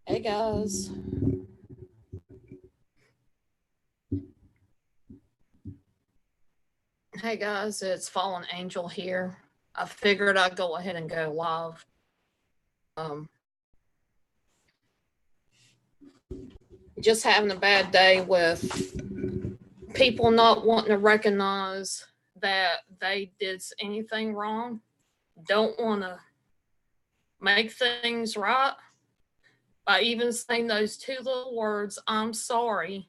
Hey guys. Hey guys, it's Fallen Angel here. I figured I'd go ahead and go live. Um, just having a bad day with people not wanting to recognize that they did anything wrong, don't want to make things right by even saying those two little words, I'm sorry.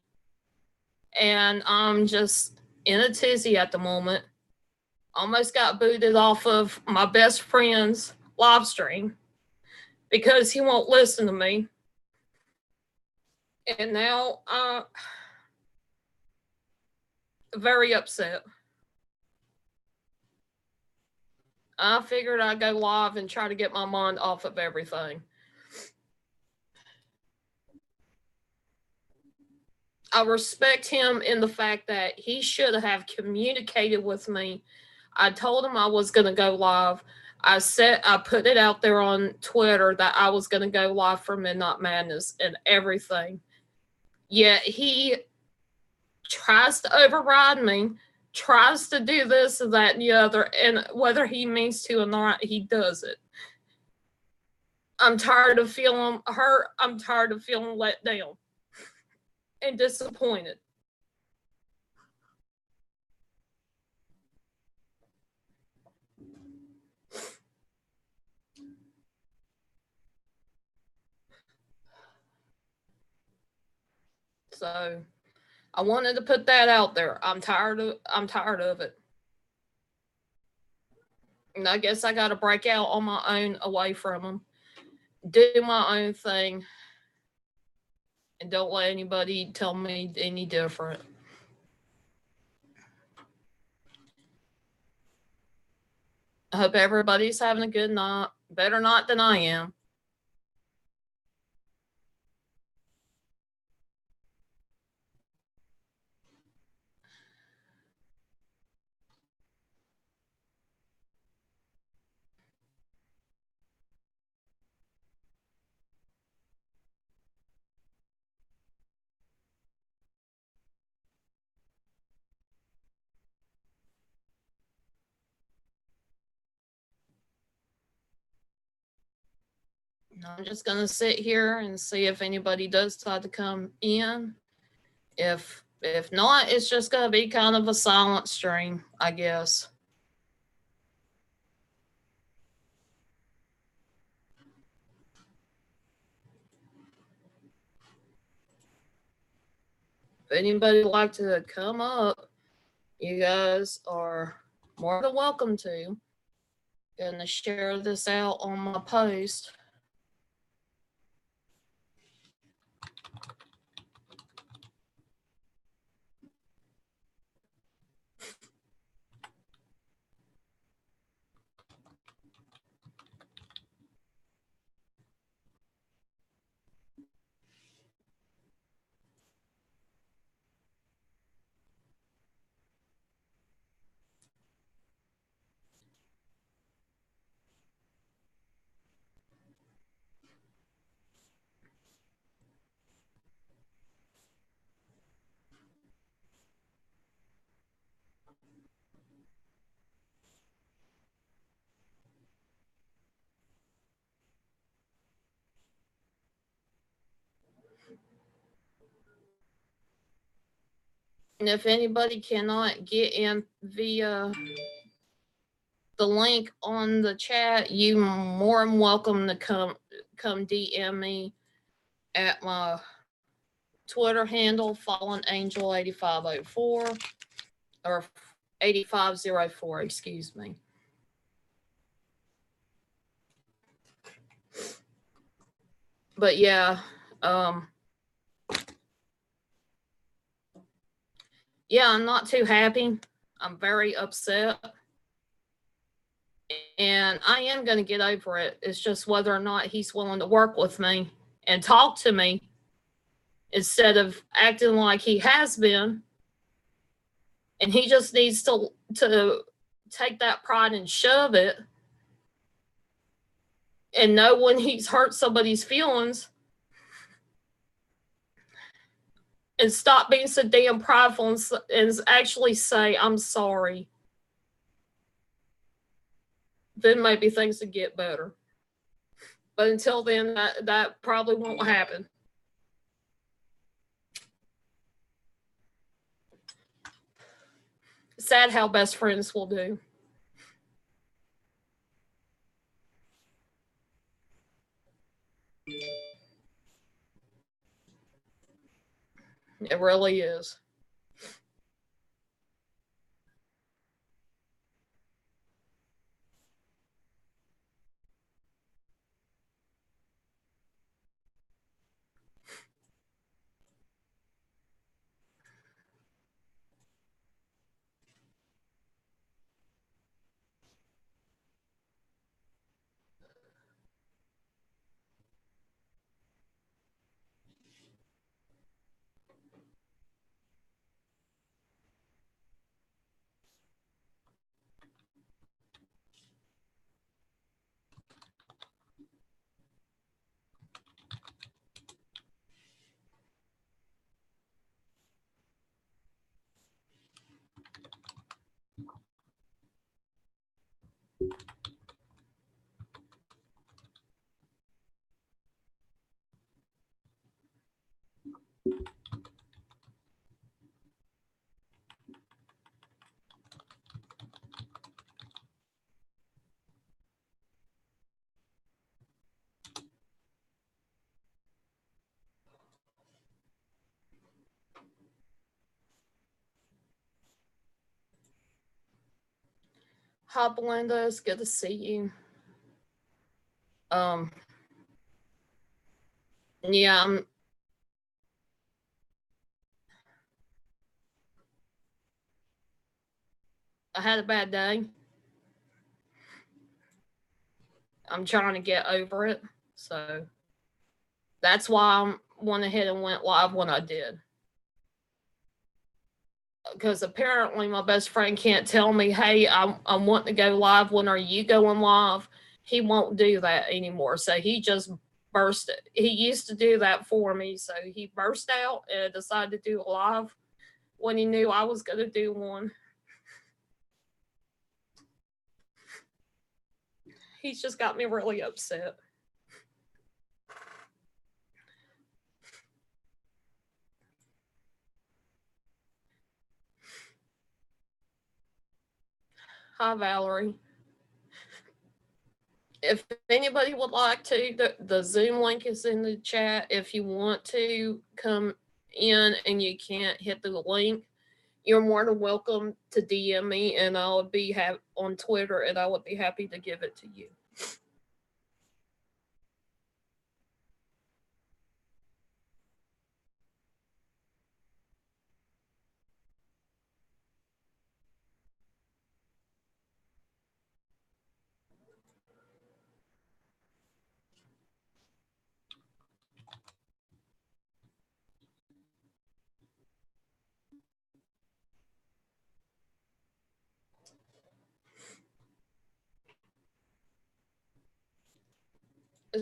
And I'm just in a tizzy at the moment. Almost got booted off of my best friend's live stream because he won't listen to me. And now I'm very upset. I figured I'd go live and try to get my mind off of everything. I respect him in the fact that he should have communicated with me. I told him I was going to go live. I put it out there on Twitter that I was going to go live for Midnight Madness and everything. Yet he tries to override me, tries to do this and that and the other, and whether he means to or not, he does it. I'm tired of feeling hurt. I'm tired of feeling let down and disappointed. So I wanted to put that out there. I'm tired of it. And I guess I gotta break out on my own away from him. Do my own thing. And don't let anybody tell me any different. I hope everybody's having a good night. Better not than I am. I'm just gonna sit here and see if anybody does decide to come in. If not, it's just gonna be kind of a silent stream, I guess. If anybody would like to come up, you guys are more than welcome to. Gonna share this out on my post. And if anybody cannot get in via the link on the chat, you more than welcome to come DM me at my Twitter handle, Fallen Angel 8504 or 8504, excuse me. But yeah, yeah, I'm not too happy. I'm very upset. And I am going to get over it. It's just whether or not he's willing to work with me and talk to me instead of acting like he has been. And he just needs to take that pride and shove it and know when he's hurt somebody's feelings and stop being so damn prideful and actually say, I'm sorry. Then maybe things would get better. But until then, that probably won't happen. Sad how best friends will do. It really is. Hi, Belinda. It's good to see you. Um, yeah, I had a bad day. I'm trying to get over it. So that's why I went ahead and went live when I did. Because apparently my best friend can't tell me, hey, I'm wanting to go live. When are you going live? He won't do that anymore. So he just burst. He used to do that for me. So he burst out and decided to do a live when he knew I was going to do one. He's just got me really upset. Hi, Valerie. If anybody would like to, the Zoom link is in the chat. If you want to come in and you can't hit the link, you're more than welcome to DM me, and I would be on Twitter, and I would be happy to give it to you.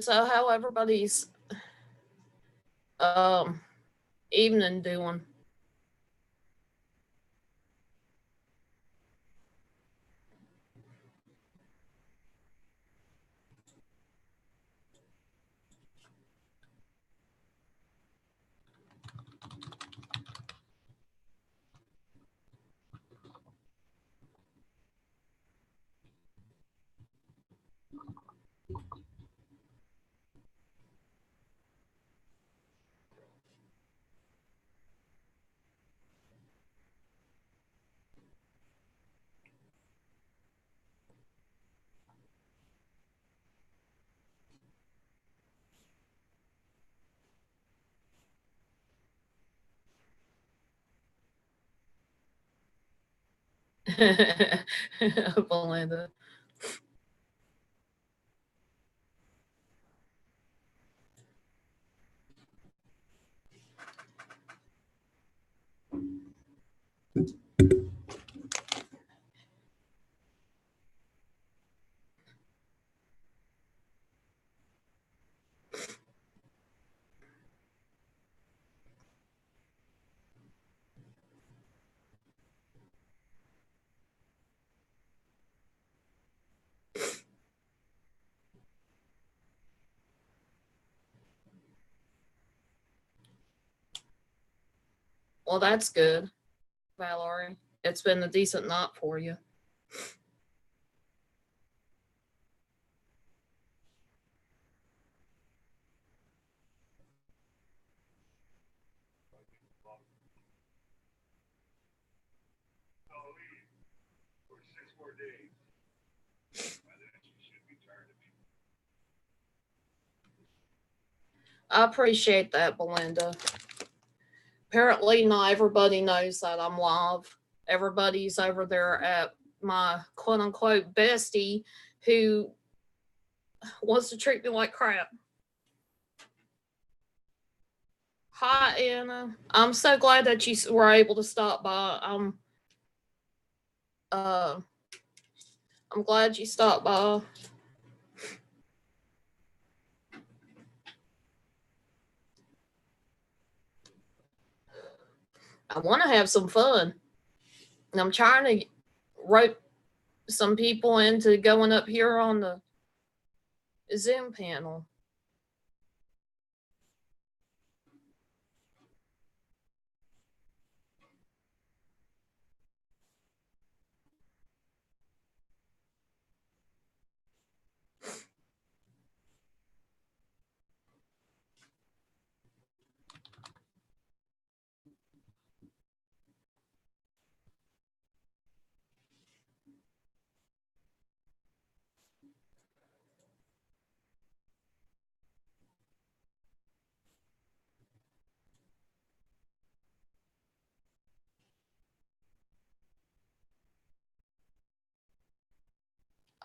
So, how everybody's um evening doing? Belinda. Well, that's good, Valerie. It's been a decent night for you. I appreciate that, Belinda. Apparently, not everybody knows that I'm live. Everybody's over there at my quote unquote bestie who wants to treat me like crap. Hi, Anna. I'm so glad that you were able to stop by. Uh, I'm glad you stopped by. I want to have some fun. And I'm trying to rope some people into going up here on the Zoom panel.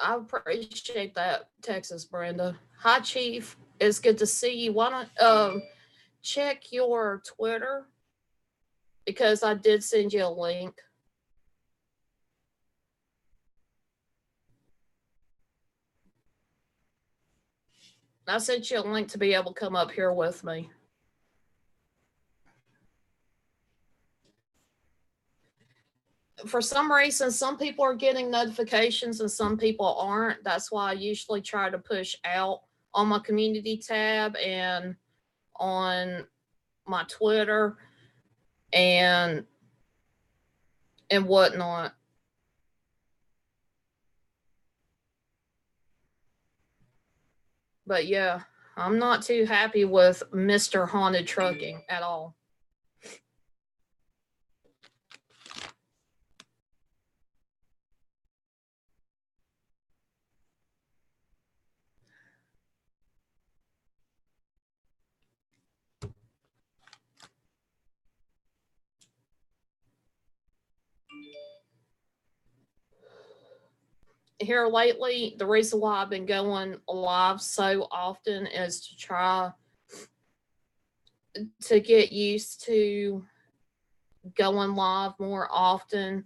I appreciate that, Texas Brenda. Hi, Chief. It's good to see you. Why don't check your Twitter because I did send you a link. I sent you a link to be able to come up here with me. For some reason, some people are getting notifications and some people aren't. That's why I usually try to push out on my community tab and on my Twitter and whatnot. But yeah, I'm not too happy with Mr. Haunted Trucking at all. Here lately, the reason why I've been going live so often is to try to get used to going live more often,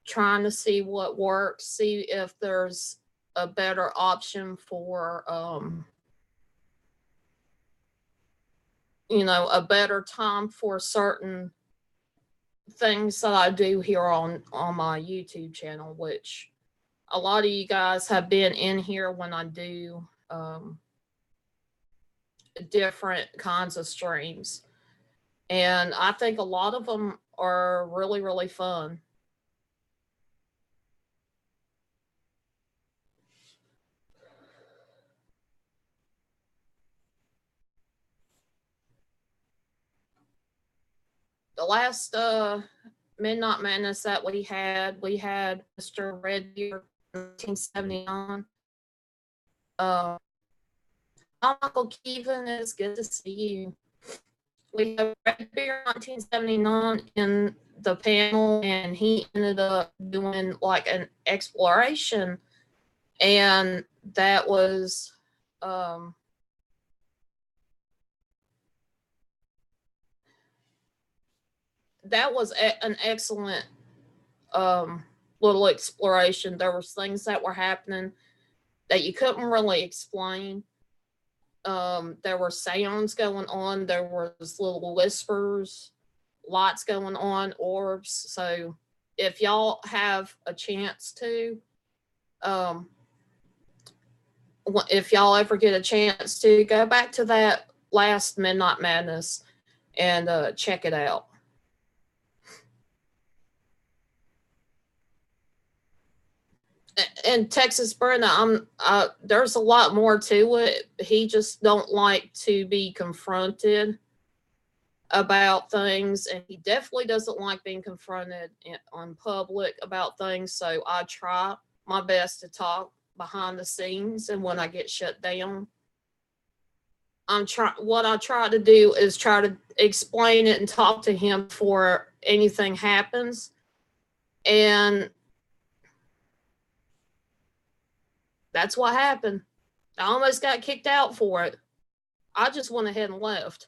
trying to see what works, see if there's a better option for a better time for certain things that I do here on my YouTube channel, which a lot of you guys have been in here when I do different kinds of streams. And I think a lot of them are really, really fun. The last Midnight Madness that we had Mr. Redbeard 1979. Uh, Hi, Michael Keevan. It's good to see you. We have Redbeard 1979 in the panel, and he ended up doing like an exploration, and that was um, an excellent um, little exploration. There was things that were happening that you couldn't really explain. There were sounds going on. There was little whispers, lights going on, orbs. So if y'all have a chance to, um, if y'all ever get a chance to go back to that last Midnight Madness and check it out. And Texas Brenda, there's a lot more to it. He just don't like to be confronted about things, and he definitely doesn't like being confronted on public about things. So I try my best to talk behind the scenes, and when I get shut down, what I try to do is try to explain it and talk to him before anything happens. And that's what happened. I almost got kicked out for it. I just went ahead and left.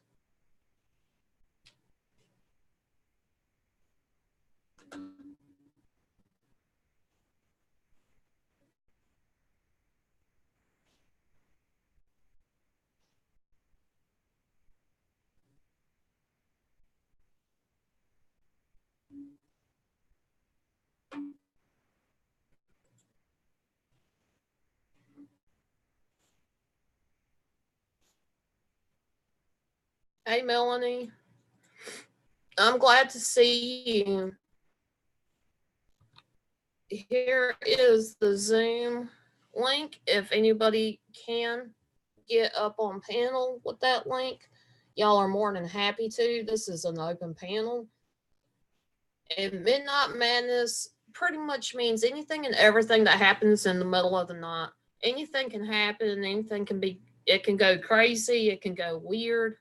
Hey, Melanie. I'm glad to see you. Here is the Zoom link. If anybody can get up on panel with that link, y'all are more than happy to. This is an open panel. And Midnight Madness pretty much means anything and everything that happens in the middle of the night. Anything can happen, anything can be, it can go crazy, it can go weird.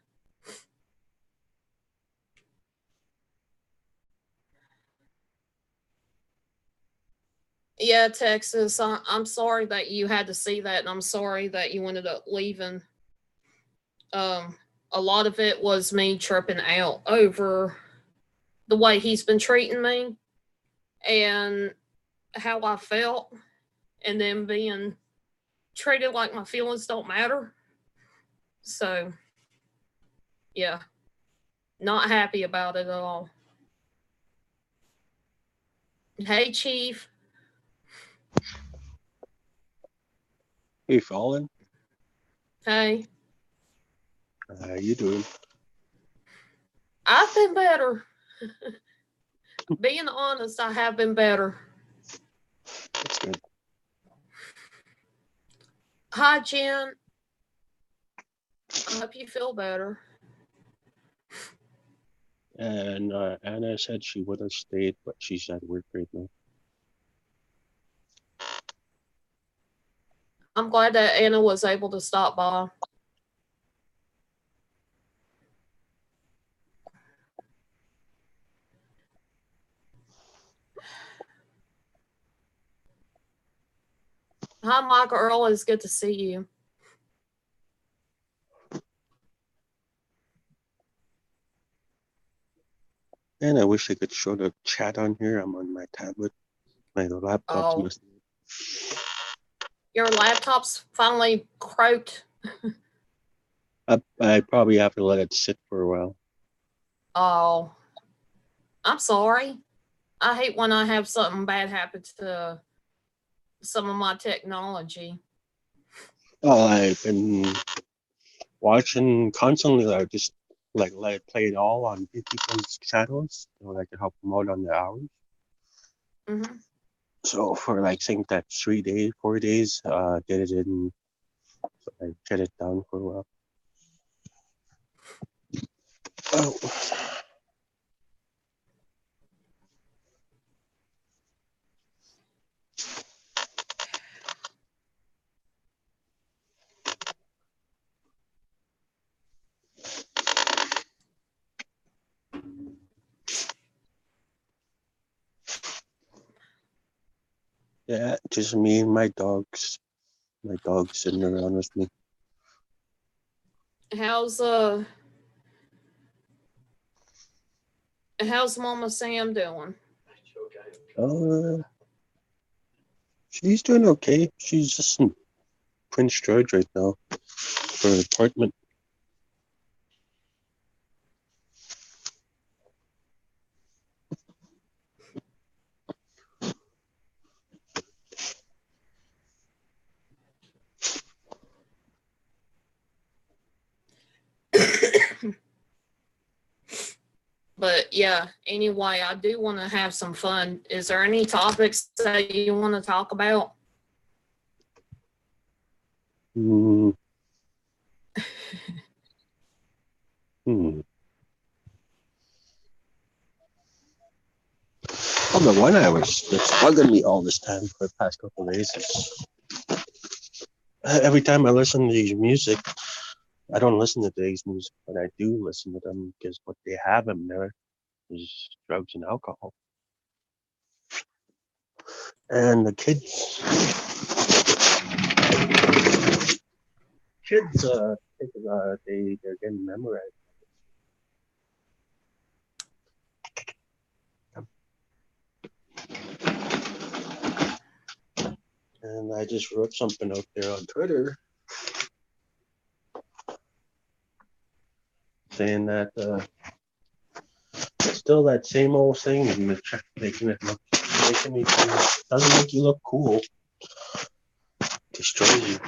Yeah, Texas, I'm sorry that you had to see that, and I'm sorry that you ended up leaving. A lot of it was me tripping out over the way he's been treating me and how I felt, and then being treated like my feelings don't matter. So, yeah, not happy about it at all. Hey, Chief. Hey, Fallen. Hey. How you doing? I've been better. Being honest, I have been better. That's good. Hi, Jen. I hope you feel better. And Anna said she would have stayed, but she's at work right now. I'm glad that Anna was able to stop by. Hi, Michael Earl. It's good to see you. And I wish I could show the chat on here. I'm on my tablet. My laptop's Oh, must. your laptop's finally croaked. I probably have to let it sit for a while. Oh, I'm sorry. I hate when I have something bad happen to some of my technology. Oh, I've been watching constantly. I just like let it play it all on people's channels, so I can help them out on their hours. Mm-hmm. So for like saying that 3 days, 4 days, did it in. So I shut it down for a while. Oh. Yeah, just me and my dogs. My dog's sitting around with me. How's how's Mama Sam doing? Uh, she's doing okay. She's just in Prince George right now for an apartment. But yeah, anyway, I do want to have some fun. Is there any topics that you want to talk about? Hmm. Hmm. Well, the one that's bugging me all this time for the past couple of days is every time I listen to these music, I don't listen to today's music, but I do listen to them because what they have in there is drugs and alcohol. And the kids, think, they're getting memorized. And I just wrote something out there on Twitter saying that it's still that same old thing, making it look, making it doesn't make you look cool, destroys you.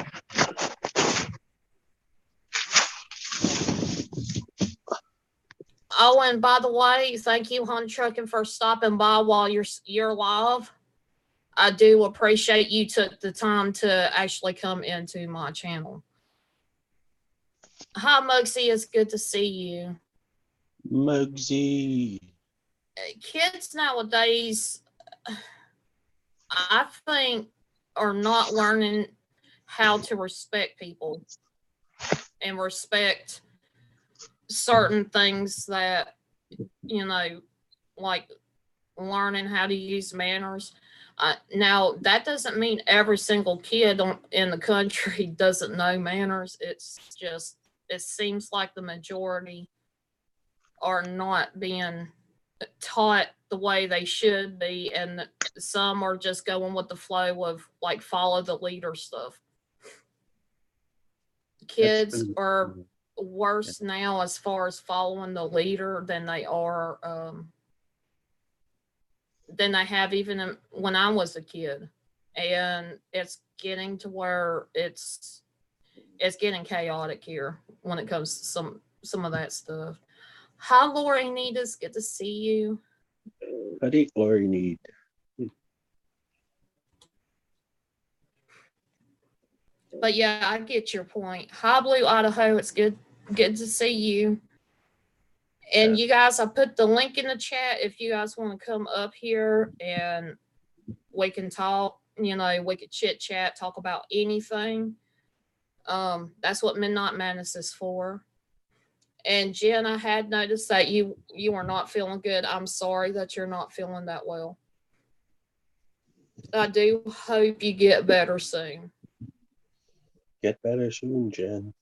Oh, and by the way, thank you, Hunt Trucking, for stopping by while you're live. I do appreciate you took the time to actually come into my channel. Hi, Mugsy. It's good to see you. Mugsy. Kids nowadays, I think, are not learning how to respect people and respect certain things that, like learning how to use manners. Now, that doesn't mean every single kid in the country doesn't know manners. It's just, it seems like the majority are not being taught the way they should be, and some are just going with the flow of like follow the leader stuff. Kids are worse now as far as following the leader than they have even when I was a kid, and it's getting to where it's getting chaotic here when it comes to some of that stuff. Hi, Lori Nita's good to see you. How do Lori need? But yeah, I get your point. Hi, Blue Idaho. It's good to see you. And you guys, I put the link in the chat if you guys want to come up here and we can talk. We could chit chat, talk about anything. That's what Midnight Madness is for. And Jen, I had noticed that you are not feeling good. I'm sorry that you're not feeling that well. I do hope you get better soon. Get better soon, Jen.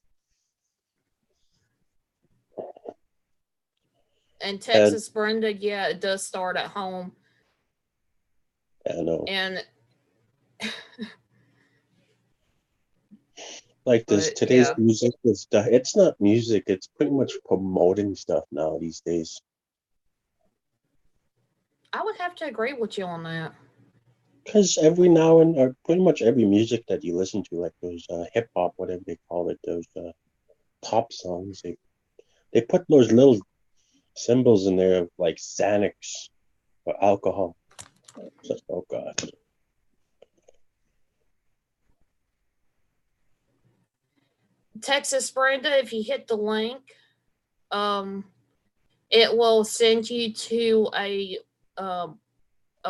And Texas Brenda, yeah, it does start at home. I know. And like this, today's music is it's not music, it's pretty much promoting stuff now these days. I would have to agree with you on that. Because every now and or pretty much every music that you listen to, like those hip hop, whatever they call it, those pop songs, they put those little symbols in there of like Xanax or alcohol. Just, oh god. Texas Brenda, if you hit the link, it will send you to a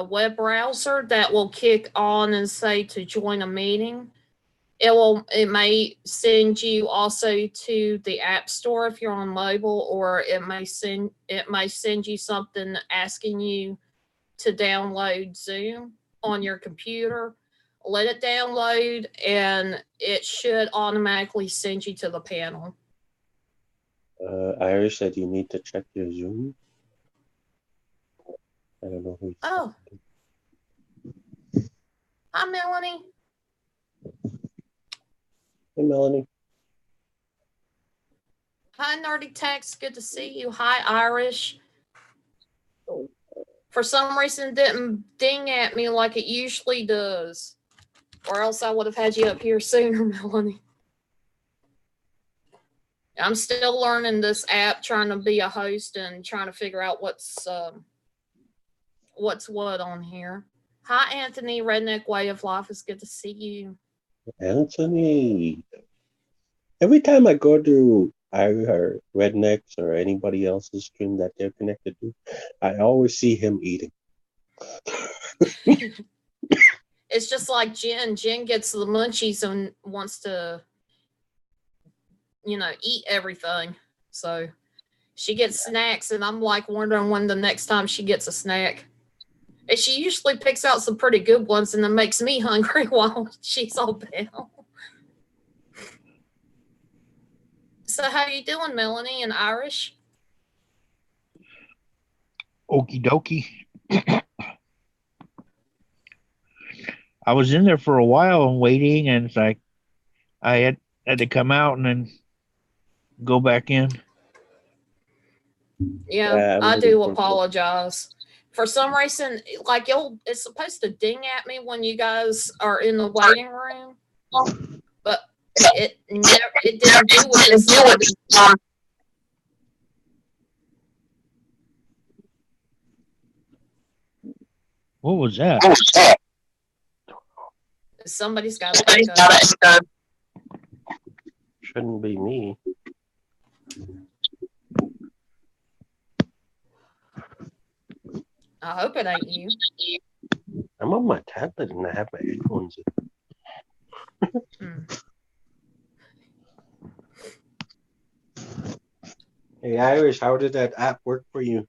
web browser that will kick on and say to join a meeting. It may send you also to the app store if you're on mobile, or it may send you something asking you to download Zoom on your computer. Let it download and it should automatically send you to the panel. Irish said you need to check your Zoom. I don't know who. Oh. Hi, Melanie. Hey, Melanie. Hi, Nerdy Tex. Good to see you. Hi, Irish. For some reason, it didn't ding at me like it usually does. Or else I would have had you up here sooner, Melanie. I'm still learning this app, trying to be a host and trying to figure out what's what on here. Hi, Anthony. Redneck Way of Life. It's good to see you. Anthony. Every time I go to either Rednecks or anybody else's stream that they're connected to, I always see him eating. It's just like Jen. Jen gets the munchies and wants to, eat everything. So she gets snacks, and I'm like wondering when the next time she gets a snack. And she usually picks out some pretty good ones, and it makes me hungry while she's all down. So how you doing, Melanie and Irish? Okie dokie. I was in there for a while and waiting, and it's like I had to come out and then go back in. Yeah, I do apologize. For some reason, like it's supposed to ding at me when you guys are in the waiting room, but it didn't do what it said. What was that? Somebody's got to echo. Shouldn't be me. I hope it ain't you. I'm on my tablet and I have my headphones in. Hey, Irish, how did that app work for you?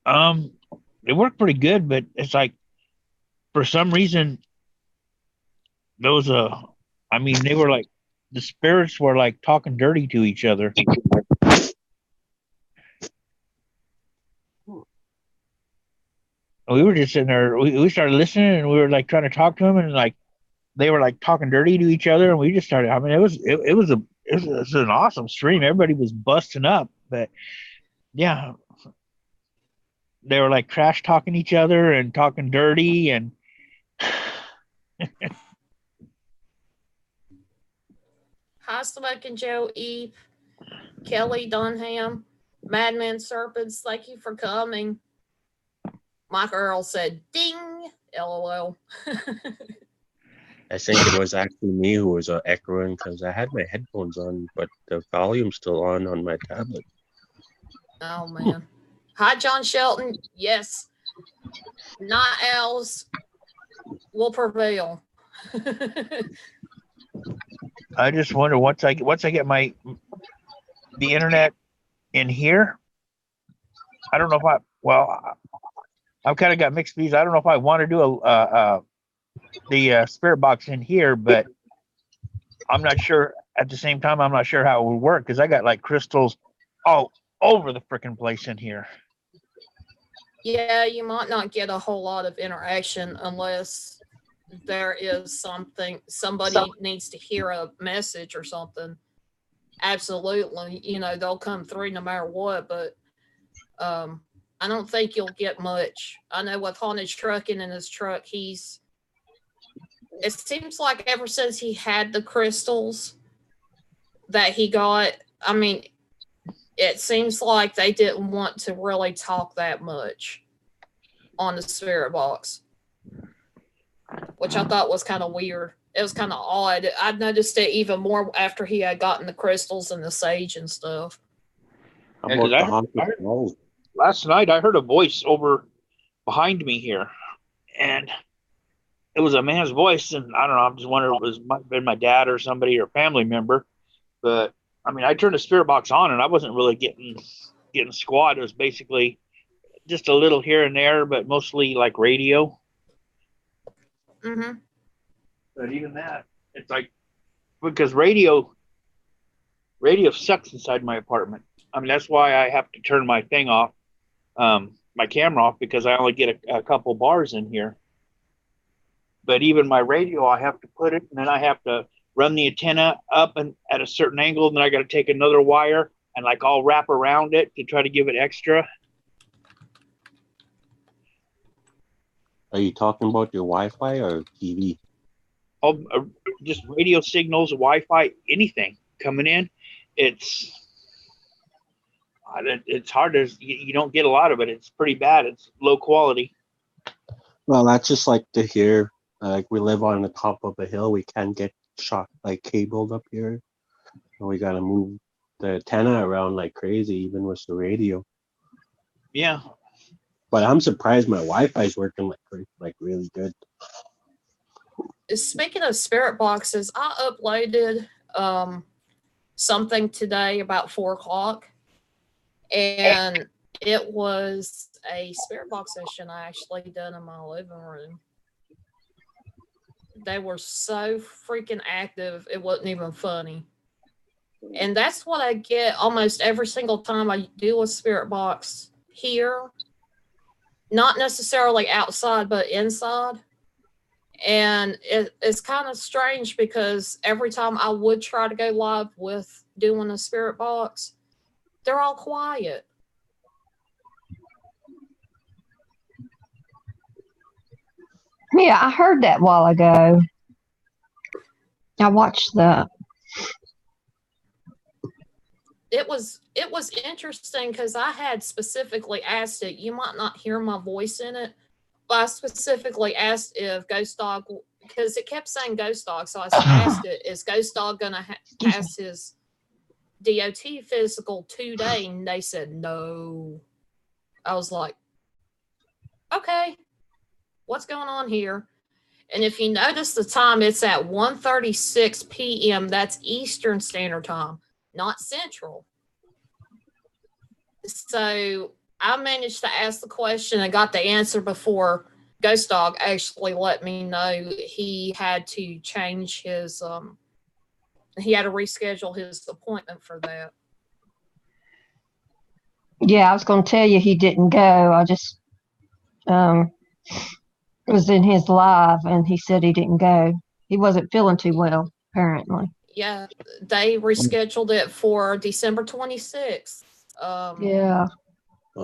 It worked pretty good, but it's like for some reason those they were like the spirits were like talking dirty to each other. We were just sitting there. We started listening, and we were like trying to talk to them, and like they were like talking dirty to each other, and we just started. I mean, it was an awesome stream. Everybody was busting up, but yeah, they were like trash talking each other and talking dirty, and Hi, Smoking Joe, Eve, Kelly Dunham, Madman Serpents. Thank you for coming. Mike Earl said, "Ding, LOL." I think it was actually me who was echoing because I had my headphones on, but the volume's still on my tablet. Oh, man. Hi, John Shelton. Yes. Not owls will prevail. I just wonder once I get the internet in here. I don't know if I've kind of got mixed views. I don't know if I want to do the spirit box in here, but I'm not sure. At the same time, I'm not sure how it would work because I got like crystals all over the freaking place in here. Yeah, you might not get a whole lot of interaction unless there is somebody needs to hear a message or something. Absolutely. They'll come through no matter what, but I don't think you'll get much. I know with Haunted Trucking in his truck, it seems like ever since he had the crystals that he got, I mean, it seems like they didn't want to really talk that much on the spirit box, which I thought was kind of weird. It was kind of odd. I noticed it even more after he had gotten the crystals and the sage and stuff. Last night I heard a voice over behind me here, and it was a man's voice, and I don't know. I'm just wondering if it might have been my dad or somebody or family member. But I mean, I turned the spirit box on, and I wasn't really getting squat. It was basically just a little here and there, but mostly like radio. Mm-hmm. But even that, it's like because radio sucks inside my apartment. I mean, that's why I have to turn my thing off, my camera off, because I only get a couple bars in here. But even my radio, I have to put it, and then I have to run the antenna up and at a certain angle, and then I got to take another wire and like all wrap around it to try to give it extra. Are you talking about your Wi-Fi or TV? Oh, just radio signals, Wi-Fi, anything coming in. It's hard. You don't get a lot of it. It's pretty bad. It's low quality. Well, that's just like to hear. Like we live on the top of a hill, we can't get shot like cabled up here. And we gotta move the antenna around like crazy, even with the radio. Yeah. But I'm surprised my Wi-Fi is working like really good. Speaking of spirit boxes, I uploaded something today about 4 o'clock, and it was a spirit box session I actually done in my living room. They were so freaking active, it wasn't even funny. And that's what I get almost every single time I do a spirit box here. Not necessarily outside, but inside. And it's kind of strange because every time I would try to go live with doing a spirit box, they're all quiet. Yeah, I heard that a while ago. I watched that. It was interesting because I had specifically asked it. You might not hear my voice in it, but I specifically asked if Ghost Dog, because it kept saying Ghost Dog, so I asked it, is Ghost Dog gonna pass his DOT physical today? And they said no. I was like, okay, what's going on here? And if you notice the time, it's at 1:36 p.m. That's Eastern Standard Time, not Central. So I managed to ask the question and got the answer before Ghost Dog actually let me know he had to change his he had to reschedule his appointment for that. Yeah, I was going to tell you he didn't go. I just was in his live and he said he didn't go. He wasn't feeling too well, apparently. Yeah, they rescheduled it for December 26th. Yeah.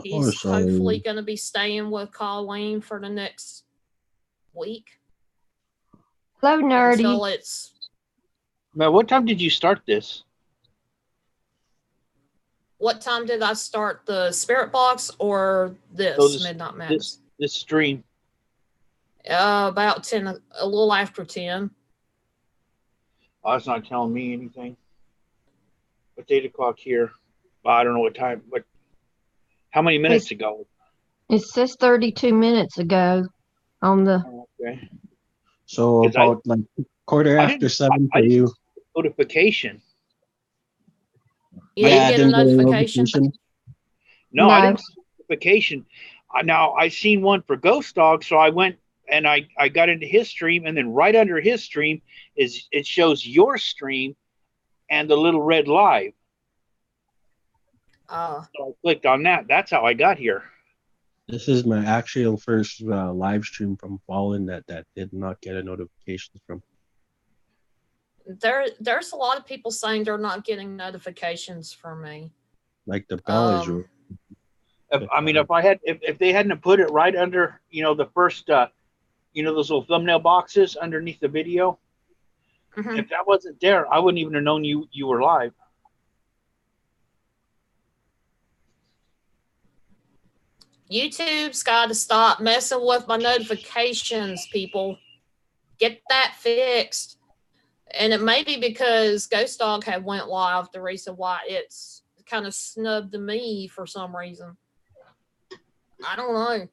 He's hopefully going to be staying with Colleen for the next week. Hello, Nerdy. Until it's. Now, what time did you start this? What time did I start the Spirit Box or this Midnight Madness? This stream. About 10, a little after 10. Oh, that's not telling me anything. It's 8 o'clock here. Well, I don't know what time, but how many minutes ago? It says 32 minutes ago on the. Okay. So about like quarter after 7 for you. Notification. You didn't get a notification? No, I didn't get a notification. Now, I seen one for Ghost Dog, so I went and I got into his stream, and then right under his stream it shows your stream and the little red live. So I clicked on that. That's how I got here. This is my actual first live stream from Fallen that did not get a notification from. There's a lot of people saying they're not getting notifications from me. Like the bell is. If they hadn't put it right under, the first, those little thumbnail boxes underneath the video, if that wasn't there, I wouldn't even have known you were live. YouTube's got to stop messing with my notifications, people. Get that fixed. And it may be because Ghost Dog had went live, the reason why it's kind of snubbed me for some reason. I don't know.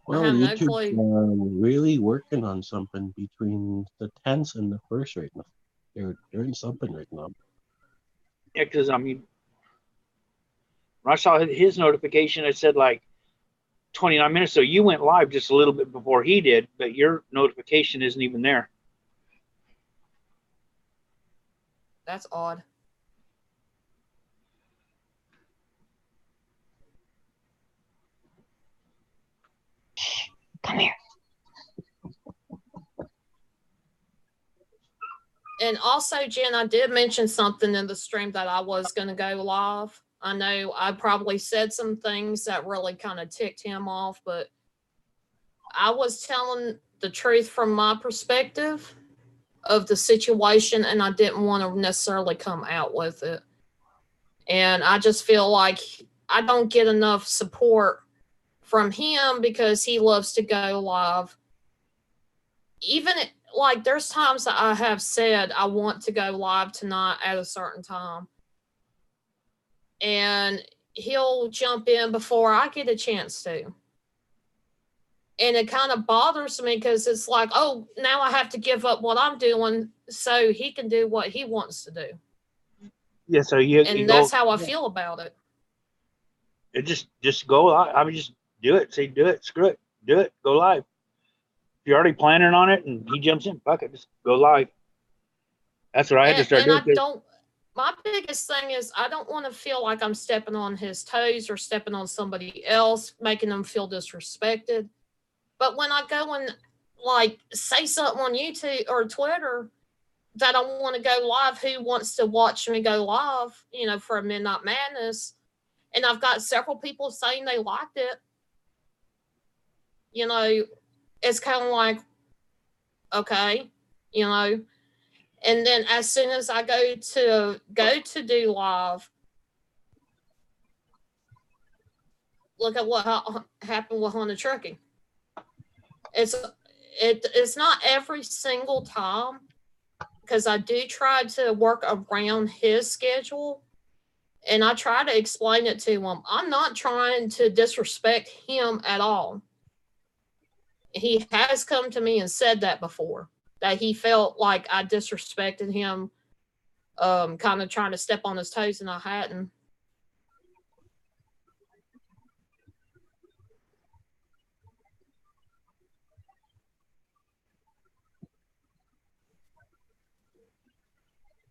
Well, YouTube's really working on something between the 10th and the 1st right now. They're doing something right now. Yeah, because, when I saw his notification, it said like 29 minutes. So you went live just a little bit before he did, but your notification isn't even there. That's odd. Come here. And also, Jen, I did mention something in the stream that I was going to go live. I know I probably said some things that really kind of ticked him off, but I was telling the truth from my perspective of the situation, and I didn't want to necessarily come out with it. And I just feel like I don't get enough support from him because he loves to go live even like there's times that I have said I want to go live tonight at a certain time, and he'll jump in before I get a chance to. And it kind of bothers me because it's like, oh, now I have to give up what I'm doing so he can do what he wants to do. Yeah, so you And go, that's how I feel about it. it just go live. I mean, just do it. Say, do it. Screw it. Do it. Go live. If you're already planning on it and he jumps in, fuck it. Just go live. That's what I had to start And I doing. don't, my biggest thing is I don't want to feel like I'm stepping on his toes or stepping on somebody else, making them feel disrespected. But when I go and like say something on YouTube or Twitter that I want to go live, who wants to watch me go live, you know, for a Midnight Madness, and I've got several people saying they liked it, you know, it's kind of like, okay, you know. And then as soon as I go to do live, look at what happened with Honda Trucking. It's not every single time, because I do try to work around his schedule, and I try to explain it to him. I'm not trying to disrespect him at all. He has come to me and said that before, that he felt like I disrespected him, kind of trying to step on his toes, and I hadn't.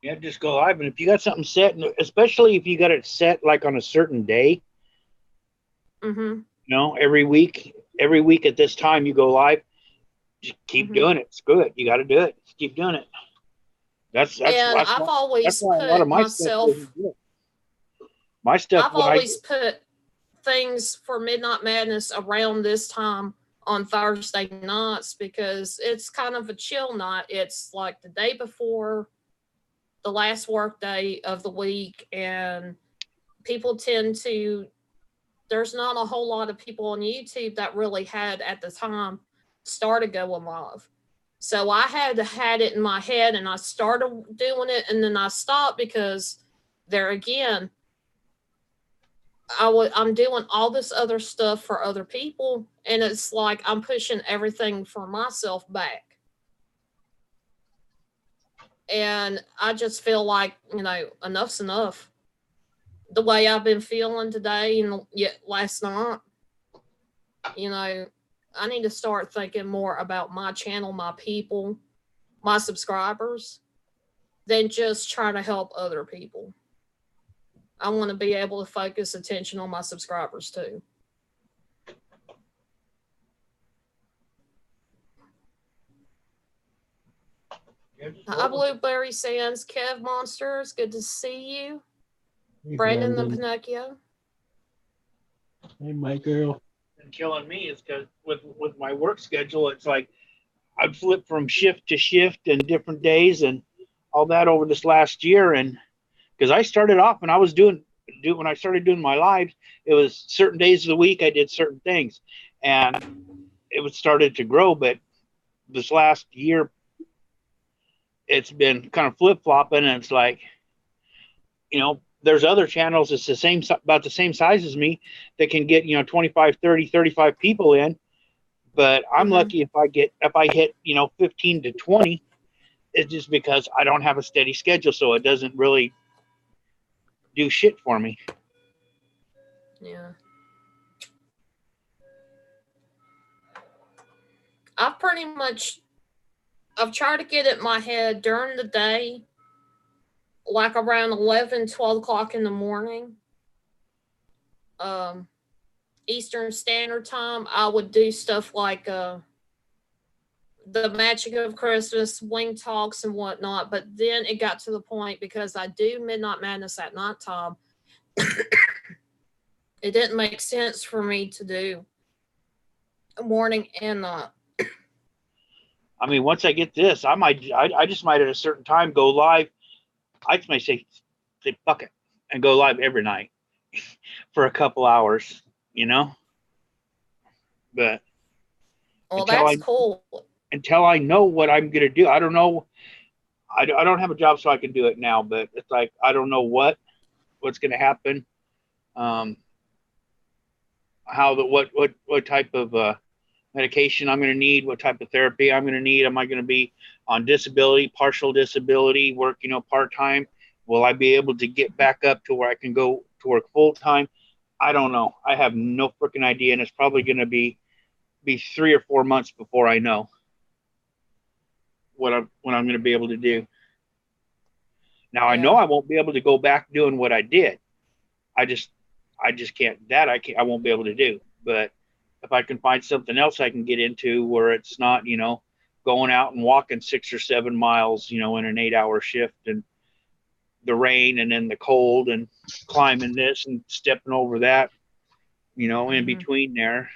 Yeah, just go live. And if you got something set, especially if you got it set like on a certain day, Mm-hmm. you know, every week at this time you go live, just keep doing it. Screw it. You got to do it. Just keep doing it. That's And that's I've why, always a lot of put my stuff. myself, My stuff. I've always put things for Midnight Madness around this time on Thursday nights, because it's kind of a chill night. It's like the day before the last work day of the week, and people tend to, there's not a whole lot of people on YouTube that really had at the time started going live. So I had it in my head, and I started doing it, and then I stopped because there again, I'm doing all this other stuff for other people, and it's like I'm pushing everything for myself back. And I just feel like, you know, enough's enough. The way I've been feeling today and yet last night, you know, I need to start thinking more about my channel, my people, my subscribers, than just trying to help other people. I want to be able to focus attention on my subscribers too. Hi, Blueberry Sands, Kev Monsters, good to see you. Hey, Brandon the Brandon. Pinocchio. Hey, my girl. And killing me is because with my work schedule, it's like I'd flip from shift to shift and different days and all that over this last year. And because I started off and I was doing when I started doing my lives, it was certain days of the week I did certain things, and it was started to grow. But this last year, it's been kind of flip flopping, and it's like, you know, there's other channels that's the same, about the same size as me, that can get, you know, 25, 30, 35 people in. But I'm lucky if I hit, you know, 15 to 20. It's just because I don't have a steady schedule, so it doesn't really do shit for me. Yeah. I've tried to get it in my head during the day, like around 11, 12 o'clock in the morning, Eastern Standard Time. I would do stuff like the Magic of Christmas, Wing Talks, and whatnot. But then it got to the point, because I do Midnight Madness at nighttime, it didn't make sense for me to do morning and night. I mean, once I get this, I just might at a certain time go live. I just might say fuck it and go live every night for a couple hours, you know. But well, that's cool. until I know what I'm going to do. I don't know. I don't have a job, so I can do it now, but it's like, I don't know what's going to happen. What type of medication I'm going to need, what type of therapy I'm going to need. Am I going to be on disability, partial disability, work, part-time? Will I be able to get back up to where I can go to work full-time? I don't know. I have no freaking idea. And it's probably going to be 3 or 4 months before I know what I'm going to be able to do. Now, I know I won't be able to go back doing what I did. I just can't. I won't be able to do. But if I can find something else I can get into where it's not, going out and walking 6 or 7 miles, in an 8-hour shift, and the rain and then the cold and climbing this and stepping over that, in between there.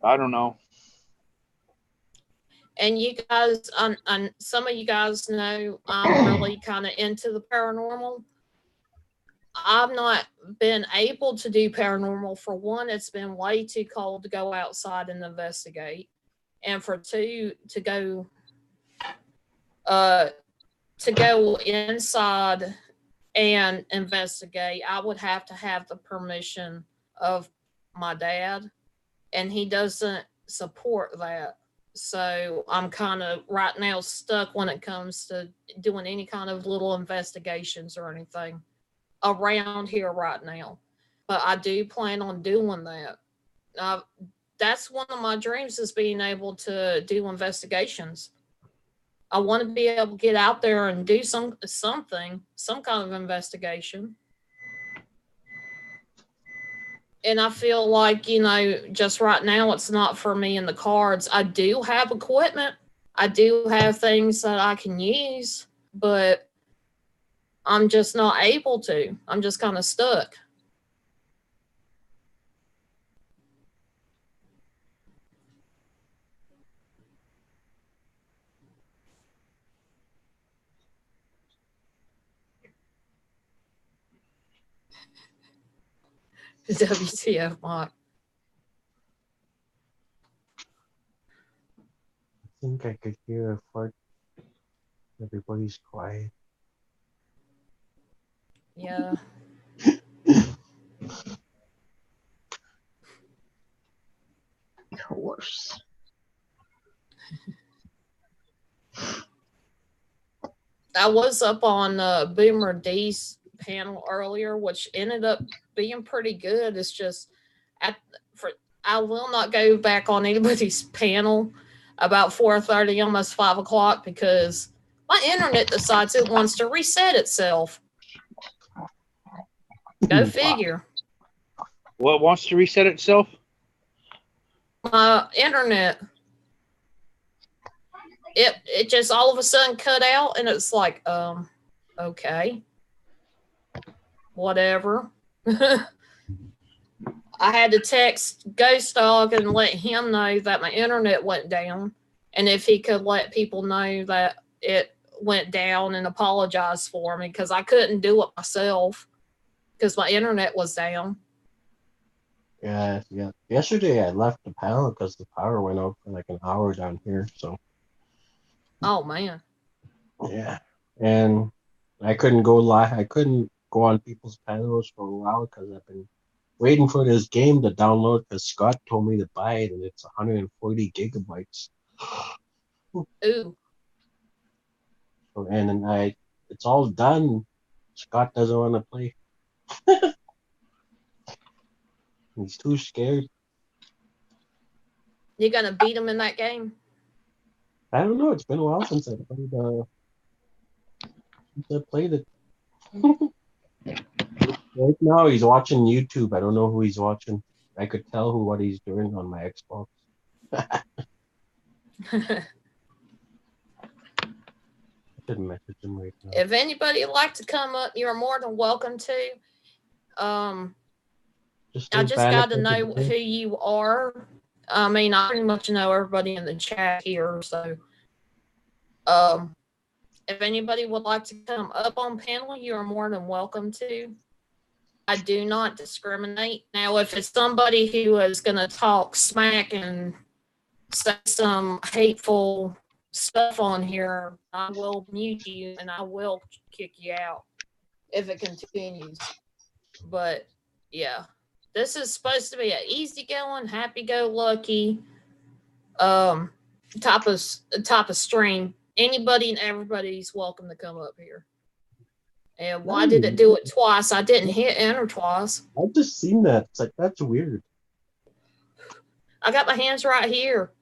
I don't know. And you guys, some of you guys know I'm really kind of into the paranormal. I've not been able to do paranormal. For one, it's been way too cold to go outside and investigate. And for two, to go inside and investigate, I would have to have the permission of my dad, and he doesn't support that. So I'm kind of right now stuck when it comes to doing any kind of little investigations or anything around here right now. But I do plan on doing that. That's one of my dreams, is being able to do investigations. I want to be able to get out there and do some kind of investigation. And I feel like, just right now, it's not for me in the cards. I do have equipment. I do have things that I can use, but I'm just not able to. I'm just kind of stuck. WTF, Mark. I think I could hear a fart. Everybody's quiet. Yeah. Of course. I was up on Boomer D's panel earlier, which ended up being pretty good. It's just I will not go back on anybody's panel about 4:30, almost 5 o'clock, because my internet decides it wants to reset itself. Go figure. What wants to reset itself? My internet. It just all of a sudden cut out, and it's like, okay, whatever. I had to text Ghost Dog and let him know that my internet went down, and if he could let people know that it went down and apologize for me, because I couldn't do it myself because my internet was down. Yeah. Yesterday I left the panel because the power went out for like an hour down here. So. Oh man. Yeah, and I couldn't go live. I couldn't go on people's panels for a while because I've been waiting for this game to download. Because Scott told me to buy it, and it's 140 gigabytes. Ooh. So, and then it's all done. Scott doesn't want to play. He's too scared. You gonna beat him in that game? I don't know. It's been a while since I played it. Right now he's watching YouTube. I don't know who he's watching. I could tell what he's doing on my Xbox. I should message him right now. If anybody would like to come up, you're more than welcome to. I just got to know who you are. I mean, I pretty much know everybody in the chat here, so if anybody would like to come up on panel, you are more than welcome to. I do not discriminate. Now, if it's somebody who is going to talk smack and say some hateful stuff on here, I will mute you and I will kick you out if it continues. But yeah, this is supposed to be an easygoing, happy-go-lucky type of stream. Anybody and everybody's welcome to come up here. And why did it do it twice? I didn't hit enter twice. I've just seen that. It's like, that's weird. I got my hands right here,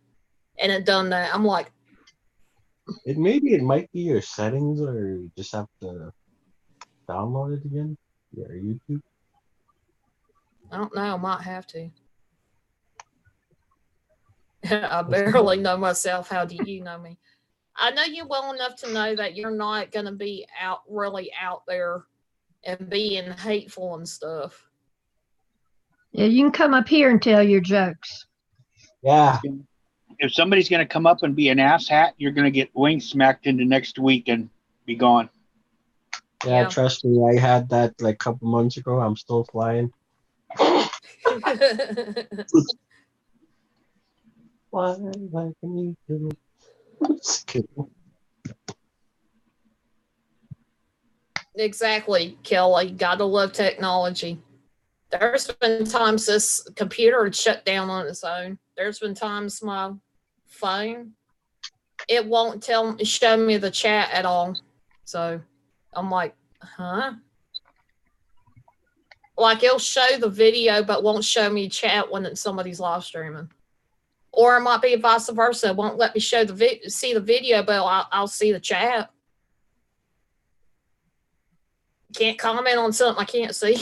and it done that. I'm like, It might be your settings, or you just have to download it again. Yeah, YouTube. I don't know. I might have to. I barely know myself. How do you know me? I know you well enough to know that you're not going to be really out there and being hateful and stuff. Yeah, you can come up here and tell your jokes. Yeah. If somebody's going to come up and be an asshat, you're going to get wing smacked into next week and be gone. Yeah, trust me, I had that like a couple months ago. I'm still flying. Why like me too? Just kidding. Exactly, Kelly. Gotta love technology. There's been times this computer had shut down on its own. There's been times my phone, it won't show me the chat at all. So I'm like, huh? Like it'll show the video, but won't show me chat when somebody's live streaming. Or it might be vice versa. It won't let me show see the video, but I'll see the chat. Can't comment on something I can't see.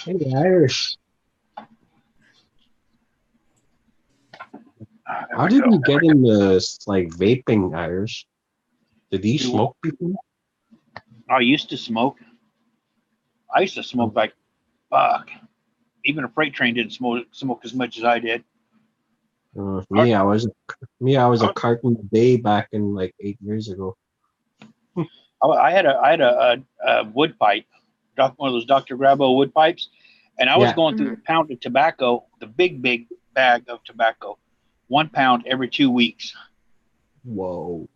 Hey, Irish. How did you get into like vaping, Irish? Did you smoke before? I used to smoke. I used to smoke like fuck. Even a freight train didn't smoke as much as I did. Me, I was a carton a day back in like 8 years ago. I had a wood pipe, one of those Dr. Grabo wood pipes, and I was going through a pound of tobacco, the big bag of tobacco, 1 pound every 2 weeks. Whoa.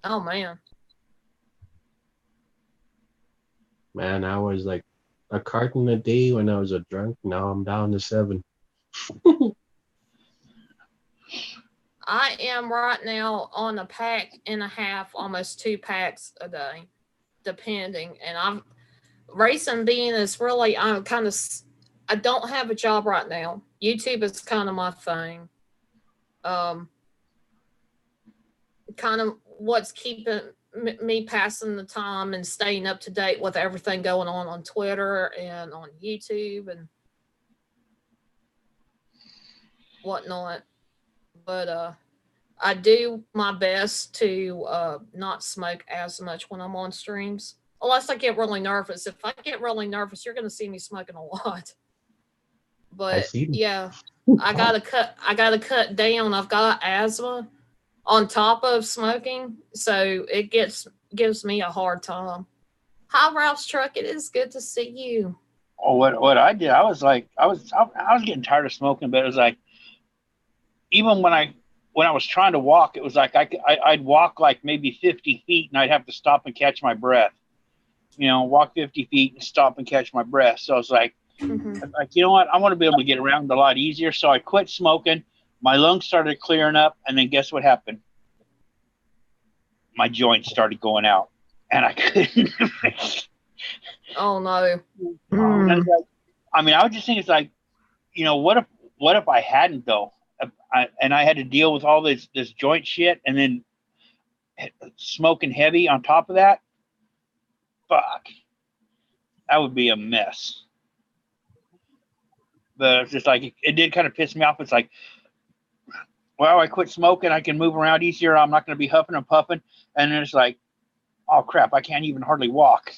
Oh man. Man, I was like a carton a day when I was a drunk. Now I'm down to 7. I am right now on a pack and a half, almost 2 packs a day, depending. And I'm racing being is really, I don't have a job right now. YouTube is kind of my thing. Kind of what's keeping me passing the time and staying up to date with everything going on Twitter and on YouTube and whatnot. But I do my best to not smoke as much when I'm on streams, unless I get really nervous. If I get really nervous, you're going to see me smoking a lot. But yeah, I gotta cut down. I've got asthma on top of smoking, so it gives me a hard time. Hi, Ralph's Truck. It is good to see you. Oh, what I did, I was getting tired of smoking, but it was like, even when I was trying to walk, it was like I'd walk like maybe 50 feet and I'd have to stop and catch my breath. Walk 50 feet and stop and catch my breath. So I was like, you know what? I want to be able to get around a lot easier. So I quit smoking. My lungs started clearing up, and then guess what happened? My joints started going out, and I couldn't. Oh no! I mean, I was just thinking, it's like, what if I hadn't though, and I had to deal with all this joint shit, and then smoking heavy on top of that? Fuck, that would be a mess. But it's just like it did kind of piss me off. It's like, well, I quit smoking. I can move around easier. I'm not going to be huffing and puffing. And then it's like, oh crap, I can't even hardly walk.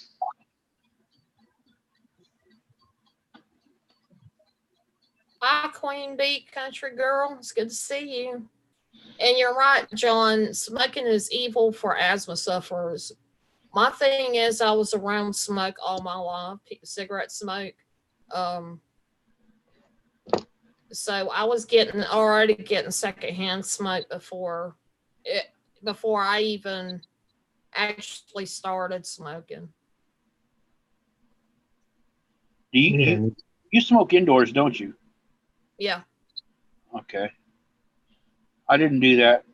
Hi, Queen Bee Country Girl. It's good to see you. And you're right, John. Smoking is evil for asthma sufferers. My thing is, I was around smoke all my life, cigarette smoke. Um, so I was already getting secondhand smoke before I even actually started smoking. Do you smoke indoors, don't you? Yeah. Okay. I didn't do that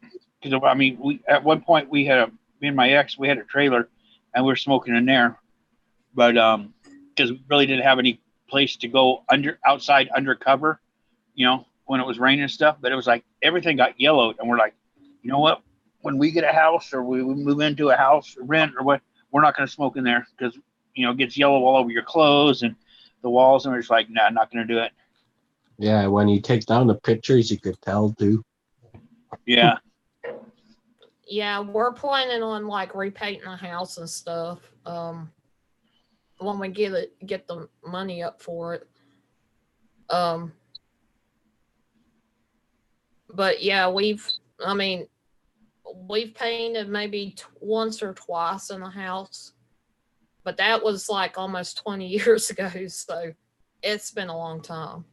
because I mean, we at one point me and my ex, we had a trailer, and we were smoking in there, but because we really didn't have any place to go outside undercover, when it was raining and stuff. But it was like everything got yellowed, and we're like, you know what? When we get a house or we move into a house, or rent or what, we're not going to smoke in there because it gets yellow all over your clothes and the walls, and we're just like, nah, not going to do it. Yeah, when you take down the pictures, you could tell too. Yeah. Yeah, we're planning on like repainting the house and stuff. When we get the money up for it. But yeah, we've painted maybe once or twice in the house, but that was like almost 20 years ago, so it's been a long time.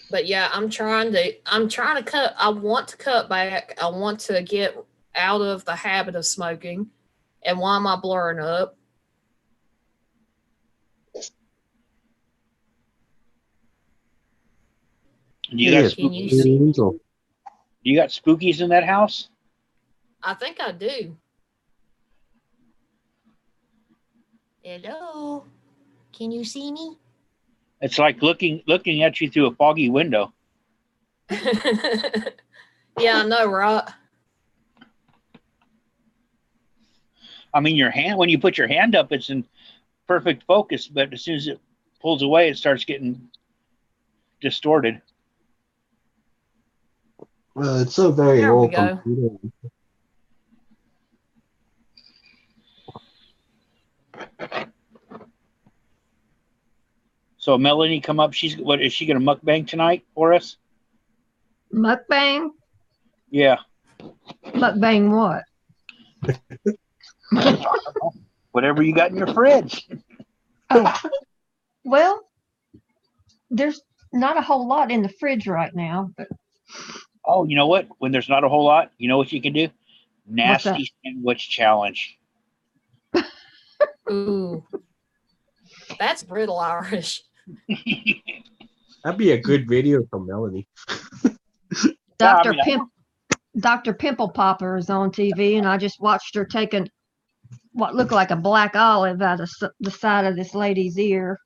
But yeah, I'm trying to cut. I want to cut back. I want to get out of the habit of smoking. And why am I blurring up? You got spookies in that house? I think I do. Hello? Can you see me? It's like looking at you through a foggy window. Yeah, I know, right? I mean, your hand, when you put your hand up, it's in perfect focus, but as soon as it pulls away, it starts getting distorted. Well, it's a very There we old go. computer. So Melanie, come up. Is she going to mukbang tonight for us? Mukbang? Yeah. Mukbang what? Whatever you got in your fridge. Oh, well, there's not a whole lot in the fridge right now. But oh, you know what? When there's not a whole lot, you know what you can do? Nasty sandwich challenge. Ooh. That's brutal Irish. That'd be a good video for Melanie. Dr. Pimple Popper is on TV, and I just watched her taking what looked like a black olive out of the side of this lady's ear.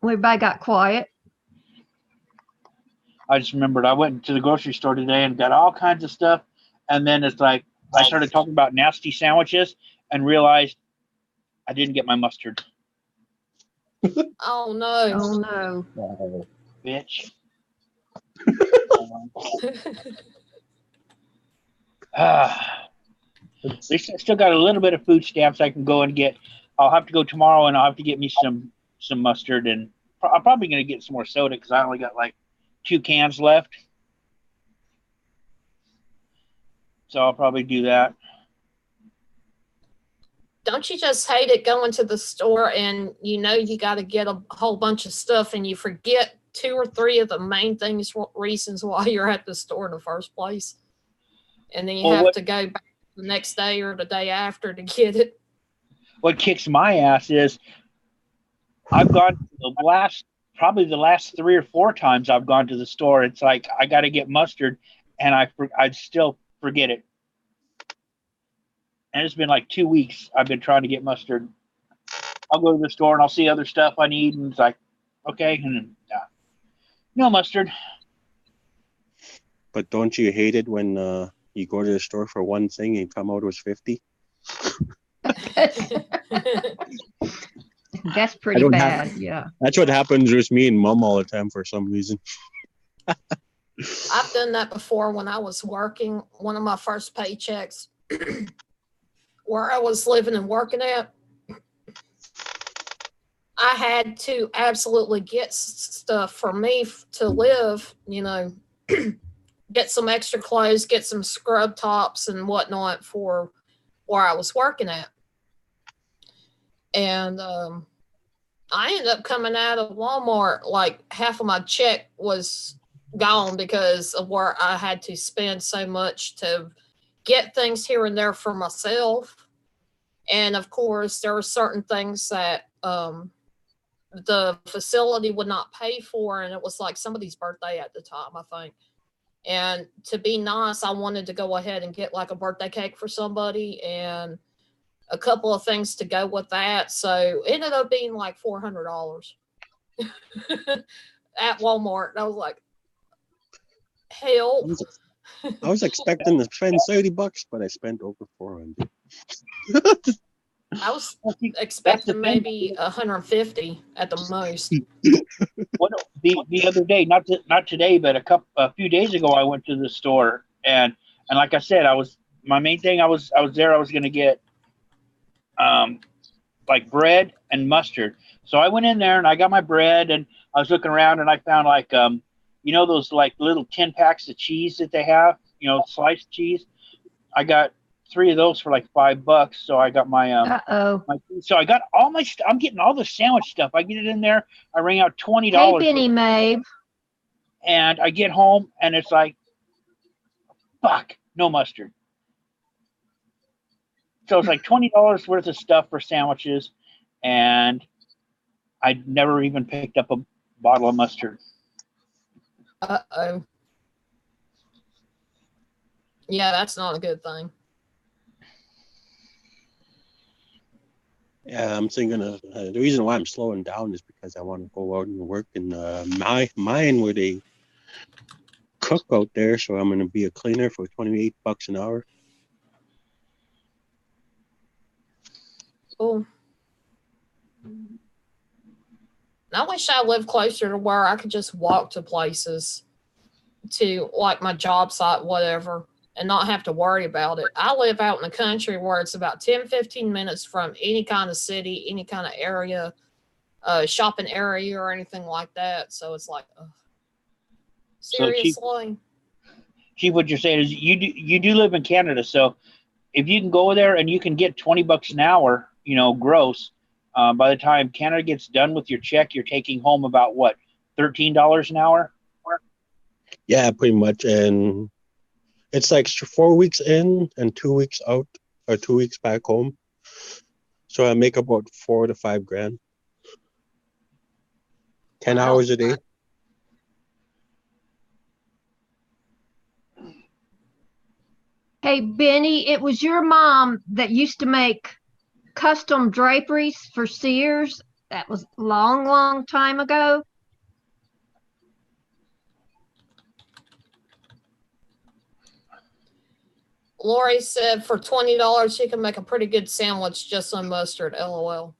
Everybody got quiet. I just remembered I went to the grocery store today and got all kinds of stuff. And then it's like I started talking about nasty sandwiches and realized I didn't get my mustard. Oh no. Oh no. Oh, bitch. At least I still got a little bit of food stamps I can go and get. I'll have to go tomorrow and I'll have to get me some mustard, and I'm probably going to get some more soda because I only got like 2 cans left. So I'll probably do that. Don't you just hate it going to the store and you got to get a whole bunch of stuff and you forget 2 or 3 of the main reasons why you're at the store in the first place? And then you have to go back the next day or the day after to get it. What kicks my ass is I've gone probably the last 3 or 4 times I've gone to the store. It's like I got to get mustard, and I still forget it. And it's been like 2 weeks I've been trying to get mustard. I'll go to the store and I'll see other stuff I need, and it's like, okay, and then no mustard. But don't you hate it when you go to the store for one thing and come out with 50? That's pretty bad. Yeah. That's what happens with me and Mom all the time for some reason. I've done that before when I was working. One of my first paychecks where I was living and working at, I had to absolutely get stuff for me to live, you know, get some extra clothes, get some scrub tops and whatnot for where I was working at. And I ended up coming out of Walmart, like half of my check was gone because of where I had to spend so much to get things here and there for myself. And of course, there are certain things that the facility would not pay for. And it was like somebody's birthday at the time, I think. And to be nice, I wanted to go ahead and get like a birthday cake for somebody and a couple of things to go with that. So it ended up being like $400 at Walmart. And I was like, help. I was expecting to spend $30, but I spent over 400. I was expecting maybe 150 at the most. Well, the other day, not today, but a few days ago, I went to the store and like I said, my main thing. I was there. I was going to get like bread and mustard. So I went in there and I got my bread and I was looking around and I found like you know those like little 10 packs of cheese that they have, you know, sliced cheese. I got 3 of those for like $5. So I got my so I got all my I'm getting all the sandwich stuff. I get it in there. I ring out $20. Hey, Benny Mabe. And I get home and it's like, fuck, no mustard. So it's like $20 worth of stuff for sandwiches, and I never even picked up a bottle of mustard. Uh-oh. Yeah, that's not a good thing. Yeah, I'm thinking of the reason why I'm slowing down is because I want to go out and work in mine where they cook out there. So I'm going to be a cleaner for $28 an hour. Oh. I wish I lived closer to where I could just walk to places, to like my job site, whatever, and not have to worry about it. I live out in the country where it's about 10, 15 minutes from any kind of city, any kind of area, shopping area or anything like that. So it's like, seriously. So Chief, what you're saying is you do live in Canada, so if you can go there and you can get $20 an hour, you know, gross, by the time Canada gets done with your check, you're taking home about what, $13 an hour? Yeah, pretty much. And it's like 4 weeks in and 2 weeks out, or 2 weeks back home. So I make about $4 to $5 grand. 10 hours a day. Hey, Benny, it was your mom that used to make custom draperies for Sears. That was a long, long time ago. Lori said for $20 she can make a pretty good sandwich just on mustard. LOL.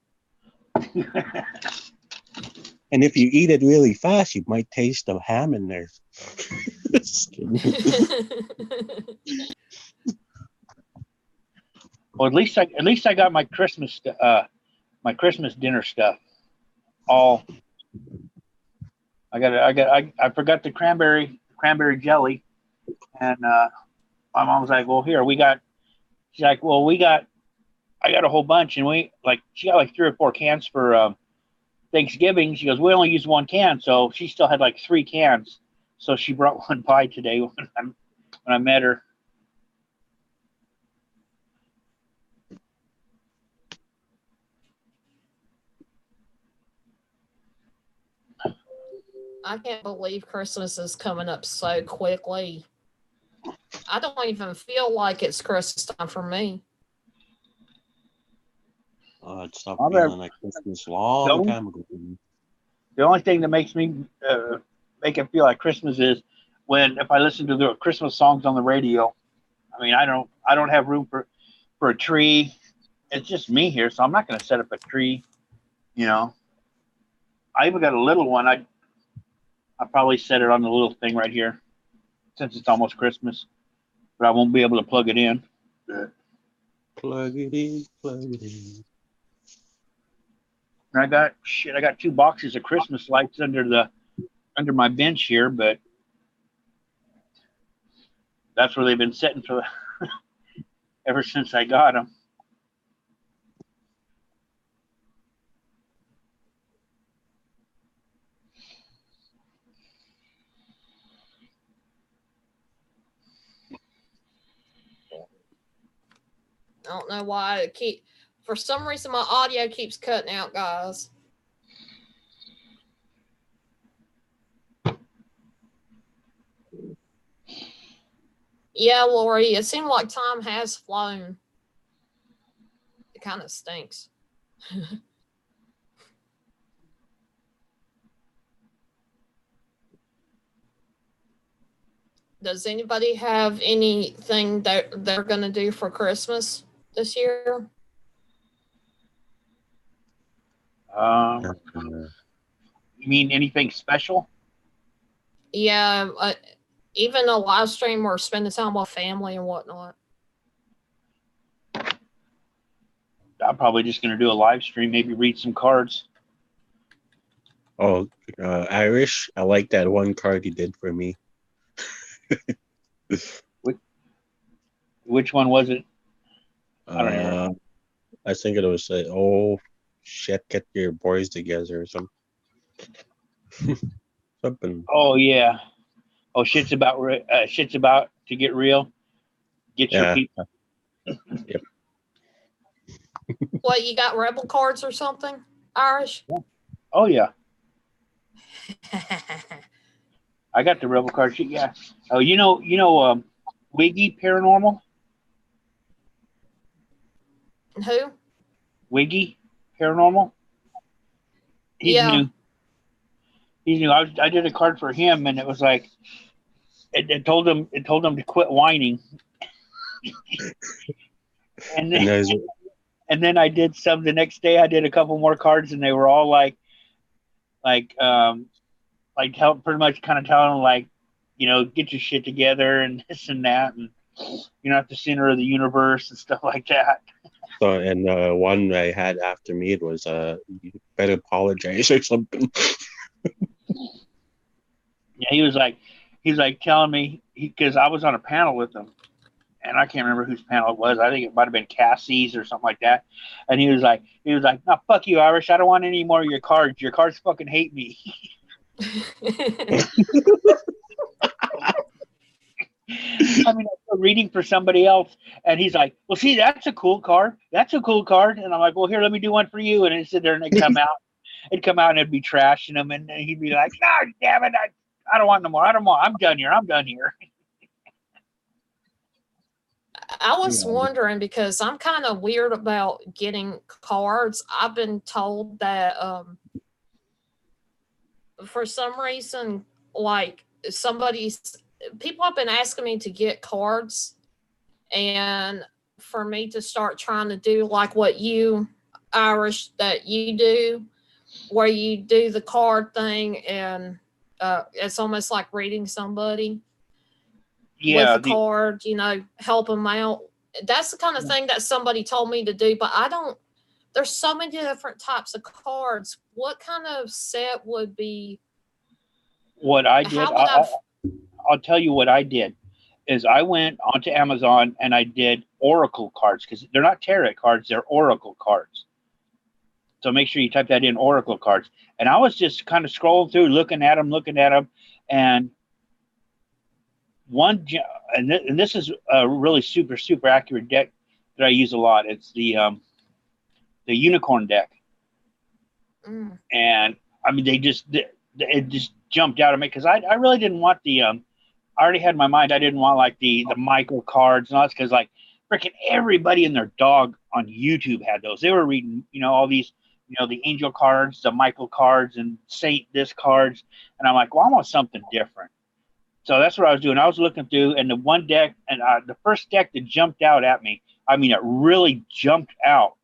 And if you eat it really fast, you might taste the ham in there. Well, at least I got my Christmas dinner stuff. All I forgot the cranberry jelly, and my mom was like, "Well, here she's like, "Well, I got a whole bunch, and she got like 3 or 4 cans for Thanksgiving." She goes, "We only use 1 can," so she still had like 3 cans. So she brought one by today when I met her. I can't believe Christmas is coming up so quickly. I don't even feel like it's Christmas time for me. It stopped feeling like Christmas a long time ago. The only thing that makes me make it feel like Christmas is if I listen to the Christmas songs on the radio. I mean, I don't have room for a tree. It's just me here, so I'm not going to set up a tree. You know, I even got a little one. I'll probably set it on the little thing right here, since it's almost Christmas, but I won't be able to plug it in. Plug it in, plug it in. And I got 2 boxes of Christmas lights under my bench here, but that's where they've been sitting for ever since I got them. I don't know why for some reason my audio keeps cutting out, guys. Yeah, Lori, it seemed like time has flown. It kind of stinks. Does anybody have anything that they're going to do for Christmas this year? You mean anything special? Yeah, even a live stream or spending time with family and whatnot. I'm probably just going to do a live stream, maybe read some cards. Oh, Irish, I like that one card you did for me. Which one was it? I don't know. I think it was oh shit, get your boys together or something. Something. Oh yeah. Oh, shit's about to get real. Get your people. Yep. What, you got rebel cards or something, Irish? Oh yeah. I got the rebel card sheet. Yeah. Oh, Wiggy Paranormal. Who? Wiggy Paranormal. He's new. He's new. I did a card for him, and it was like it told him to quit whining. and then I did some the next day. I did a couple more cards, and they were all pretty much kind of telling him get your shit together and this and that, and you're not the center of the universe and stuff like that. So, and one I had after me, it was you better apologize or something. Yeah, he was telling me because I was on a panel with him, and I can't remember whose panel it was. I think it might have been Cassie's or something like that. And he was like, "No, fuck you, Irish. I don't want any more of your cards. Your cards fucking hate me." I mean, I'm reading for somebody else, and he's like, "Well, see, that's a cool card. That's a cool card." And I'm like, "Well, here, let me do one for you." And he'd sit there, and it'd come out. It'd come out, and it'd be trashing him, and he'd be like, "No, damn it, I don't want no more. I don't want. I'm done here. I'm done here." I was wondering because I'm kind of weird about getting cards. I've been told that for some reason, people have been asking me to get cards, and for me to start trying to do like what you, Irish, that you do, where you do the card thing, and it's almost like reading somebody with a card, help them out. That's the kind of thing that somebody told me to do, but there's so many different types of cards. What kind of set would be? What I did, I'll tell you what I did, is I went onto Amazon and I did Oracle cards, because they're not tarot cards, they're Oracle cards. So make sure you type that in, Oracle cards. And I was just kind of scrolling through, looking at them, and this is a really super, super accurate deck that I use a lot. It's the unicorn deck. And I mean, it just jumped out at me because I really didn't want I already had in my mind, I didn't want like the Michael cards and all that, because like freaking everybody and their dog on YouTube had those. They were reading, all these, the angel cards, the Michael cards, and Saint this cards. And I'm like, well, I want something different. So that's what I was doing. I was looking through, and the one deck, and the first deck that jumped out at me, I mean, it really jumped out.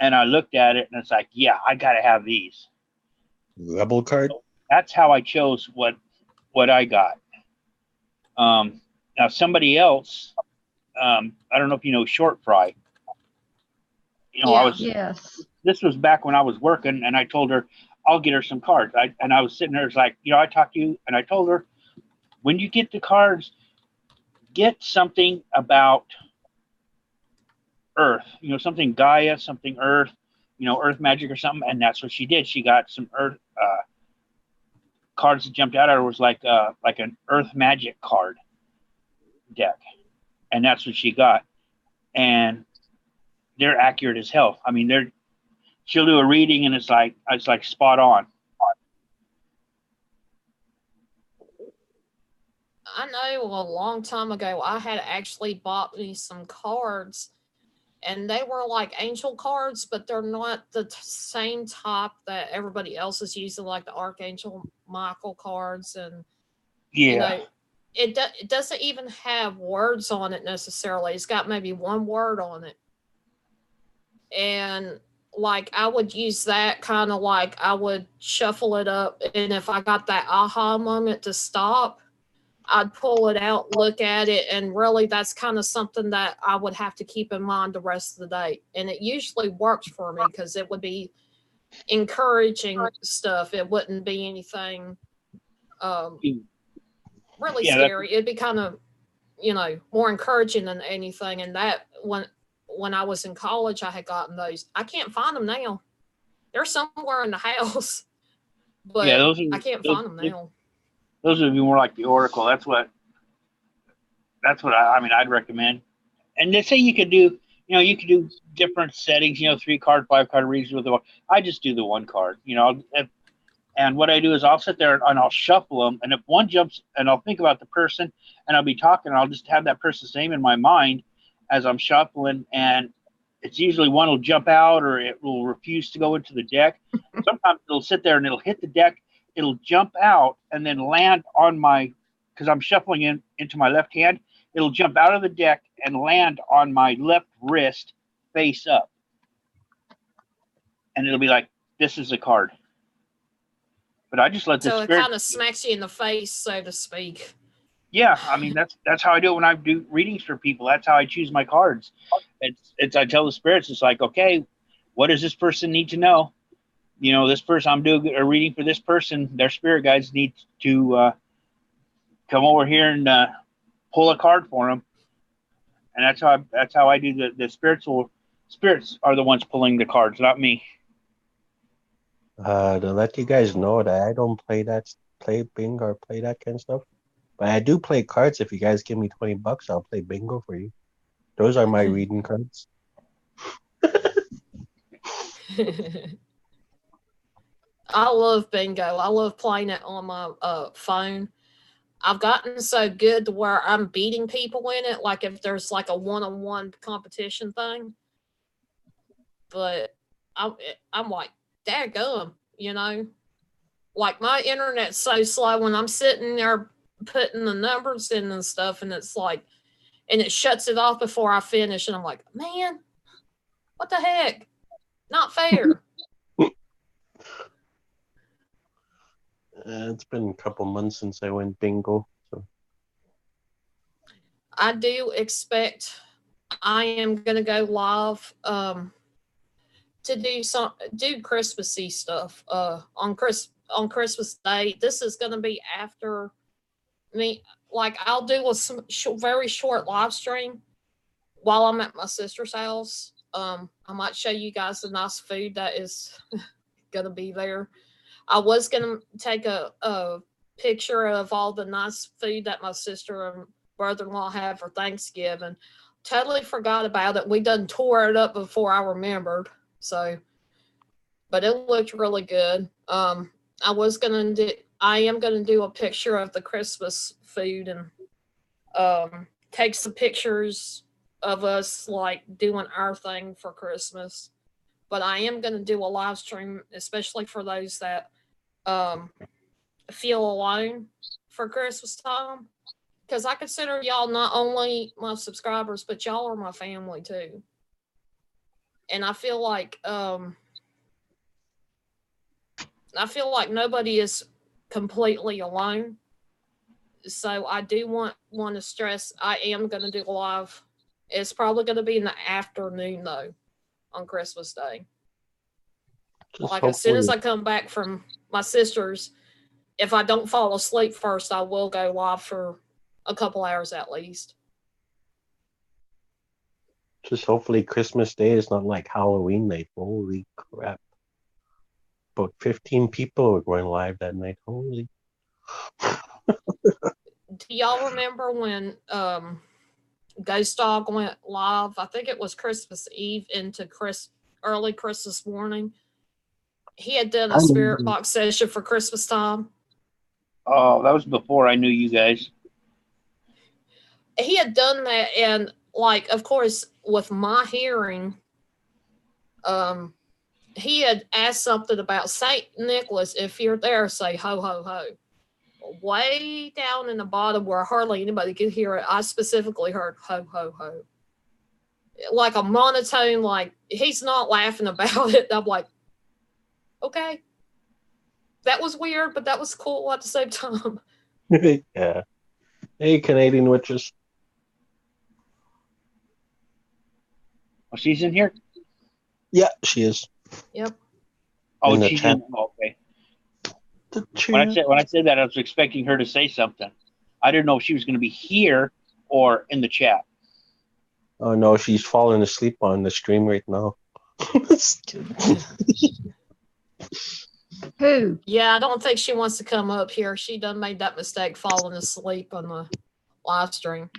And I looked at it, and it's like, yeah, I got to have these. Rebel card? So that's how I chose what I got. Now, somebody else, I don't know if you know Short Fry. you know, I Yeah. was, Yes. this was back when I was working, and I told her I'll get her some cards. And I was sitting there, it's like, you know, I talked to you, and I told her, when you get the cards, get something about Earth, you know, something Gaia, something Earth, you know, Earth magic or something. And that's what she did. She got some Earth cards that jumped out at her, was like an Earth magic card deck, and that's what she got. And they're accurate as hell. I mean, she'll do a reading, and it's like spot on. I know a long time ago I had actually bought me some cards, and they were like angel cards, but they're not the same type that everybody else is using, like the Archangel Michael cards. And Yeah. you know, it doesn't even have words on it necessarily. It's got maybe one word on it. And like I would use that kind of like I would shuffle it up, and if I got that aha moment to stop, I'd pull it out, look at it, and really that's kind of something that I would have to keep in mind the rest of the day. And it usually works for me because it would be encouraging stuff. It wouldn't be anything really Yeah, scary. It'd be kind of, you know, more encouraging than anything. And that when I was in college, I had gotten those. I can't find them now. They're somewhere in the house, but yeah, those I can't find them now. Those would be more like the Oracle. That's what I mean, I'd recommend. And they say you could do, you know, you could do different settings, you know, 3-card, 5-card reads with the one. I just do the 1 card, you know, and what I do is I'll sit there and I'll shuffle them. And if one jumps, and I'll think about the person, and I'll be talking, and I'll just have that person's name in my mind as I'm shuffling. And it's usually one will jump out, or it will refuse to go into the deck. Sometimes it'll sit there and it'll hit the deck. It'll jump out and then land on because I'm shuffling into my left hand. It'll jump out of the deck and land on my left wrist face up. And it'll be like, this is a card. But I just let the So it spirit. kind of smacks you in the face, so to speak. Yeah, I mean that's how I do it when I do readings for people. That's how I choose my cards. It's I tell the spirits, it's like, okay, what does this person need to know? You know, this person, I'm doing a reading for this person. Their spirit guides need to come over here and pull a card for them. And that's how I do the spirits are the ones pulling the cards, not me. To let you guys know that I don't play bingo or play that kind of stuff. But I do play cards. If you guys give me $20, I'll play bingo for you. Those are my reading cards. I love bingo. I love playing it on my phone. I've gotten so good to where I'm beating people in it, like if there's like a one-on-one competition thing. But I'm like, daggum, you know? Like my internet's so slow when I'm sitting there putting the numbers in and stuff, and it's like, and it shuts it off before I finish, and I'm like, man, what the heck? Not fair. It's been a couple months since I went bingo. So I do expect I am gonna go live to do Christmassy stuff on Christmas Day. This is gonna be after me. Like I'll do a very short live stream while I'm at my sister's house. I might show you guys the nice food that is gonna be there. I was gonna take a picture of all the nice food that my sister and brother-in-law have for Thanksgiving. Totally forgot about it. We done tore it up before I remembered. So, but it looked really good. I am gonna do a picture of the Christmas food and take some pictures of us like doing our thing for Christmas. But I am gonna do a live stream, especially for those that feel alone for Christmas time. Because I consider y'all not only my subscribers, but y'all are my family too. And I feel like nobody is completely alone. So I do want to stress I am going to do live. It's probably going to be in the afternoon though. on Christmas Day. Just Like as soon as hopefully- I come back from my sister's, if I don't fall asleep first, I will go live for a couple hours at least. Just hopefully Christmas Day is not like Halloween night. Holy crap. About 15 people were going live that night. Holy. Do y'all remember when Ghost Dog went live? I think it was Christmas Eve into early Christmas morning. He had done a spirit box session for Christmas time. Oh, that was before I knew you guys. He had done that, and like, of course, with my hearing, he had asked something about Saint Nicholas. If you're there, say ho ho ho. Way down in the bottom where hardly anybody could hear it, I specifically heard ho ho ho, like a monotone. Like he's not laughing about it. I'm like, okay, that was weird, but that was cool at the same time. Yeah. Hey, Canadian witches. Oh, she's in here? Yeah, she is. Yep. Oh, In the she's chat. in. Oh, okay. The When I said that, I was expecting her to say something. I didn't know if she was going to be here or in the chat. Oh no, she's falling asleep on the stream right now. Just kidding. Who? Yeah, I don't think she wants to come up here. She done made that mistake falling asleep on the live stream.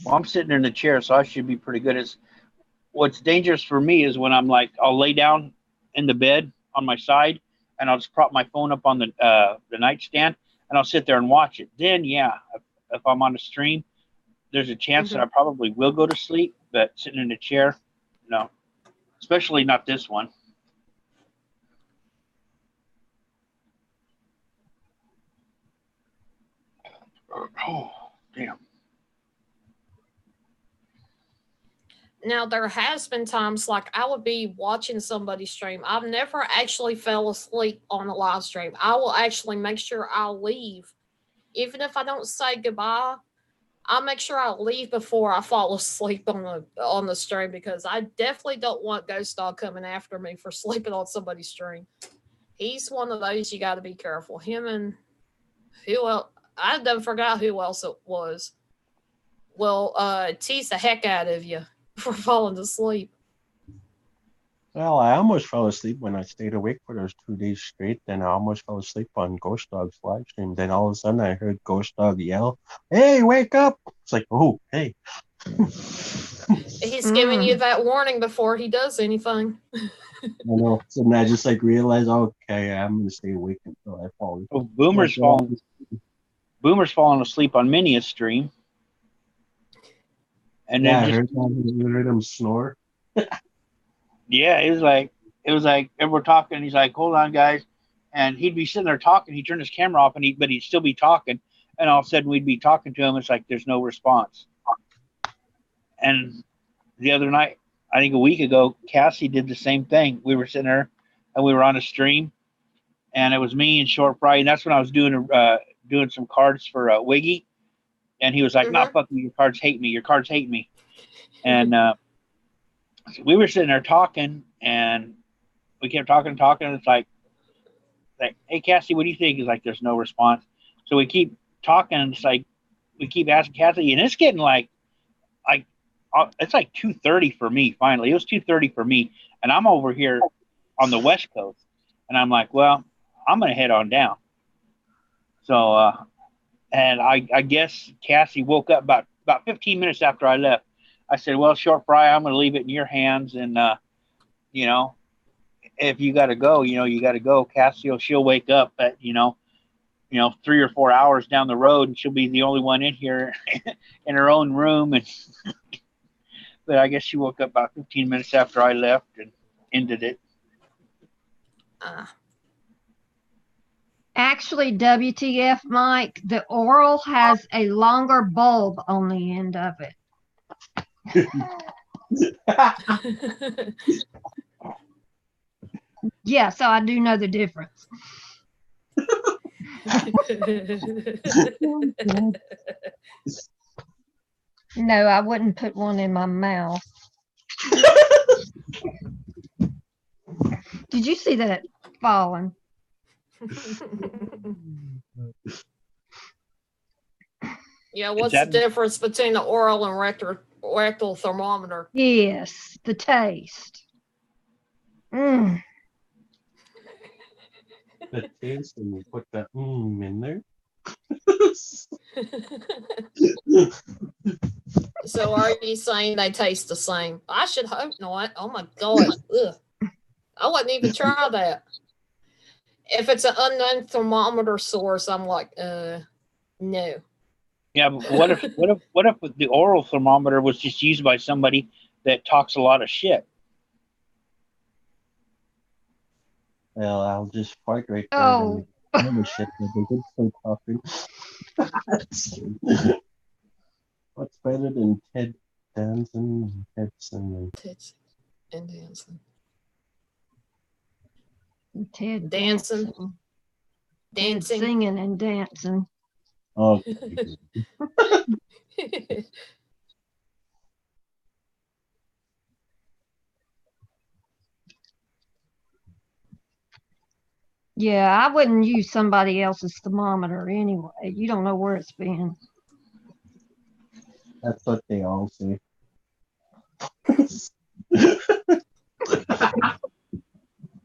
Well, I'm sitting in the chair, so I should be pretty good. What's dangerous for me is when I'm like, I'll lay down in the bed on my side, and I'll just prop my phone up on the nightstand, and I'll sit there and watch it. Then, yeah, if I'm on a stream, there's a chance that I probably will go to sleep. But sitting in a chair, no, especially not this one. Oh, damn. Now, there has been times like I would be watching somebody stream. I've never actually fell asleep on a live stream. I will actually make sure I'll leave. Even if I don't say goodbye, I'll make sure I leave before I fall asleep on the stream, because I definitely don't want Ghost Dog coming after me for sleeping on somebody's stream. He's one of those you got to be careful. Him and who else? I done forgot who else it was. Will tease the heck out of you for falling asleep. Well, I almost fell asleep when I stayed awake for those 2 days straight. Then I almost fell asleep on Ghost Dog's live stream. Then all of a sudden I heard Ghost Dog yell, "Hey, wake up!" It's like, oh, hey. He's giving you that warning before he does anything. I know. So then I just like realized, okay, I'm gonna stay awake until I fall asleep. Well, Boomer's falling asleep on many a stream. And Yeah, then I heard him snore. yeah, it was like, and we're talking. He's like, "Hold on, guys," and he'd be sitting there talking. He'd turn his camera off, but he'd still be talking. And all of a sudden, we'd be talking to him. It's like there's no response. And the other night, I think a week ago, Cassie did the same thing. We were sitting there, and we were on a stream, and it was me and Short Fry, and that's when I was doing some cards for Wiggy, and he was like, "Nah, fuck you. Your cards hate me. Your cards hate me," and we were sitting there talking, and we kept talking. And it's like, "Hey, Cassie, what do you think?" He's like, "There's no response." So we keep talking, and it's like we keep asking Cassie, and it's getting like it's like 2:30 for me. Finally, it was 2:30 for me, and I'm over here on the West Coast, and I'm like, "Well, I'm gonna head on down." So, and I guess Cassie woke up about 15 minutes after I left. I said, "Well, Short Fry, I'm going to leave it in your hands, and if you got to go, you got to go." Cassie, she'll wake up at 3 or 4 hours down the road, and she'll be the only one in here in her own room. And but I guess she woke up about 15 minutes after I left and ended it. Actually, WTF, Mike, the Oral has a longer bulb on the end of it. Yeah, so I do know the difference. No, I wouldn't put one in my mouth. Did you see that falling? Yeah, what's the difference between the oral and rectal thermometer? Yes, the taste. Mm. The taste, and you put the in there. So are you saying they taste the same? I should hope not. Oh my god. Ugh. I wouldn't even try that. If it's an unknown thermometer source, I'm like, no. Yeah, but what if the oral thermometer was just used by somebody that talks a lot of shit? Well, I'll just fart right there. Oh. And shit, but they did some talking. What's better than Ted Danson and Ted singing? Tits and dancing. Ted Dancing. Ted Dancing. singing and dancing. Oh. Yeah, I wouldn't use somebody else's thermometer anyway. You don't know where it's been. That's what they all say.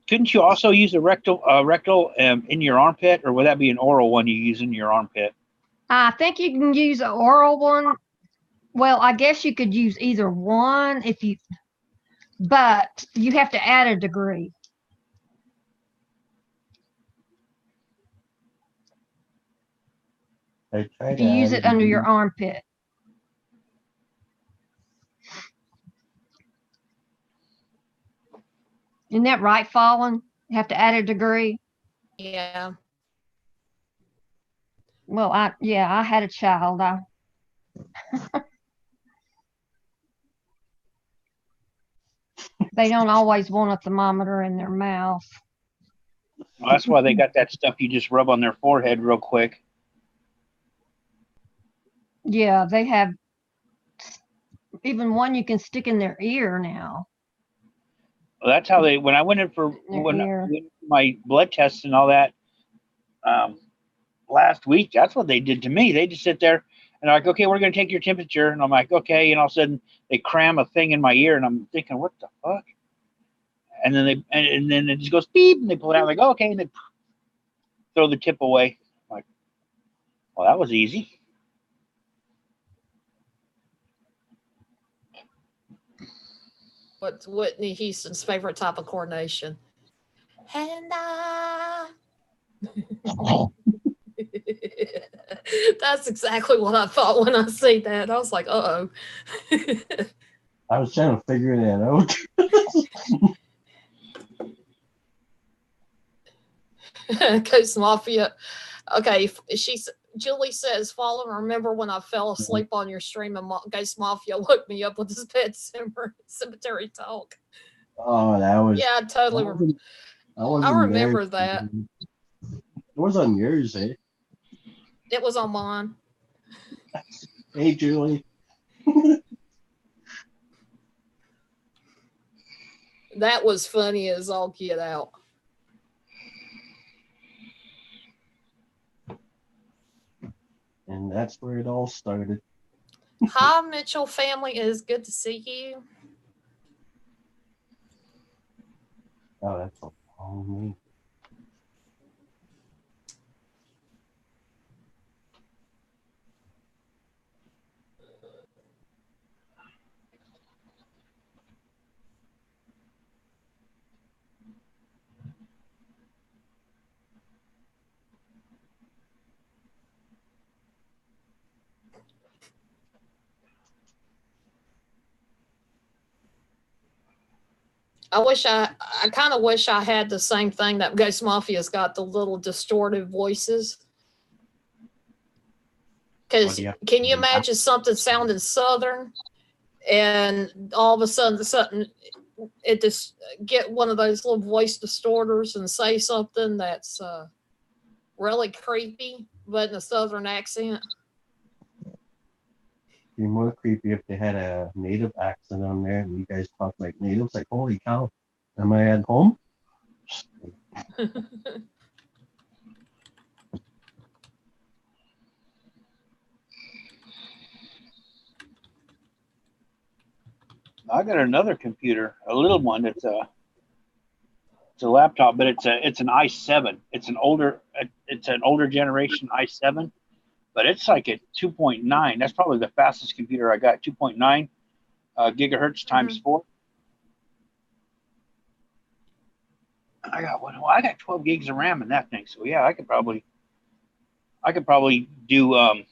Couldn't you also use a rectal in your armpit, or would that be an oral one you use in your armpit? I think you can use an oral one. Well, I guess you could use either one but you have to add a degree. If you use it under your armpit. Isn't that right, Fallen? You have to add a degree. Yeah. Well, I had a child. They don't always want a thermometer in their mouth. Well, that's why they got that stuff you just rub on their forehead real quick. Yeah, they have even one you can stick in their ear now. Well, that's how when I went in for my blood tests and all that last week, that's what they did to me. They just sit there and they're like, okay, we're going to take your temperature. And I'm like, okay. And all of a sudden they cram a thing in my ear and I'm thinking, what the fuck? And then and then it just goes beep and they pull it out like, oh, okay. And they throw the tip away. I'm like, well, that was easy. What's Whitney Houston's favorite type of coronation? And that's exactly what I thought when I see that. I was like, uh-oh. I was trying to figure that out. Ghost Mafia. Okay, Julie says, "Fallen. Remember when I fell asleep on your stream and Ghost Mafia woke me up with his Pet Cemetery talk." Oh, that was. Yeah, I totally remember. I remember that. It was on yours, eh? It was on mine. Hey, Julie. That was funny as all get out. And that's where it all started. Hi, Mitchell family. It is good to see you. Oh, that's all me. I kind of wish I had the same thing that Ghost Mafia's got, the little distorted voices. Because can you imagine something sounding Southern and all of a sudden it just get one of those little voice distorters and say something that's really creepy, but in a Southern accent? be more creepy if they had a native accent on there and you guys talk like natives. Like, holy cow, am I at home? I got another computer, a little one. It's a laptop, but it's an i7. It's an older generation i7, but it's like a 2.9. That's probably the fastest computer I got. 2.9 gigahertz times 4. I got 12 gigs of RAM in that thing. So yeah, I could probably do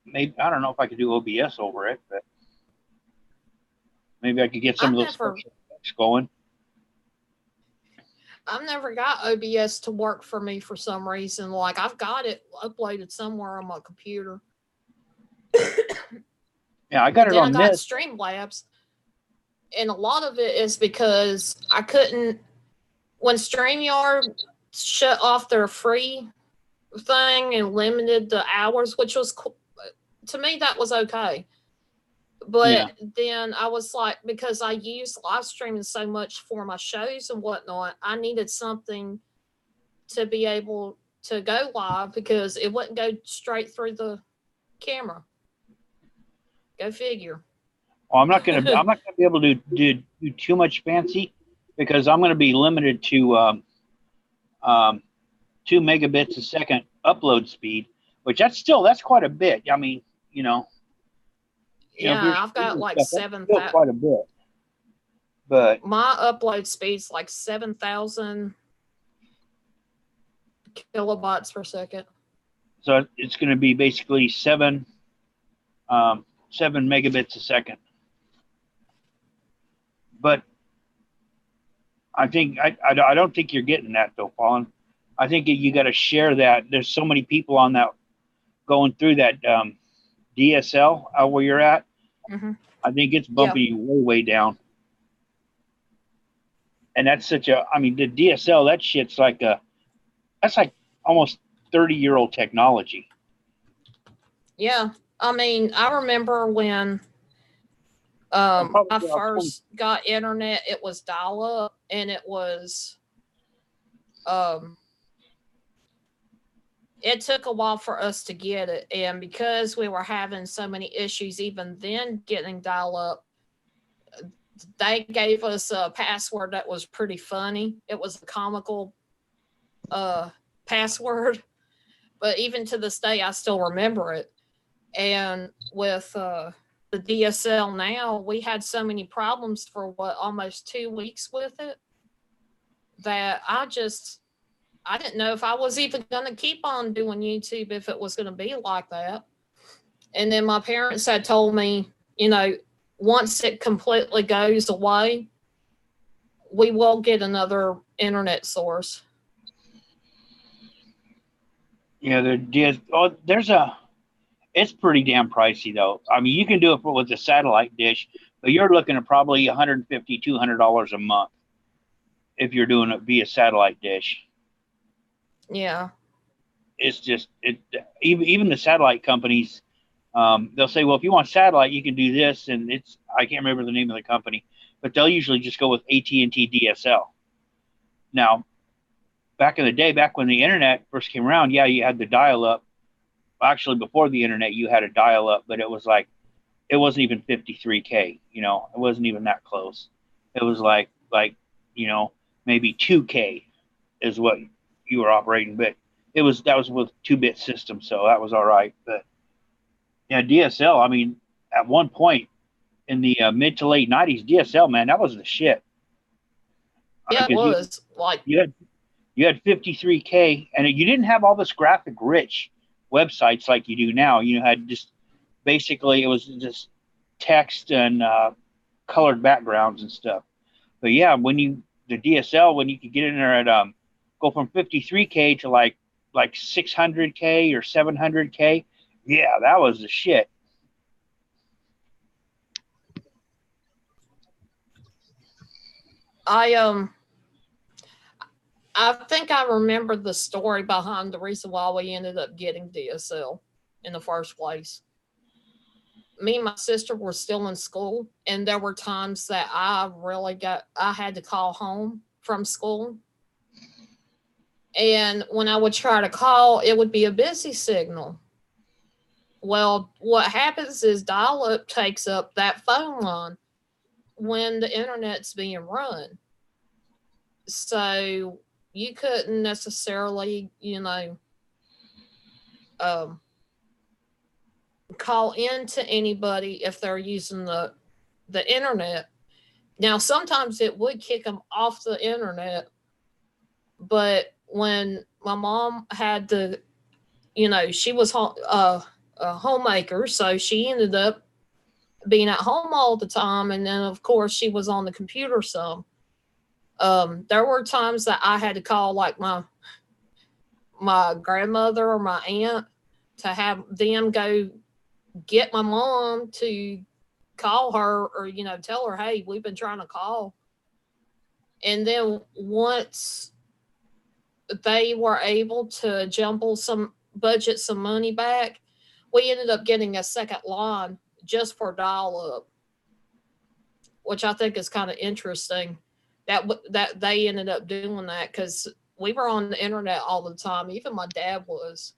maybe, I don't know if I could do OBS over it, but maybe I could get some of those special effects going. I've never got OBS to work for me for some reason. Like, I've got it uploaded somewhere on my computer. Yeah, I got it on this. Streamlabs, and a lot of it is because I couldn't, when StreamYard shut off their free thing and limited the hours, which was cool. To me, that was okay. But then I was like, because I use live streaming so much for my shows and whatnot, I needed something to be able to go live because it wouldn't go straight through the camera. Go figure. Well, I'm not gonna be able to do too much fancy because I'm gonna be limited to 2 megabits a second upload speed, which that's quite a bit. I mean, I've got like 7,000. Quite a bit, but my upload speed's like 7,000 kilobytes per second. So it's going to be basically 7 megabits a second. But I think I don't think you're getting that though, Colin. I think you got to share that. There's so many people on that going through that DSL where you're at. I think it's bumping you way down. And that's the DSL, that shit's that's like almost 30-year-old technology. Yeah. I mean, I remember when I first got internet, it was dial-up, and it was it took a while for us to get it, and because we were having so many issues even then getting dial-up, they gave us a password that was pretty funny. It was a comical password, but even to this day I still remember it. And with the DSL now, we had so many problems for almost 2 weeks with it that I didn't know if I was even going to keep on doing YouTube if it was going to be like that. And then my parents had told me, once it completely goes away, we will get another internet source. Yeah, it's pretty damn pricey though. I mean, you can do it with a satellite dish, but you're looking at probably $150, $200 a month if you're doing it via satellite dish. Yeah. It's just even the satellite companies, they'll say, well, if you want satellite, you can do this, and I can't remember the name of the company, but they'll usually just go with AT&T DSL. Now, back in the day, back when the internet first came around, you had the dial-up. Actually, before the internet, you had a dial-up, but it wasn't even 53K. It wasn't even that close. It was like maybe 2K is what you were operating, but that was with 2-bit system, so that was all right. But yeah, DSL. I mean, at one point in the mid to late 90s, DSL, man, that was the shit. Yeah, it was. You had 53K, and you didn't have all this graphic rich websites like you do now. You had just basically, it was just text and colored backgrounds and stuff. But yeah, the DSL, when you could get in there at go from 53K to like 600K or 700K, yeah, that was the shit. I think I remember the story behind the reason why we ended up getting DSL in the first place. me and my sister were still in school, and there were times that I had to call home from school. And when I would try to call, it would be a busy signal. Well, what happens is dial up takes up that phone line when the internet's being run. So you couldn't necessarily, call in to anybody if they're using the internet. Now, sometimes it would kick them off the internet, but when my mom had to, she was a homemaker, so she ended up being at home all the time, and then of course she was on the computer some. There were times that I had to call like my grandmother or my aunt to have them go get my mom to call her, or tell her, hey, we've been trying to call. And then once they were able to budget some money back, we ended up getting a second line just for dial up, which I think is kind of interesting that they ended up doing that, because we were on the internet all the time. Even my dad was.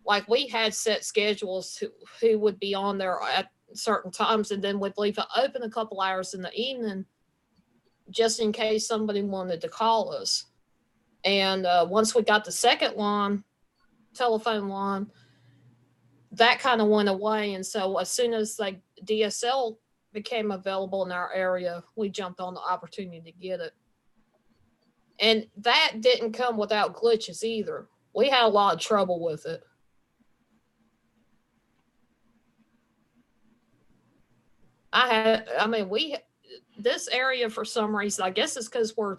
Like, we had set schedules who would be on there at certain times, and then we'd leave it open a couple hours in the evening just in case somebody wanted to call us. And once we got the second line, telephone line, that kind of went away. And so as soon as DSL became available in our area, we jumped on the opportunity to get it. And that didn't come without glitches either. We had a lot of trouble with it. This area, for some reason, I guess it's because we're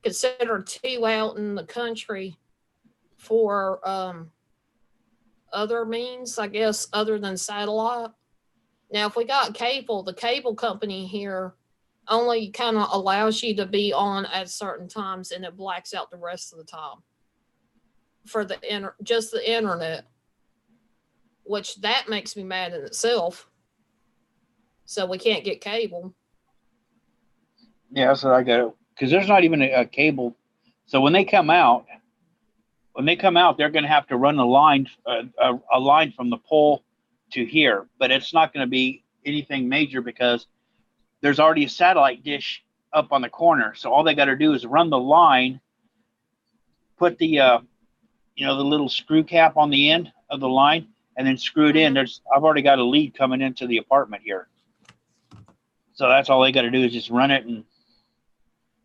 considered too out in the country for other means, I guess, other than satellite. Now, if we got cable, the cable company here only kind of allows you to be on at certain times, and it blacks out the rest of the time for just the internet, which that makes me mad in itself. So we can't get cable. Yeah, so I got it, because there's not even a cable. So when they come out, they're going to have to run a line from the pole to here, but it's not going to be anything major because there's already a satellite dish up on the corner. So all they got to do is run the line, put the the little screw cap on the end of the line, and then screw it in. I've already got a lead coming into the apartment here. So that's all they got to do is just run it.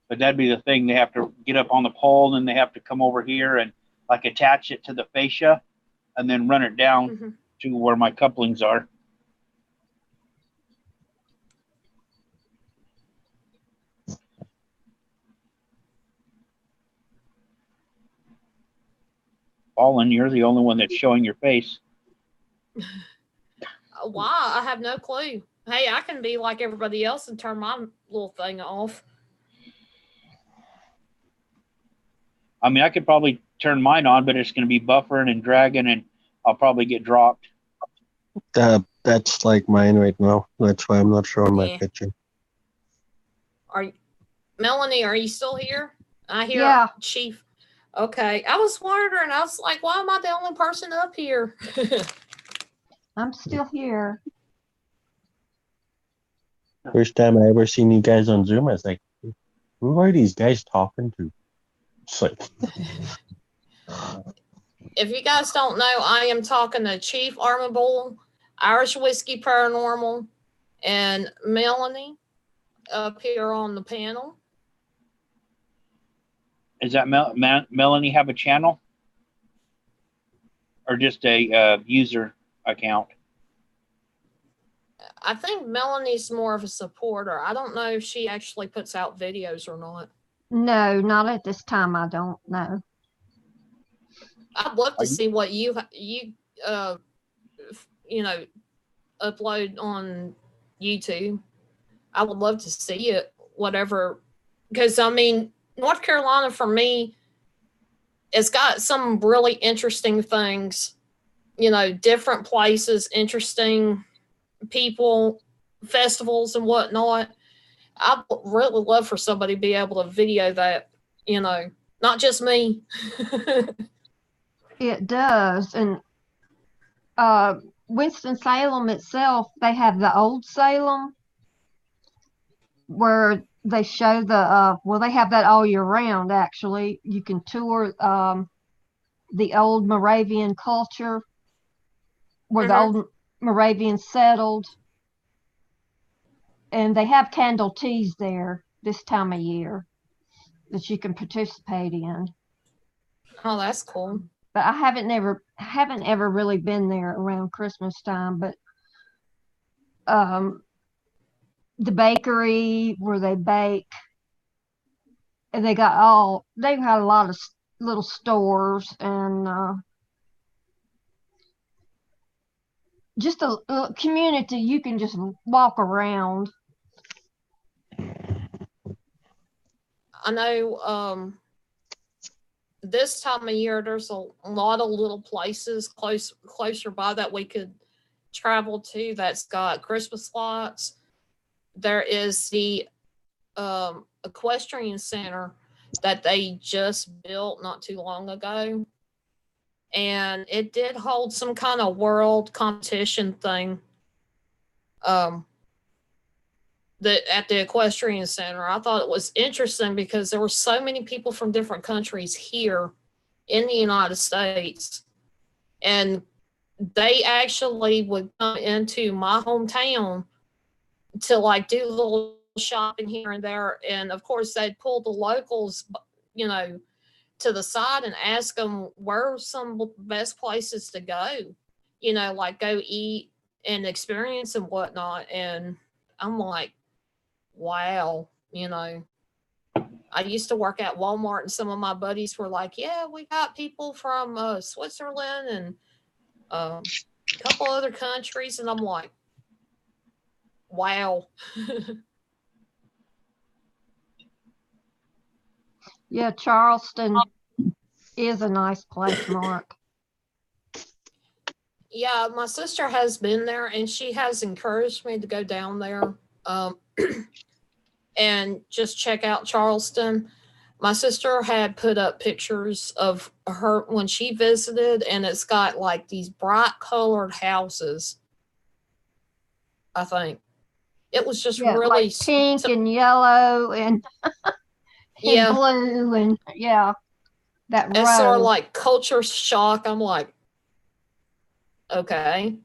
But that'd be the thing. They have to get up on the pole, and they have to come over here and attach it to the fascia and then run it down to where my couplings are. Paulin, you're the only one that's showing your face. Why? I have no clue. Hey, I can be like everybody else and turn my little thing off. I mean, I could probably turn mine on, but it's going to be buffering and dragging, and I'll probably get dropped. That's like mine right now. That's why I'm not showing my picture. Melanie, are you still here? I hear Chief. Okay. I was wondering. I was like, why am I the only person up here? I'm still here. First time I ever seen you guys on Zoom, I was like, who are these guys talking to? It's like... If you guys don't know, I am talking to Chief Armable, Irish Whiskey Paranormal, and Melanie up here on the panel. Is that Melanie have a channel? Or just a user account? I think Melanie's more of a supporter. I don't know if she actually puts out videos or not. No, not at this time. I don't know. I'd love to see what you upload on YouTube. I would love to see it, whatever. Because, I mean, North Carolina, for me, it's got some really interesting things, different places, interesting people, festivals and whatnot. I'd really love for somebody to be able to video that, not just me. It does. And Winston-Salem itself, they have the old Salem where they show they have that all year round, actually. You can tour the old Moravian culture where the old Moravians settled. And they have candle teas there this time of year that you can participate in. Oh, that's cool. But I haven't ever really been there around Christmas time. But the bakery where they bake, and they got a lot of little stores and just a community you can just walk around. I know this time of year there's a lot of little places closer by that we could travel to that's got Christmas lights. There is the equestrian center that they just built not too long ago, and it did hold some kind of world competition thing at the equestrian center. I thought it was interesting because there were so many people from different countries here in the United States, and they actually would come into my hometown to like do a little shopping here and there. And of course they'd pull the locals, to the side and ask them where are some best places to go, like go eat and experience and whatnot. And I'm like, wow, I used to work at Walmart, and some of my buddies were like, yeah, we got people from Switzerland and a couple other countries. And I'm like, wow. Yeah, Charleston is a nice place, Mark. Yeah, my sister has been there, and she has encouraged me to go down there and just check out Charleston. My sister had put up pictures of her when she visited, and it's got like these bright colored houses. I think it was just really like pink and yellow and, yeah, blue and that road. It's sort of like culture shock. I'm like, okay.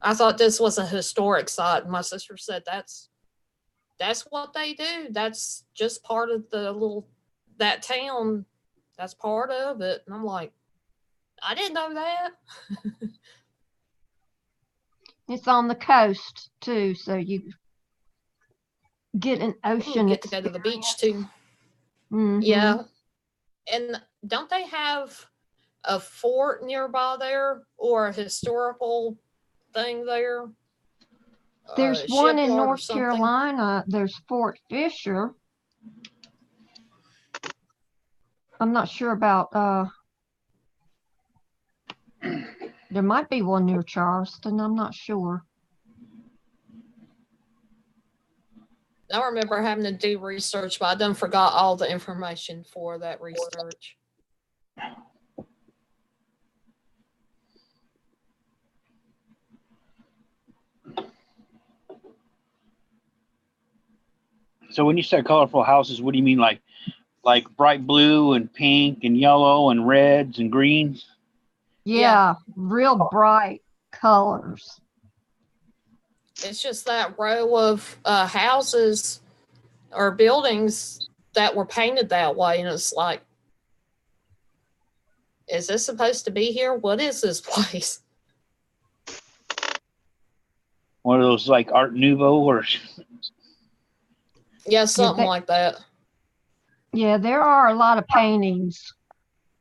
I thought this was a historic site. My sister said that's what they do. That's just part of that town. That's part of it. And I'm like, I didn't know that. It's on the coast too, so you get an ocean. Get to go to the beach too. Mm-hmm. Yeah. And don't they have a fort nearby there or a historical thing there? There's one in North Carolina. There's Fort Fisher. I'm not sure about there might be one near Charleston. I'm not sure. I remember having to do research, but I done forgot all the information for that research. So when you say colorful houses, what do you mean, like bright blue and pink and yellow and reds and greens? Yeah, real bright colors. It's just that row of houses or buildings that were painted that way, and it's like, is this supposed to be here? What is this place? One of those like Art Nouveau or yeah, something like that. Yeah, there are a lot of paintings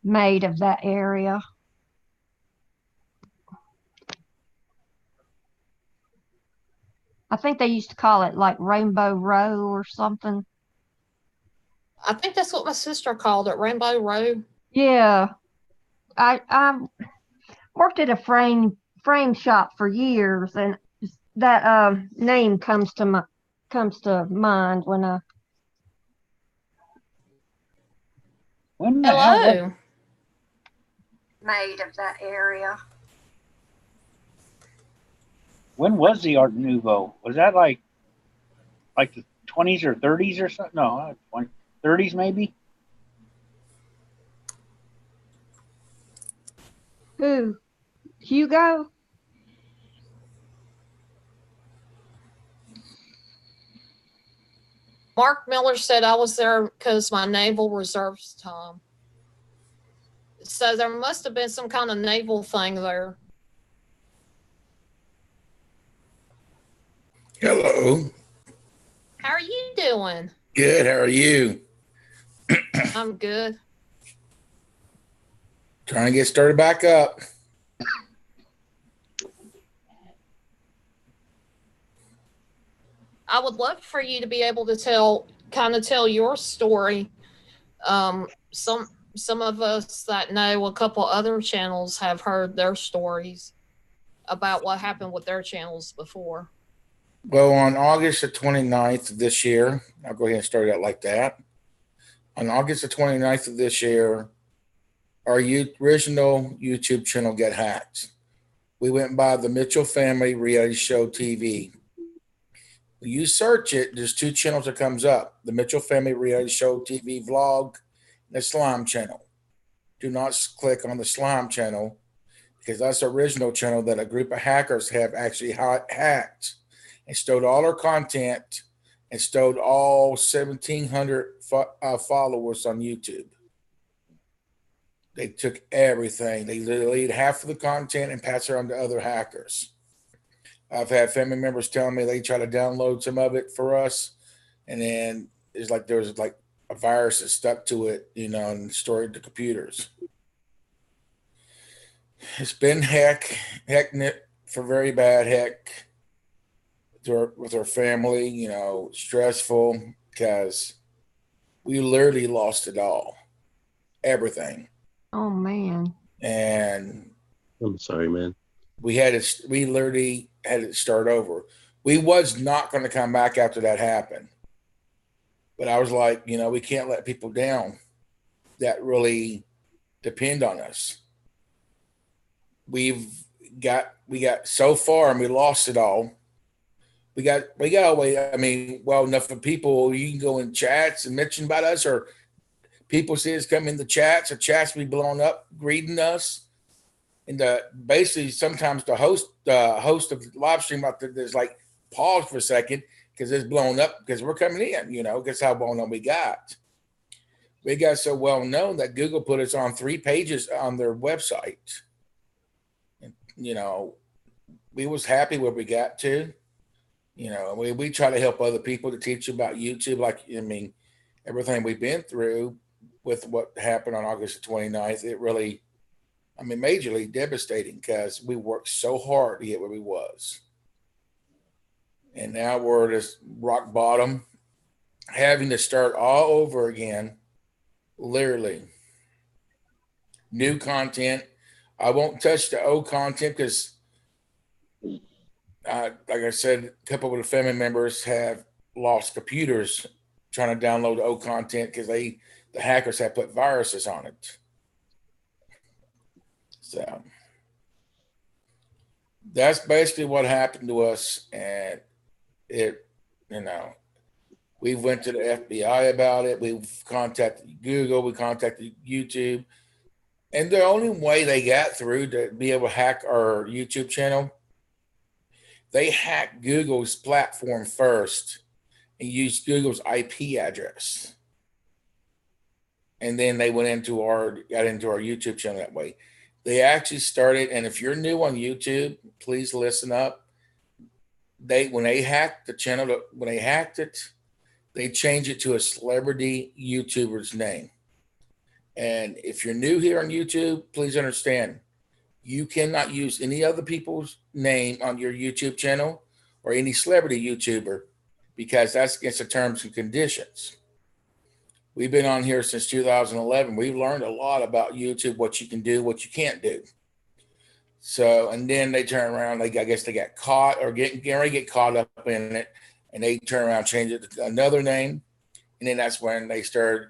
made of that area. I think they used to call it like Rainbow Row or something. I think that's what my sister called it, Rainbow Row. Yeah. I worked at a frame shop for years, and that name comes to mind when I When the hell was, Hello. made of that area. when was the Art Nouveau? Was that like the 20s or 30s or something? No, 30s maybe. Who? Hugo? Mark Miller said I was there because my naval reserves time. So there must have been some kind of naval thing there. Hello. How are you doing? Good. How are you? I'm good. Trying to get started back up. I would love for you to be able to tell your story. Some of us that know a couple other channels have heard their stories about what happened with their channels before. Well, on August the 29th of this year, I'll go ahead and start out like that. On August the 29th of this year, our original YouTube channel got hacked. We went by the Mitchell Family Reality Show TV. You search it, there's two channels that comes up: the Mitchell Family Reality Show TV vlog, and the Slime channel. Do not click on the Slime channel because that's the original channel that a group of hackers have actually hacked and stole all our content and stole all 1,700 followers on YouTube. They took everything. They deleted half of the content and passed it on to other hackers. I've had family members telling me they try to download some of it for us, and then there was like a virus that stuck to it, and stored the computers. It's been hecked for very bad heck with our family, stressful because we literally lost it all, everything. Oh man. And I'm sorry, man. we literally had to start over. We was not going to come back after that happened. But I was like, we can't let people down that really depend on us. We got so far and we lost it all. We got away. I mean, well enough for people. You can go in chats and mention about us, or people see us come in the chats, or chats be blown up greeting us. And basically, sometimes the host of the live stream out there's like pause for a second because it's blown up because we're coming in. Guess how well known we got. We got so well known that Google put us on 3 pages on their website. And, we was happy where we got to. We try to help other people to teach about YouTube. Everything we've been through with what happened on August the 29th, it really, majorly devastating because we worked so hard to get where we was. And now we're just rock bottom, having to start all over again, literally. New content. I won't touch the old content because, like I said, a couple of the family members have lost computers trying to download the old content because the hackers have put viruses on it. So that's basically what happened to us. And we went to the FBI about it. We've contacted Google. We contacted YouTube. And the only way they got through to be able to hack our YouTube channel, they hacked Google's platform first and used Google's IP address. And then they got into our YouTube channel that way. They actually started, and if you're new on YouTube, please listen up. When they hacked the channel, they changed it to a celebrity YouTuber's name. And if you're new here on YouTube, please understand, you cannot use any other people's name on your YouTube channel or any celebrity YouTuber because that's against the terms and conditions. We've been on here since 2011. We've learned a lot about YouTube, what you can do, what you can't do. So, and then they turn around, I guess they got caught or getting ready to get caught up in it, and they turn around, change it to another name. And then that's when they started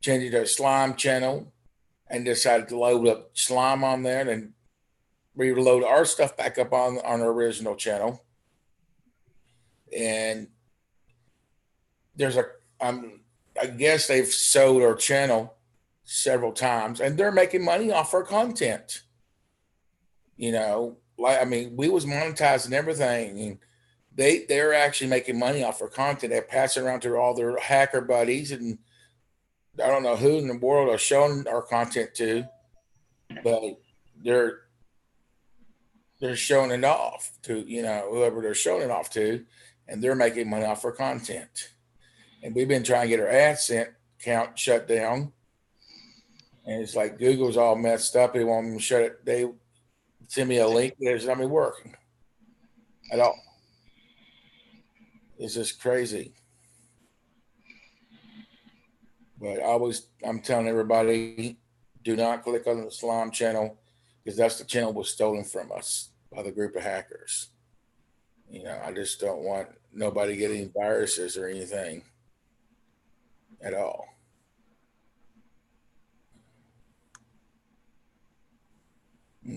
changing their slime channel and decided to load up slime on there and reload our stuff back up on our original channel. And there's I guess they've sold our channel several times, and they're making money off our content. You know, like, I mean, we was monetizing everything, and they're actually making money off our content. They pass it around to all their hacker buddies, and I don't know who in the world are showing our content to, but they're showing it off to, you know, whoever they're showing it off to, and they're making money off our content. And we've been trying to get our AdSense account shut down, and it's like Google's all messed up. They want me to shut it. They send me a link. There's not working at all. It's just crazy. But I'm telling everybody, do not click on the Slime channel, because that's the channel was stolen from us by the group of hackers. You know, I just don't want nobody getting viruses or anything at all.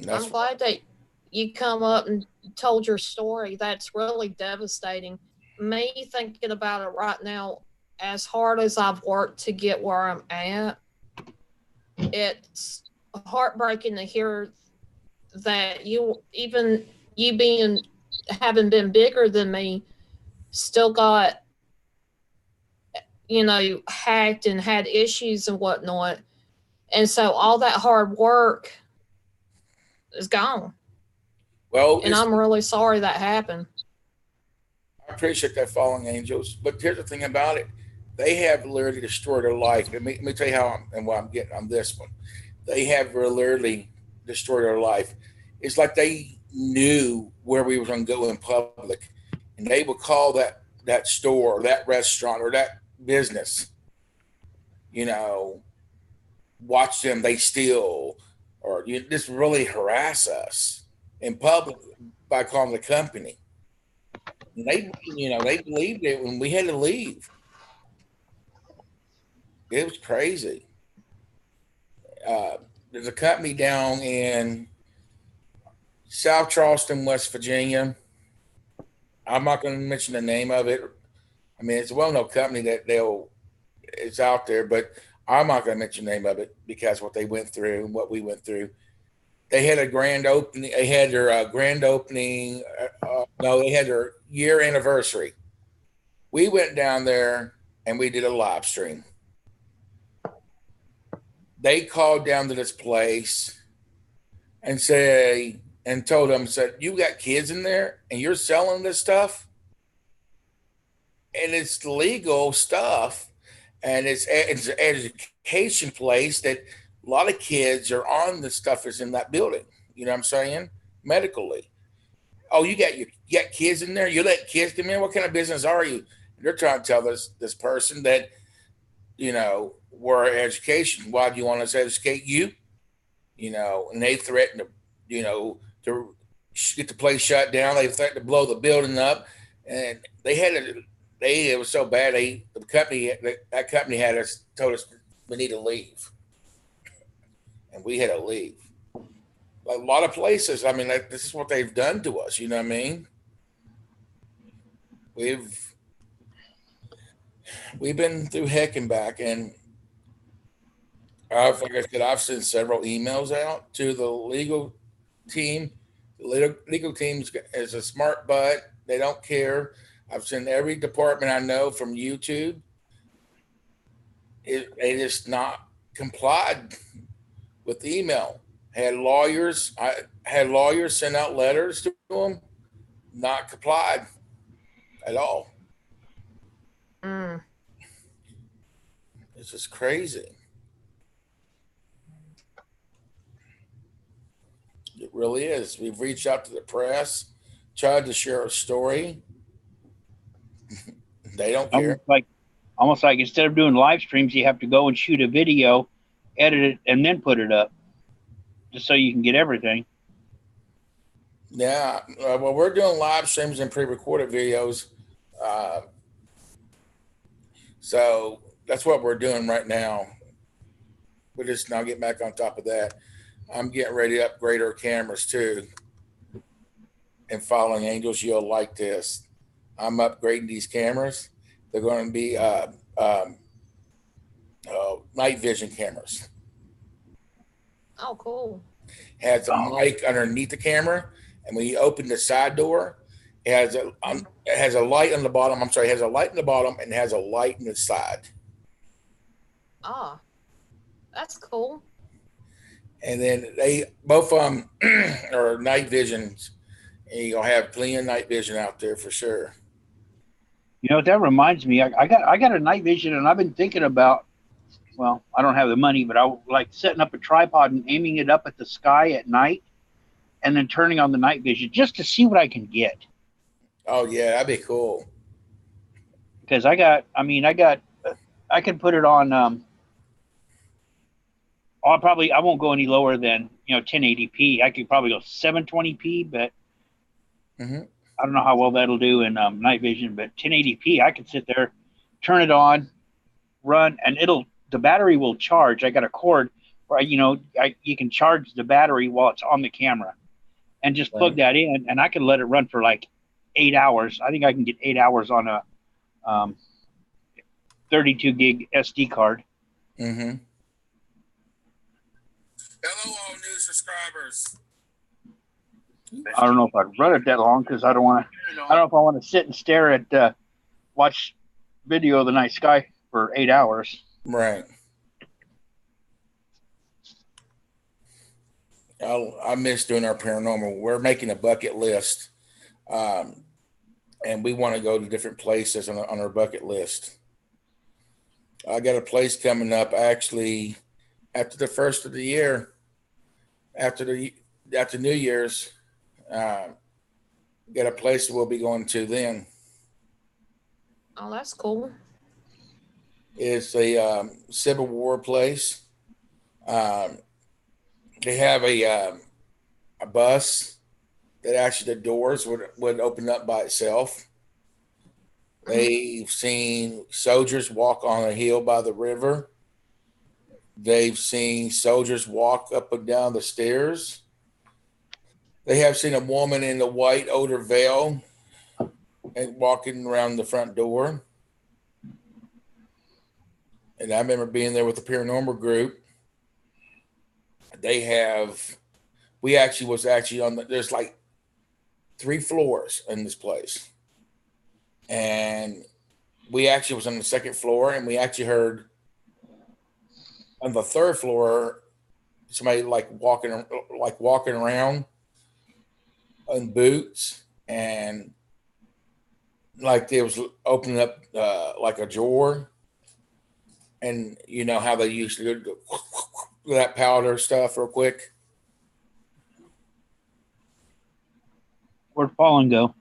I'm glad that you come up and told your story. That's really devastating. Me thinking about it right now, as hard as I've worked to get where I'm at, it's heartbreaking to hear that having been bigger than me, still got, you know, hacked and had issues and whatnot. And so all that hard work is gone. Well, and I'm really sorry that happened. I appreciate that, Fallen Angels. But here's the thing about it. They have literally destroyed their life. Let me tell you how and what I'm getting on this one. They have literally destroyed their life. It's like they knew where we were going to go in public, and they would call that store or that restaurant or that business, you know, watch them, they steal, or you just really harass us in public by calling the company. And they believed it when we had to leave. It was crazy. There's a company down in South Charleston, West Virginia. I'm not going to mention the name of it. I mean, it's a well-known company that it's out there, but I'm not going to mention the name of it because what they went through and what we went through. They had a grand opening. They had their grand opening. They had their year anniversary. We went down there and we did a live stream. They called down to this place and told them, you got kids in there and you're selling this stuff? And it's legal stuff. And it's an education place that a lot of kids are on the stuff that's in that building. You know what I'm saying? Medically. Oh, you got kids in there? You let kids come in? What kind of business are you? And they're trying to tell this person that, you know, we're education. Why do you want us to educate you? You know, and they threatened to, you know, to get the place shut down. They threatened to blow the building up. And it was so bad. That company told us we need to leave, and we had to leave. A lot of places. I mean, this is what they've done to us. You know what I mean? We've been through heck and back, and like I said, I've sent several emails out to the legal team. The legal team is a smart butt. They don't care. I've sent every department I know from YouTube. They just not complied with the email. I had lawyers send out letters to them, not complied at all. It's just crazy. It really is. We've reached out to the press, tried to share a story. They don't care. Almost like instead of doing live streams, you have to go and shoot a video, edit it, and then put it up, just so you can get everything. Yeah, well, we're doing live streams and pre-recorded videos, so that's what we're doing right now. We're just now getting back on top of that. I'm getting ready to upgrade our cameras too. And Falling Angels, you'll like this. I'm upgrading these cameras. They're going to be night vision cameras. Oh, cool. Has a mic underneath the camera, and when you open the side door, it has a light on the bottom. I'm sorry, it has a light in the bottom and has a light in the side. Ah, that's cool. And then they both of them are night visions, and you'll have plenty of night vision out there for sure. You know, that reminds me, I got a night vision, and I've been thinking about, well, I don't have the money, but I like setting up a tripod and aiming it up at the sky at night and then turning on the night vision just to see what I can get. Oh yeah, that'd be cool. Because I can put it on, I won't go any lower than, 1080p. I could probably go 720p, but I don't know how well that'll do in night vision, but 1080p, I can sit there, turn it on, run, and the battery will charge. I got a cord where, you can charge the battery while it's on the camera and just plug that in, and I can let it run for like 8 hours. I think I can get 8 hours on a 32 gig SD card. Mm-hmm. Hello, all new subscribers. I don't know if I'd run it that long because I don't know if I want to sit and stare at watch video of the night sky for 8 hours. Right. I miss doing our paranormal. We're making a bucket list, and we want to go to different places on our bucket list. I got a place coming up actually after the first of the year, after New Year's. Got a place we'll be going to then. Oh, that's cool. It's a Civil War place. They have a bus that actually the doors would open up by itself. They've seen soldiers walk on a hill by the river. They've seen soldiers walk up and down the stairs. They have seen a woman in the white outer veil and walking around the front door. And I remember being there with the paranormal group. There's like 3 floors in this place. And we actually was on the 2nd floor, and we actually heard on the 3rd floor somebody walking around in boots, and like they was opening up like a drawer, and you know how they used to go that powder stuff real quick. Where'd Fallen go?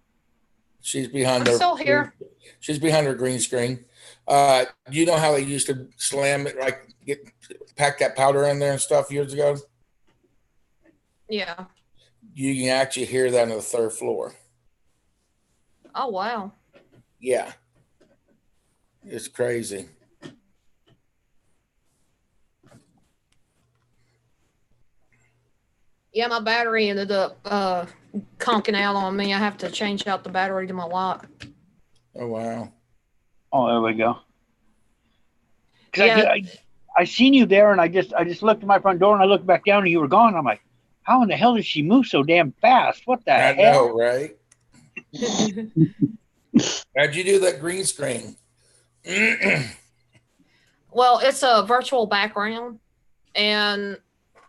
She's behind I'm still here. She's behind her green screen. You know how they used to slam it, pack that powder in there and stuff years ago? Yeah. You can actually hear that on the 3rd floor. Oh, wow. Yeah. It's crazy. Yeah, my battery ended up conking out on me. I have to change out the battery to my lock. Oh, wow. Oh, there we go. Yeah. I seen you there, and I just looked at my front door, and I looked back down, and you were gone. I'm like, how in the hell did she move so damn fast? What the hell? I know, right? How'd you do that green screen? Well, it's a virtual background, and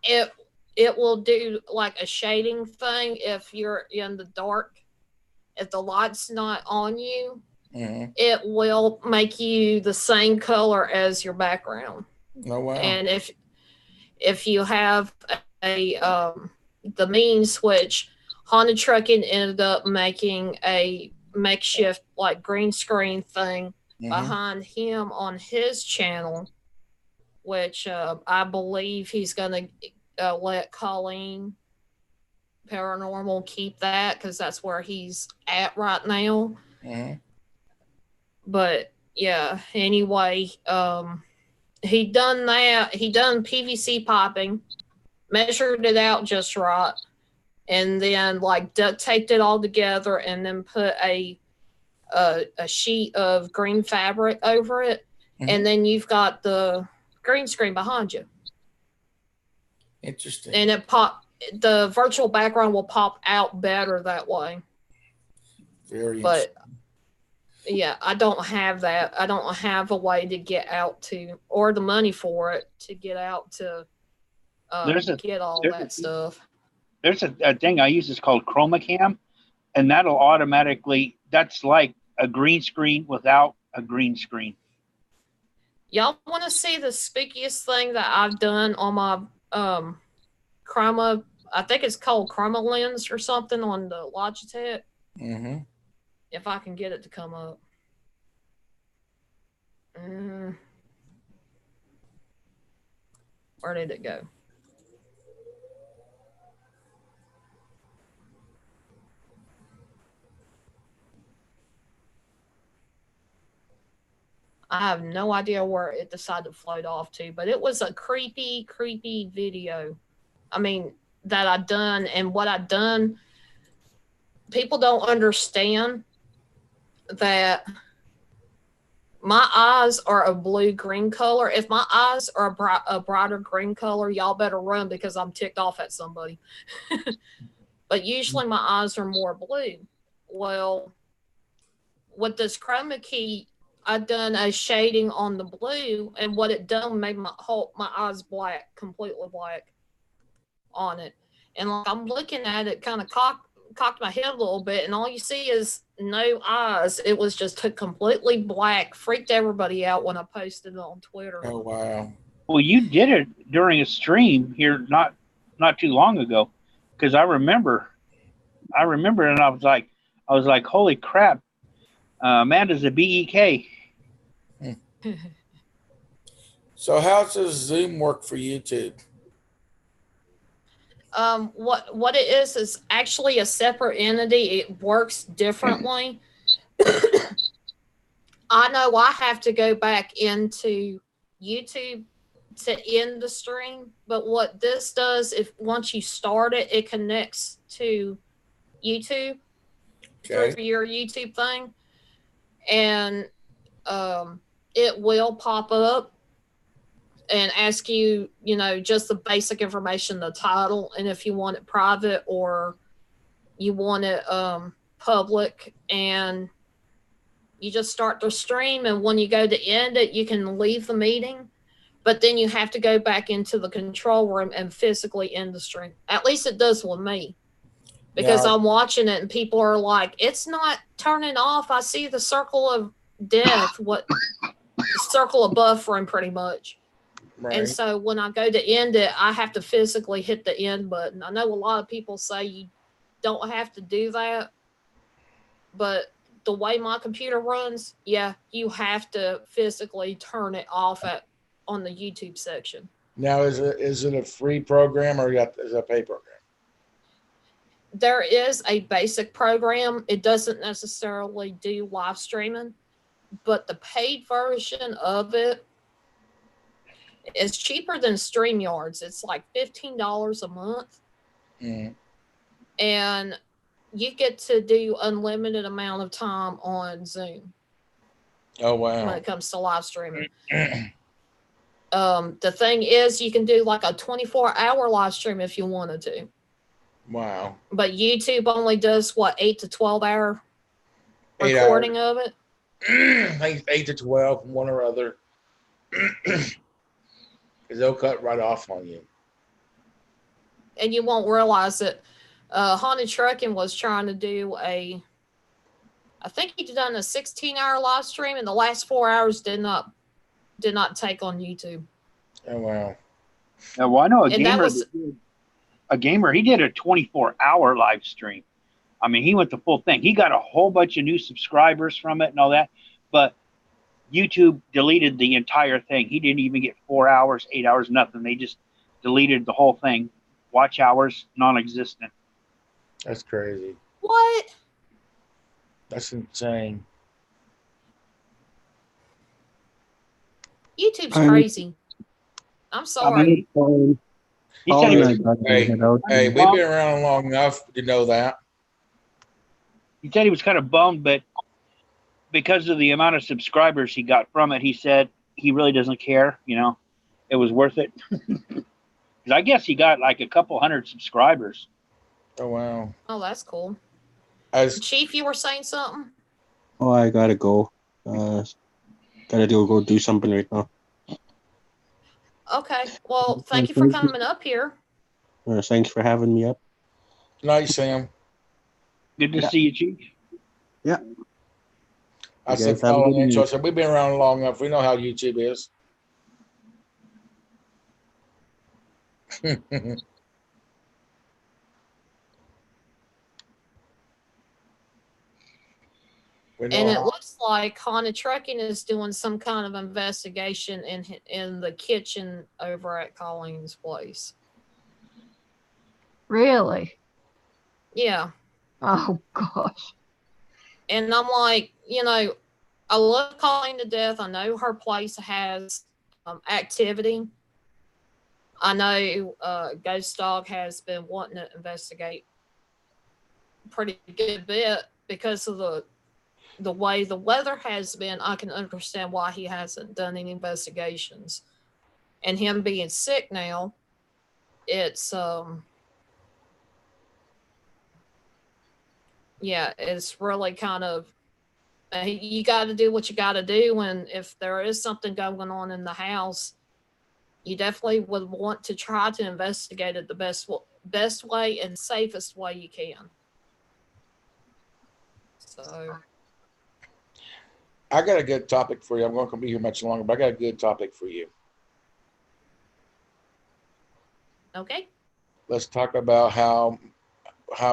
it will do like a shading thing if you're in the dark. If the light's not on you, it will make you the same color as your background. Oh, wow. And if you have the mean switch, Honda Trucking ended up making a makeshift like green screen thing behind him on his channel, which I believe he's gonna let Colleen paranormal, keep that because that's where he's at right now. Mhm. But yeah, anyway, he done that. He done PVC piping, measured it out just right, and then like duct taped it all together, and then put a sheet of green fabric over it, and then you've got the green screen behind you, Interesting. and the virtual background will pop out better that way. Very But interesting. yeah, I don't have that. I don't have a way to get out to, or the money for it to get out to get all that stuff. There's a thing I use. It's called Chroma Cam, and that'll automatically. That's like a green screen without a green screen. Y'all want to see the spookiest thing that I've done on my Chroma? I think it's called Chroma Lens or something on the Logitech. Mm-hmm. If I can get it to come up. Where did it go? I have no idea where it decided to float off to, but it was a creepy, creepy video. I mean, that I done, and what I done, people don't understand that my eyes are a blue-green color. If my eyes are a brighter green color, y'all better run because I'm ticked off at somebody. But usually my eyes are more blue. Well, with this chroma key, I done a shading on the blue, and what it done made my eyes black, completely black on it. And like I'm looking at it, kind of cocked my head a little bit, and all you see is no eyes. It was just completely black. Freaked everybody out when I posted it on Twitter. Oh wow! Well, you did it during a stream here not too long ago, because I remember, and I was like, holy crap, Amanda's a BEK. So how does Zoom work for YouTube? What it is actually a separate entity. It works differently. I know I have to go back into YouTube to end the stream, but what this does, if once you start it, it connects to YouTube through your YouTube thing, and it will pop up and ask you, just the basic information, the title, and if you want it private or you want it public, and you just start the stream, and when you go to end it, you can leave the meeting, but then you have to go back into the control room and physically end the stream. At least it does with me, because I'm watching it and people are like, it's not turning off. I see the circle of death, the circle of buffering pretty much. Right. And so when I go to end it, I have to physically hit the end button. I know a lot of people say you don't have to do that, but the way my computer runs, yeah, you have to physically turn it off on the YouTube section. Now, is it a free program or is it a pay program? There is a basic program. It doesn't necessarily do live streaming, but the paid version of it is cheaper than StreamYards. It's like $15 a month. Mm. And you get to do unlimited amount of time on Zoom. Oh, wow. When it comes to live streaming. The thing is, you can do like a 24-hour live stream if you wanted to. Wow. But YouTube only does, 8 to 12 hour recording of it? I think 8 to 12, one or other. Because they'll cut right off on you. And you won't realize it. Haunted Trucking was trying to do I think he'd done a 16-hour live stream, and the last 4 hours did not take on YouTube. Oh, wow. Now, well, I know a gamer, he did a 24-hour live stream. I mean, he went the full thing. He got a whole bunch of new subscribers from it and all that, but YouTube deleted the entire thing. He didn't even get 4 hours, 8 hours, nothing. They just deleted the whole thing. Watch hours, non-existent. That's crazy. What? That's insane. YouTube's I'm- crazy. I'm sorry. He said he was, Hey, we've been around long enough to know that. he said he was kind of bummed, but because of the amount of subscribers he got from it, he said he really doesn't care. You know, it was worth it. Because I guess he got like a couple hundred subscribers. Oh wow. Oh, that's cool. As Chief, you were saying something? Oh, I gotta go. Gotta go do something right now. Okay. Well, thank you for coming up here. Thanks for having me up. nice, Sam. Good to Yeah. see you, Chief. I You said guys have a following good intro. I evening. said we've been around long enough. We know how YouTube is. We know And it how- looks like Honda Trucking is doing some kind of investigation in the kitchen over at Colleen's place. Really? Yeah. Oh gosh. And I'm like, I love Colleen to death. I know her place has activity. I know Ghost Dog has been wanting to investigate pretty good bit because of the way the weather has been. I can understand why he hasn't done any investigations. And him being sick now, it's yeah, it's really kind of you got to do what you got to do. And if there is something going on in the house, you definitely would want to try to investigate it the best way and safest way you can. So I got a good topic for you. I'm not going to be here much longer, but I got a good topic for you. okay. Let's talk about how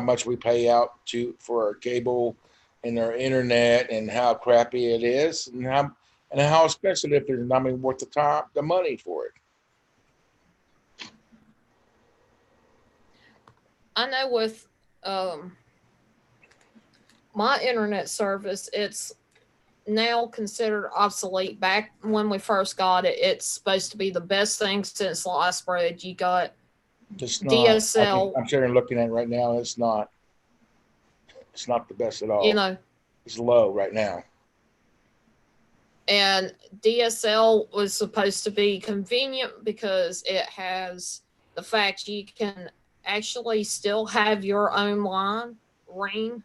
much we pay out for our cable and our internet and how crappy it is and how expensive it is. I mean, worth the money for it. I know with my internet service, it's now considered obsolete. Back when we first got it, it's supposed to be the best thing since sliced bread. You got It's not. DSL. I'm sitting looking at it right now. It's not. It's not the best at all. It's low right now. And DSL was supposed to be convenient because it has the fact you can actually still have your own line ring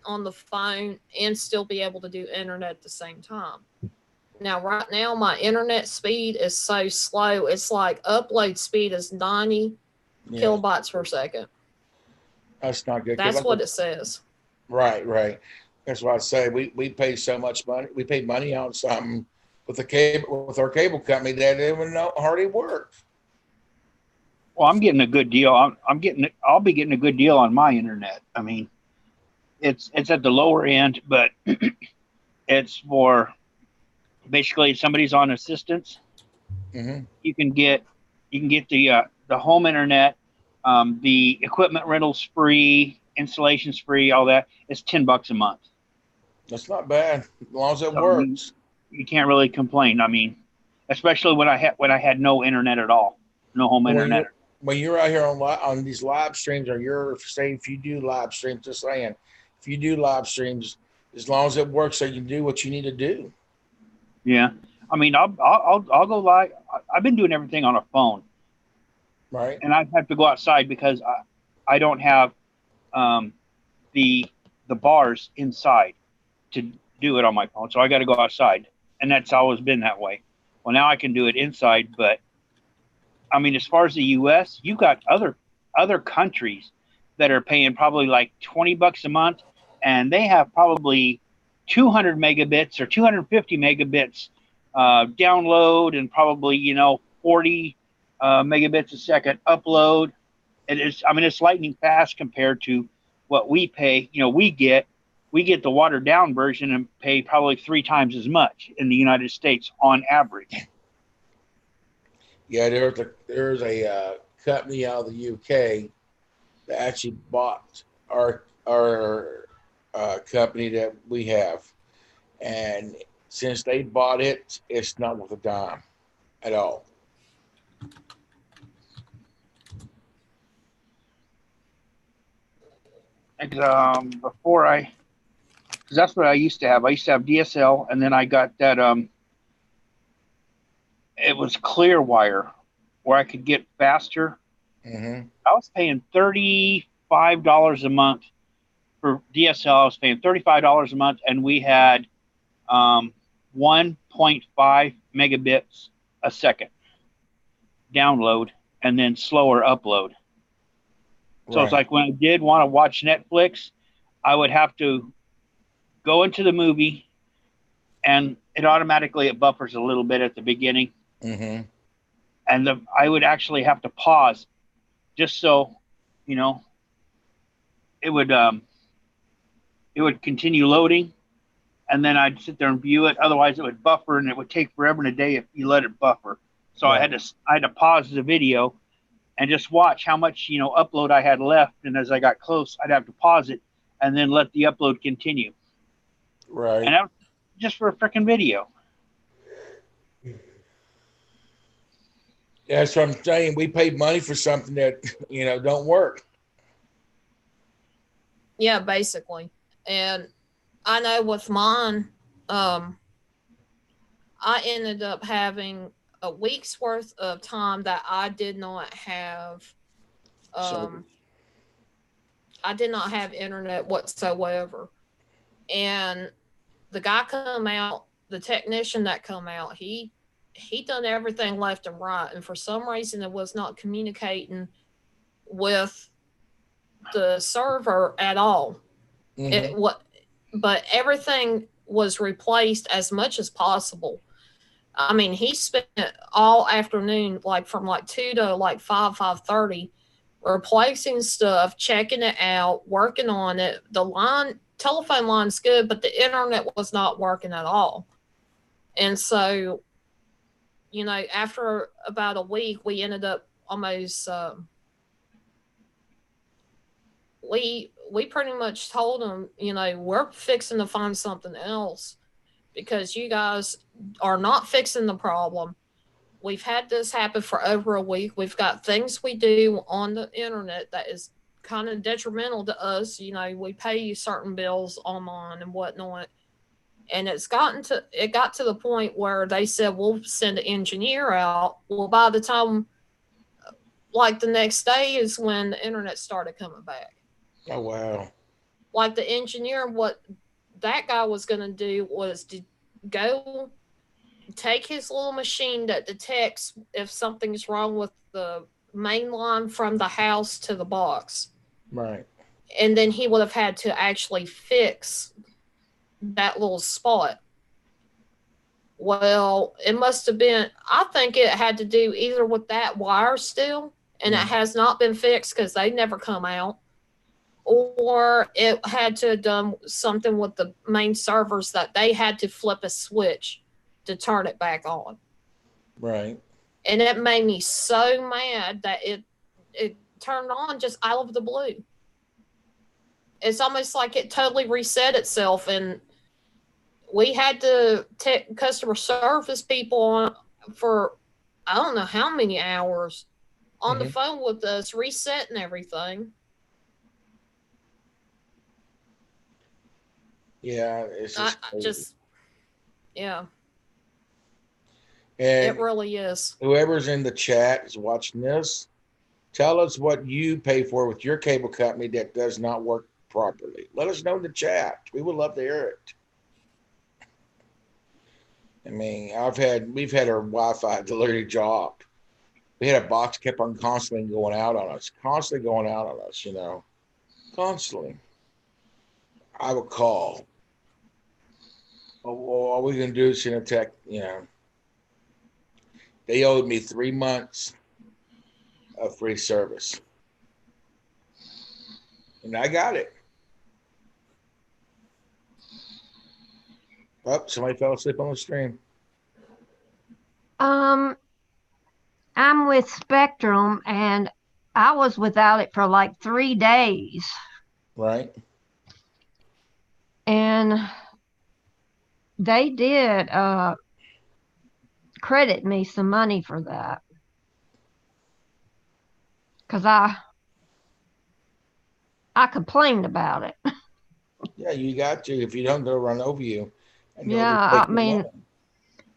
on the phone and still be able to do internet at the same time. Now, right now, my internet speed is so slow. It's like upload speed is 90 kilobytes per second. That's not good. That's what it says. Right. That's what I say. We pay so much money. We pay money on something with our cable company that didn't even hardly work. Well, I'm getting a good deal. I'll be getting a good deal on my internet. I mean, it's at the lower end, but it's for basically if somebody's on assistance. Mm-hmm. You can get the home internet, the equipment rentals free, installations free, all that. It's $10 a month. That's not bad as long as it So works. You can't really complain. I mean, especially when I had no internet at all, no home internet. When you're out here on these live streams, or you're saying if you do live streams, just saying if you do live streams, as long as it works, so you can do what you need to do. Yeah, I mean, I'll go live. I've been doing everything on a phone, right? And I have to go outside because I don't have the bars inside to do it on my phone, so I got to go outside, and that's always been that way. Well, now I can do it inside, but I mean, as far as the U.S., you got other countries that are paying probably like $20 a month, and they have probably 200 megabits or 250 megabits download, and probably 40 megabits a second upload. It's lightning fast compared to what we pay. We get the watered down version and pay probably 3 times as much in the United States on average. Yeah, there's a company out of the UK that actually bought our company that we have, and since they bought it, it's not worth a dime at all. Before because that's what I used to have. I used to have DSL, and then I got that. It was Clearwire, where I could get faster. Mm-hmm. I was paying $35 a month for DSL. I was paying $35 a month, and we had 1.5 megabits a second download, and then slower upload. So Right. it's like when I did want to watch Netflix, I would have to go into the movie, and it buffers a little bit at the beginning, Mm-hmm. and I would actually have to pause just so, you know, it would continue loading, and then I'd sit there and view it. Otherwise, it would buffer, and it would take forever and a day if you let it buffer. So Right. I had to pause the video and just watch how much upload I had left, and as I got close, I'd have to pause it and then let the upload continue. Right. And that was just for a freaking video. That's what I'm saying. We paid money for something that don't work. Yeah, basically. And I know with mine, I ended up having a week's worth of time that I did not have. So I did not have internet whatsoever. And the guy come out, the technician that come out, he done everything left and right, and for some reason it was not communicating with the server at all. mhm. It what, but everything was replaced as much as possible. I mean, he spent all afternoon, like from like 2 to like 5:30, replacing stuff, checking it out, working on it. The telephone line's good, but the internet was not working at all. And so, after about a week, we ended up almost. We pretty much told them, we're fixing to find something else because you guys are not fixing the problem. We've had this happen for over a week. We've got things we do on the internet that is kind of detrimental to us. We pay you certain bills online and whatnot. And it got to the point where they said, we'll send an engineer out. Well, by the time, like the next day is when the internet started coming back. Oh wow. Like the engineer, what that guy was going to do was to go take his little machine that detects if something's wrong with the main line from the house to the box. Right. And then he would have had to actually fix that little spot. Well, it must have been, I think it had to do either with that wire still, and it has not been fixed because they never come out, or it had to have done something with the main servers that they had to flip a switch to turn it back on. Right. And it made me so mad that it turned on just out of the blue. It's almost like it totally reset itself, and we had to customer service people on for I don't know how many hours on the phone with us, resetting everything. Yeah, it's just yeah. And it really is. Whoever's in the chat is watching this. Tell us what you pay for with your cable company that does not work properly. Let us know in the chat. We would love to hear it. I mean, we've had our Wi-Fi literally dropped. We had a box kept on constantly going out on us, constantly. I would call. All we can do is send a text, They owed me 3 months of free service. And I got it. Oh, somebody fell asleep on the stream. I'm with Spectrum, and I was without it for like 3 days. Right. And they did credit me some money for that because I complained about it. Yeah, you got to. If you don't, they'll run over you, and they'll just Yeah, take I your mean, money.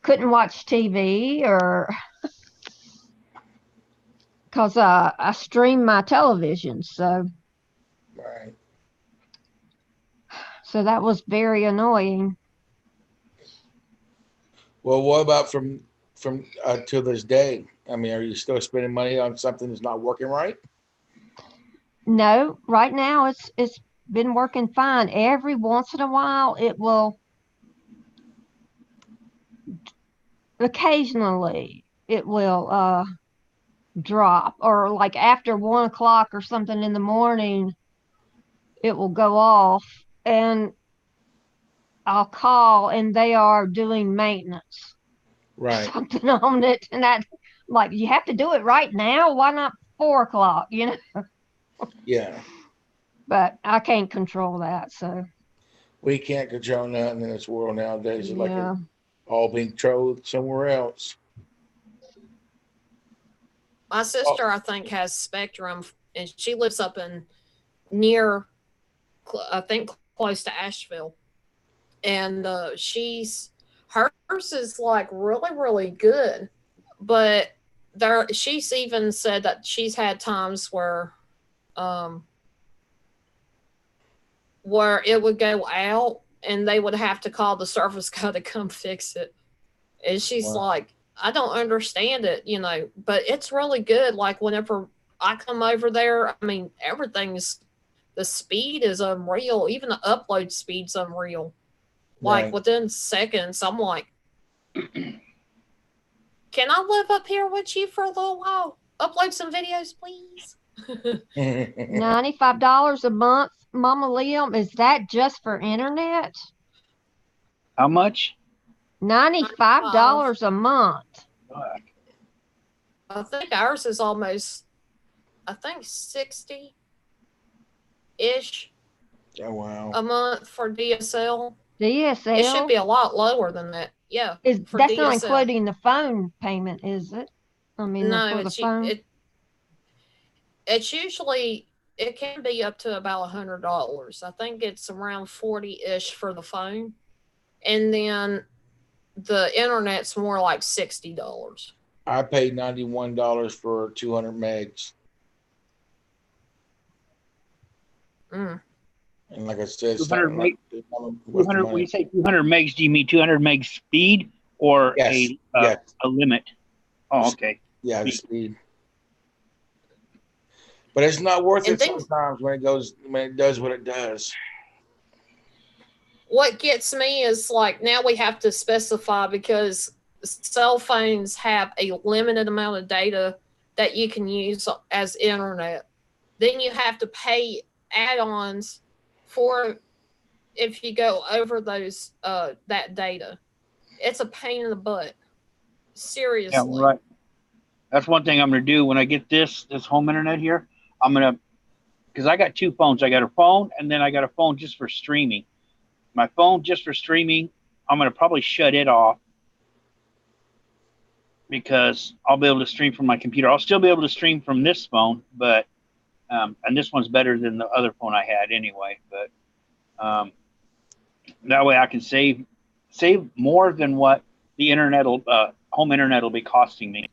couldn't watch TV or because I stream my television, Right. so that was very annoying. Well, what about from to this day? I mean, are you still spending money on something that's not working right? No, right now it's been working fine. Every once in a while, it will occasionally it will drop, or like after 1 o'clock or something in the morning, it will go off, and I'll call, and they are doing maintenance Right. something on it, and that like you have to do it right now. Why not 4 o'clock? Yeah. But I can't control that, so We can't control nothing in this world nowadays. It's like it's yeah. all being controlled somewhere else. My sister, I think, has Spectrum, and she lives up in near, I think, close to Asheville. And hers is like really, really good. But she's even said that she's had times um, where it would go out and they would have to call the service guy to come fix it. And she's Wow. like, I don't understand it, but it's really good. Like whenever I come over there, I mean, the speed is unreal. Even the upload speed's unreal. Like Right. within seconds, I'm like, can I live up here with you for a little while? Upload some videos, please. $95 a month, Mama Liam. Is that just for internet? How much? $95 a month. I think ours is almost, I think 60 ish Oh wow. a month for DSL. DSL. It should be a lot lower than that. Yeah. For That's not DSL. including the phone payment, is it? I mean, No, for the phone. It's usually, it can be up to about $100. I think it's around 40-ish for the phone, and then the internet's more like $60. I paid $91 for 200 megs, Mm. and like I said, 200 meg, worth the 200. When money. you say 200 megs, do you mean 200 meg speed or Yes. a Yes. limit? Oh, okay. Yeah, the speed. But it's not worth And it sometimes when it does what it does. What gets me is like now we have to specify because cell phones have a limited amount of data that you can use as internet. Then you have to pay add-ons for if you go over those that data. It's a pain in the butt. Seriously. Yeah, right. That's one thing I'm going to do when I get this home internet here. I'm going to, because I got two phones. I got a phone, and then I got a phone just for streaming. My phone just for streaming, I'm going to probably shut it off because I'll be able to stream from my computer. I'll still be able to stream from this phone, but and this one's better than the other phone I had anyway. But that way I can save more than what the home internet will be costing me.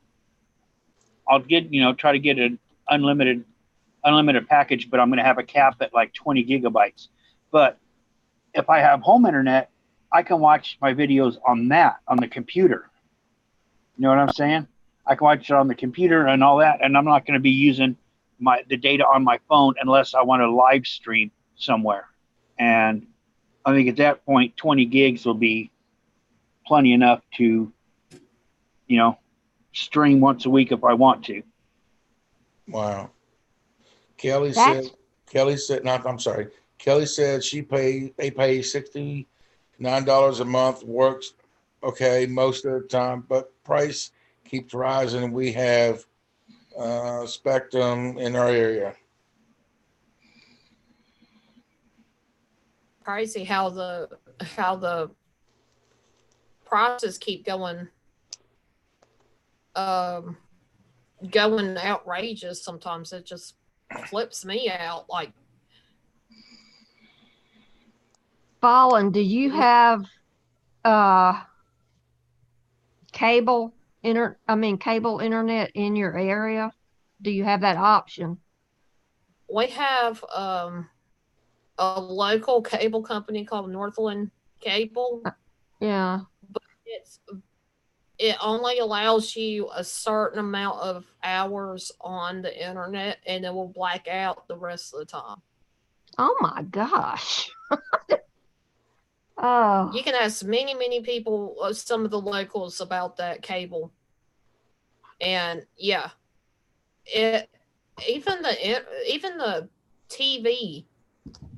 I'll try to get an unlimited package, but I'm going to have a cap at like 20 gigabytes. But if I have home internet, I can watch my videos on the computer. You know what I'm saying? I can watch it on the computer and all that, and I'm not going to be using the data on my phone unless I want to live stream somewhere. And I think at that point, 20 gigs will be plenty enough to, stream once a week if I want to. Wow. Kelly said, no, I'm sorry. Kelly said they pay $69 a month, works okay most of the time, but price keeps rising. We have Spectrum in our area. crazy how the prices keep going outrageous. Sometimes it just flips me out. Like, Fallen, do you have cable cable internet in your area? Do you have that option? we have a local cable company called Northland Cable. Yeah. It only allows you a certain amount of hours on the internet, and it will black out the rest of the time. Oh my gosh. Oh. You can ask many people, some of the locals, about that cable, and yeah, it even the TV,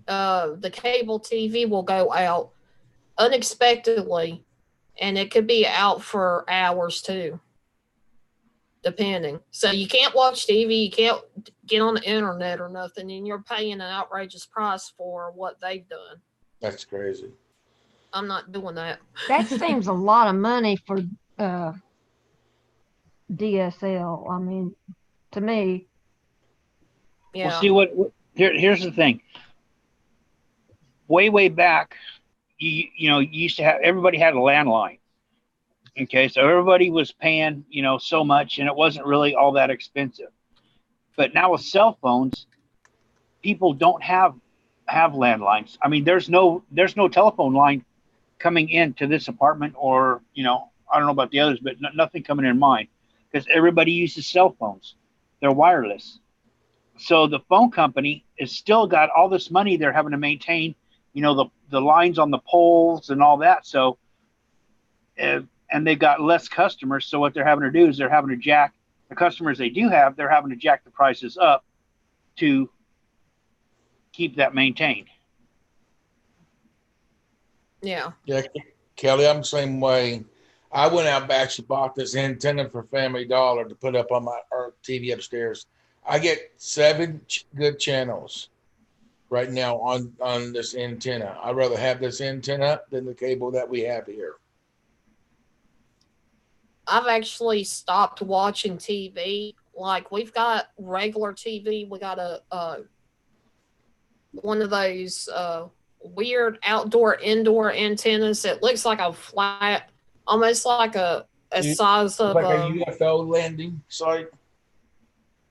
the cable TV will go out unexpectedly, and it could be out for hours too, depending. So you can't watch TV, you can't get on the internet or nothing, and you're paying an outrageous price for what they've done. That's crazy. I'm not doing that. That seems a lot of money for DSL. I mean, to me. Yeah. Well, see here's the thing. Way back, you used to have, everybody had a landline. Okay, so everybody was paying, so much, and it wasn't really all that expensive. But now with cell phones, people don't have landlines. I mean, there's no telephone line coming into this apartment, or I don't know about the others, but nothing coming in mine, because everybody uses cell phones. They're wireless. So the phone company has still got all this money they're having to maintain, the lines on the poles and all that. So, and they've got less customers. So what they're having to do is they're having to jack the customers they do have. They're having to jack the prices up to keep that maintained. Yeah. Yeah, Kelly, I'm the same way. I went out and actually bought this antenna for Family Dollar to put up on our TV upstairs. I get 7 good channels right now on this antenna. I'd rather have this antenna than the cable that we have here. I've actually stopped watching TV. Like, we've got regular TV. We got a one of those weird indoor antennas. It looks like a flat, almost like a size of like a UFO landing site.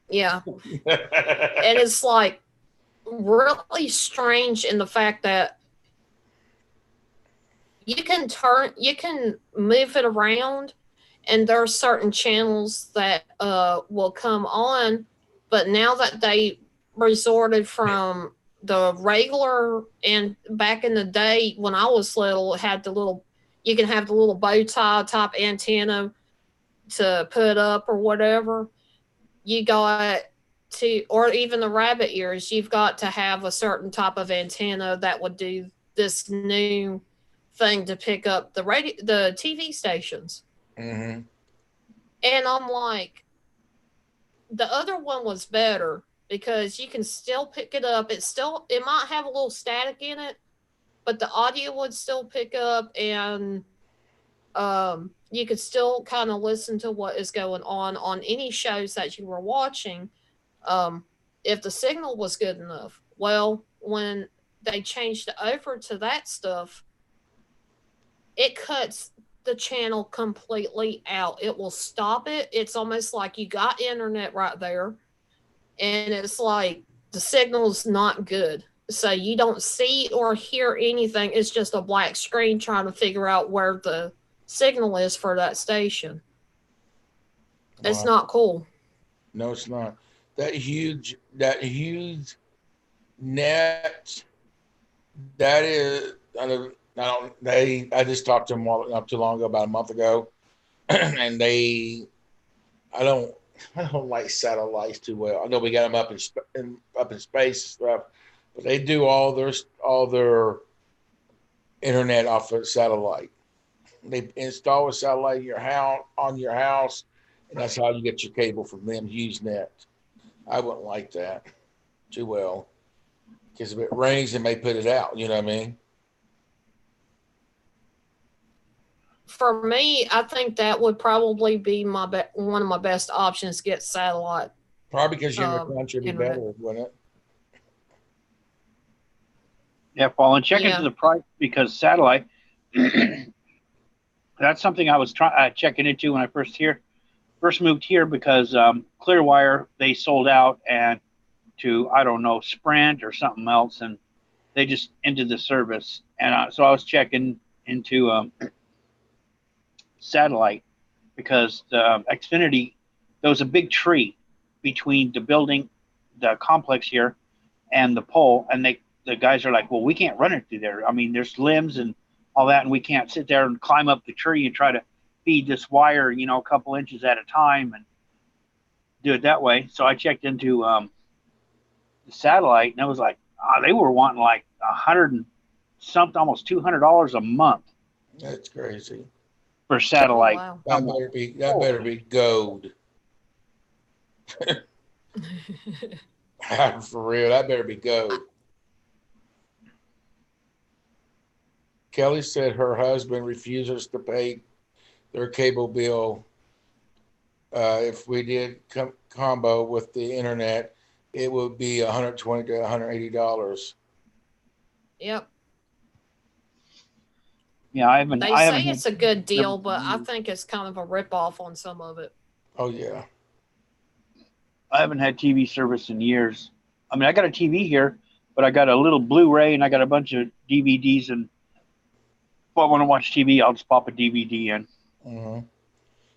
Yeah. And it's like really strange in the fact that you can move it around, and there are certain channels that will come on, but now that they resorted from the regular, and back in the day when I was little, it had you can have the little bow tie type antenna to put up or whatever. You got to, or even the rabbit ears, you've got to have a certain type of antenna that would do this new thing to pick up the TV stations. Mm-hmm. And I'm like, the other one was better because you can still pick it up. It might have a little static in it, but the audio would still pick up, and you could still kind of listen to what is going on any shows that you were watching, if the signal was good enough. Well, when they changed over to that stuff, it cuts the channel completely out. It will stop it. It's almost like you got internet right there, and it's like the signal's not good. So you don't see or hear anything. It's just a black screen trying to figure out where the signal is for that station. Wow. It's not cool. No, it's not. That huge net, that is, I just talked to them not too long ago, about a month ago, and I don't like satellites too well. I know we got them up in space and stuff, but they do all their internet off of satellite. They install a satellite on your house, and that's how you get your cable from them. HughesNet. I wouldn't like that too well, because if it rains, they may put it out. You know what I mean? For me, I think that would probably be one of my best options. Get satellite. Probably because you're in the country, it'd be internet. better, wouldn't it? Yeah, Paul, and check Yeah. into the price because satellite. That's something I was checking into when I first moved here because Clearwire they sold out and to I don't know Sprint or something else, and they just ended the service. And so I was checking into satellite because the Xfinity there was a big tree between the building, the complex here, and the pole, and the guys are like, well, we can't run it through there. I mean, there's limbs and all that, and we can't sit there and climb up the tree and try to feed this wire, a couple inches at a time and do it that way. So I checked into the satellite, and it was like they were wanting like $100 and something, almost $200 a month That's crazy. for satellite. Oh, That better be gold. For real, that better be gold. Kelly said her husband refuses to pay their cable bill. If we did combo with the internet, it would be $120 to $180. Yep. Yeah, I haven't. They I say haven't it's a good deal, never- but I think it's kind of a ripoff on some of it. Oh yeah. I haven't had TV service in years. I mean, I got a TV here, but I got a little Blu-ray and I got a bunch of DVDs. And if I want to watch TV, I'll just pop a DVD in. Mm-hmm.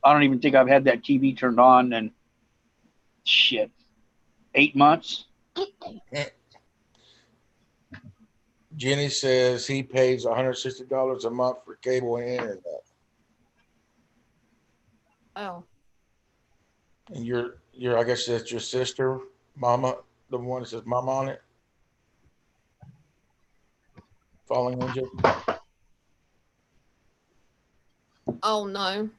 I don't even think I've had that TV turned on in 8 months. Jenny says he pays $160 a month for cable and internet. Oh, And you're I guess that's your sister, Mama, the one that says Mama on it. Falling Angel. oh no.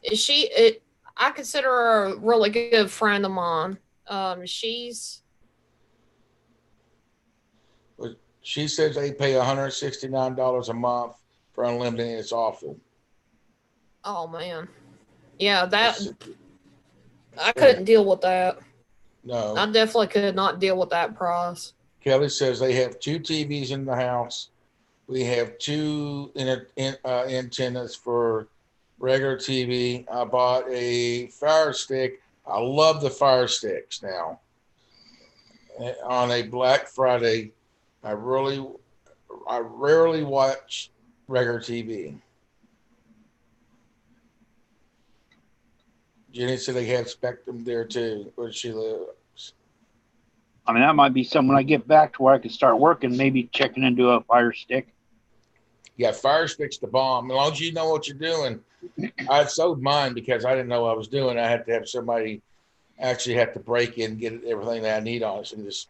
Is she? It. I consider her a really good friend of mine. She's. She says they pay $169 a month for unlimited. And it's awful. Oh man. Yeah, I couldn't deal with that. No. I definitely could not deal with that price. Kelly says they have 2 TVs in the house. We have 2 antennas for regular TV. I bought a Fire Stick. I love the Fire Sticks now. On a Black Friday, I rarely watch regular TV. Jenny said they have Spectrum there too, where she lives. I mean, that might be something when I get back to where I can start working, maybe checking into a Fire Stick. Yeah, Fire Stick's the bomb. As long as you know what you're doing. I sold mine because I didn't know what I was doing. I had to have somebody actually have to break in and get everything that I need on it and just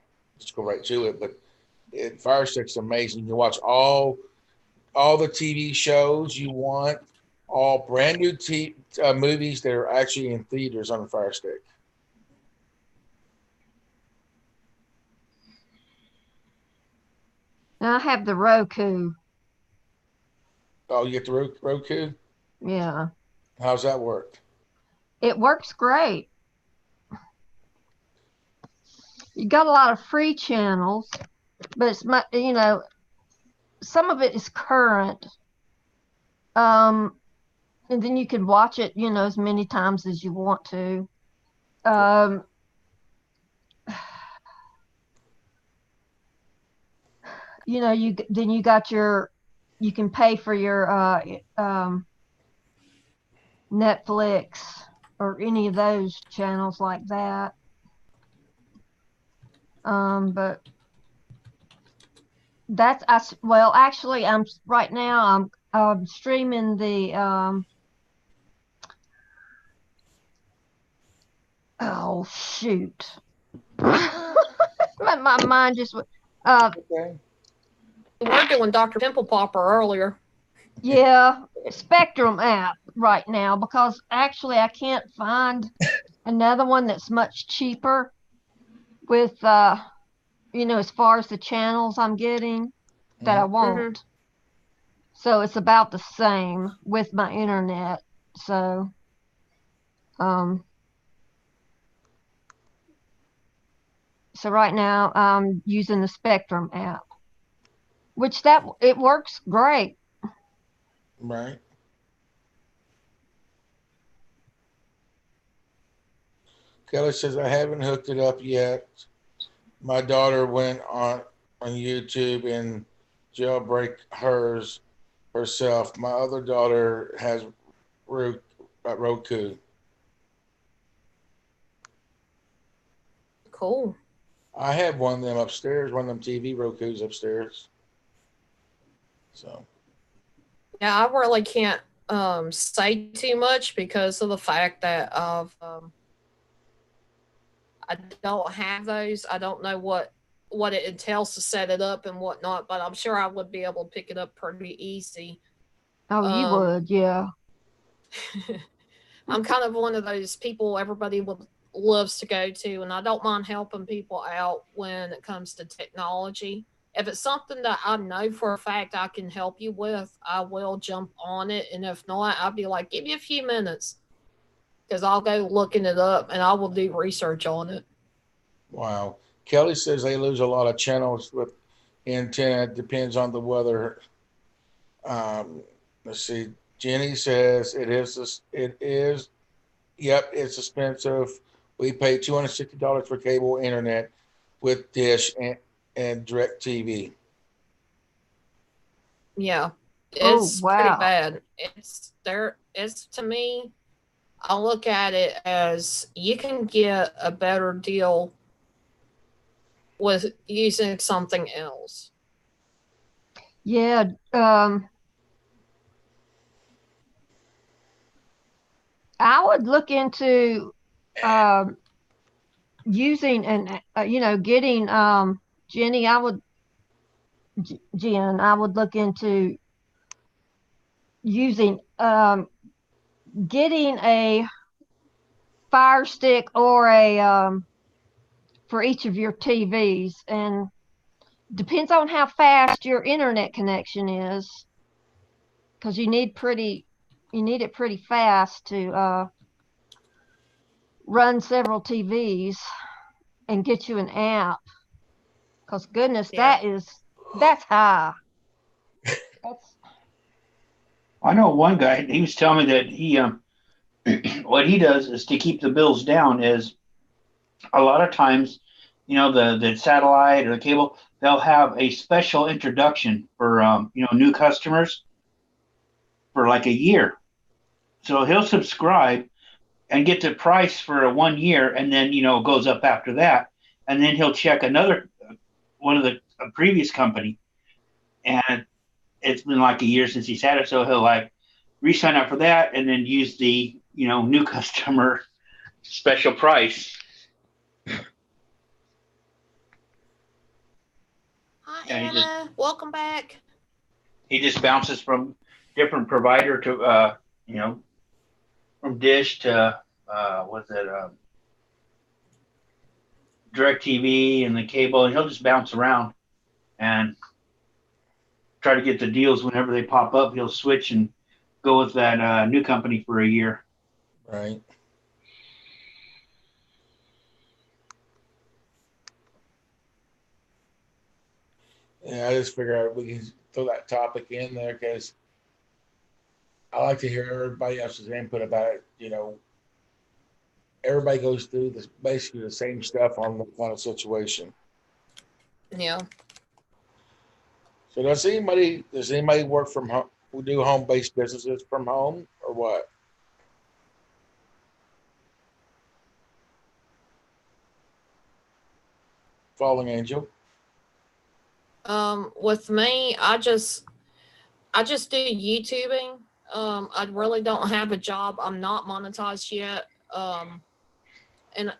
go right to it. But Fire Stick's amazing. You watch all the TV shows you want, all brand new movies that are actually in theaters on the Fire Stick. Now I have the Roku. Oh, you get the Roku? Yeah, How's that work? it works great. You got a lot of free channels, but it's some of it is current. And then you can watch it, as many times as you want to. You can pay for your Netflix or any of those channels like that. But actually I'm right now I'm streaming the oh shoot. my mind just Okay. We were doing Dr. Pimple Popper earlier. yeah, Spectrum app right now because actually I can't find another one that's much cheaper with as far as the channels I'm getting that I want. So it's about the same with my internet. So, um, so right now I'm using the Spectrum app, which it works great. Right. Kelly says, I haven't hooked it up yet. My daughter went on YouTube and jailbreak hers herself. My other daughter has Roku. Cool. I have one of them upstairs, one of them TV Rokus upstairs. So Yeah, I really can't say too much because of the fact that I don't have those. I don't know what it entails to set it up and whatnot, but I'm sure I would be able to pick it up pretty easy. Oh, you would, yeah. I'm kind of one of those people everybody loves to go to, and I don't mind helping people out when it comes to technology. If it's something that I know for a fact I can help you with, I will jump on it. And if not, I'll be like, give me a few minutes because I'll go looking it up and I will do research on it. wow. Kelly says they lose a lot of channels with antenna. It depends on the weather. Let's see. Jenny says it is. It is. Yep, it's expensive. We pay $260 for cable internet with Dish and Direct TV. Yeah, Oh, it's wow. pretty bad. It's there. It's to me. I look at it as you can get a better deal with using something else. Yeah, I would look into using getting Jenny. Jen, I would look into using getting a Fire Stick or a for each of your TVs, and depends on how fast your internet connection is, because you need it pretty fast to run several TVs and get you an app. Because goodness, Yeah. that's high. That's I know one guy. He was telling me that he what he does is to keep the bills down. Is a lot of times, the satellite or the cable, they'll have a special introduction for new customers for like a year. So he'll subscribe and get the price for a 1 year, and then it goes up after that, and then he'll check another one of the previous company, and it's been like a year since he's had it, so he'll like re-sign up for that, and then use the new customer special price. Hi, And Anna. Welcome back. he just bounces from different provider to from Dish to Direct TV and the cable, and he'll just bounce around and try to get the deals whenever they pop up. He'll switch and go with that new company for a year. Right. Yeah, I just figure we can throw that topic in there because I like to hear everybody else's input about it. Everybody goes through this basically the same stuff on the kind of situation. Yeah. So does anybody work from home? Who do home-based businesses from home or what? Falling Angel. With me, I just do YouTubing. I really don't have a job. I'm not monetized yet. And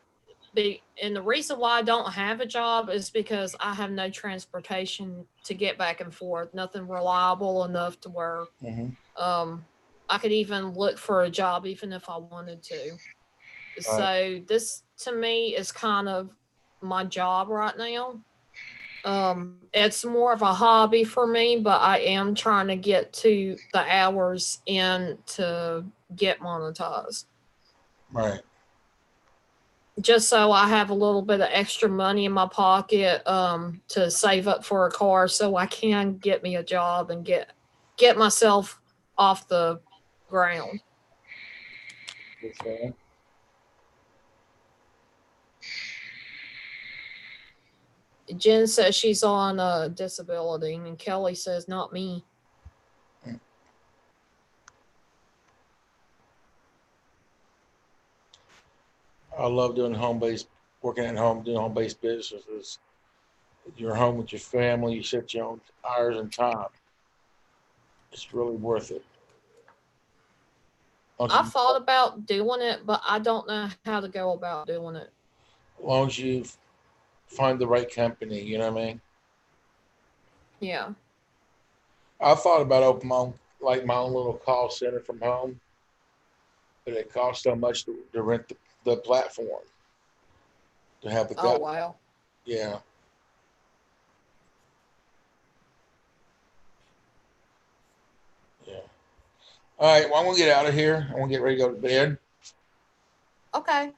the reason why I don't have a job is because I have no transportation to get back and forth. Nothing reliable enough to where I could even look for a job even if I wanted to. Right. So this to me is kind of my job right now. It's more of a hobby for me, but I am trying to get to the hours in to get monetized. Right. Just so I have a little bit of extra money in my pocket to save up for a car so I can get me a job and get myself off the ground. Okay. Jen says she's on a disability, and Kelly says not me. I love doing working at home, doing home-based businesses. You're home with your family, you set your own hours and time. It's really worth it. I thought about doing it, but I don't know how to go about doing it. As long as you find the right company, you know what I mean? Yeah. I thought about opening my own little call center from home, but it costs so much to rent the platform to have the Oh, guy. wow. Yeah. Yeah. All right. Well, I'm gonna get out of here. I want to get ready to go to bed. Okay.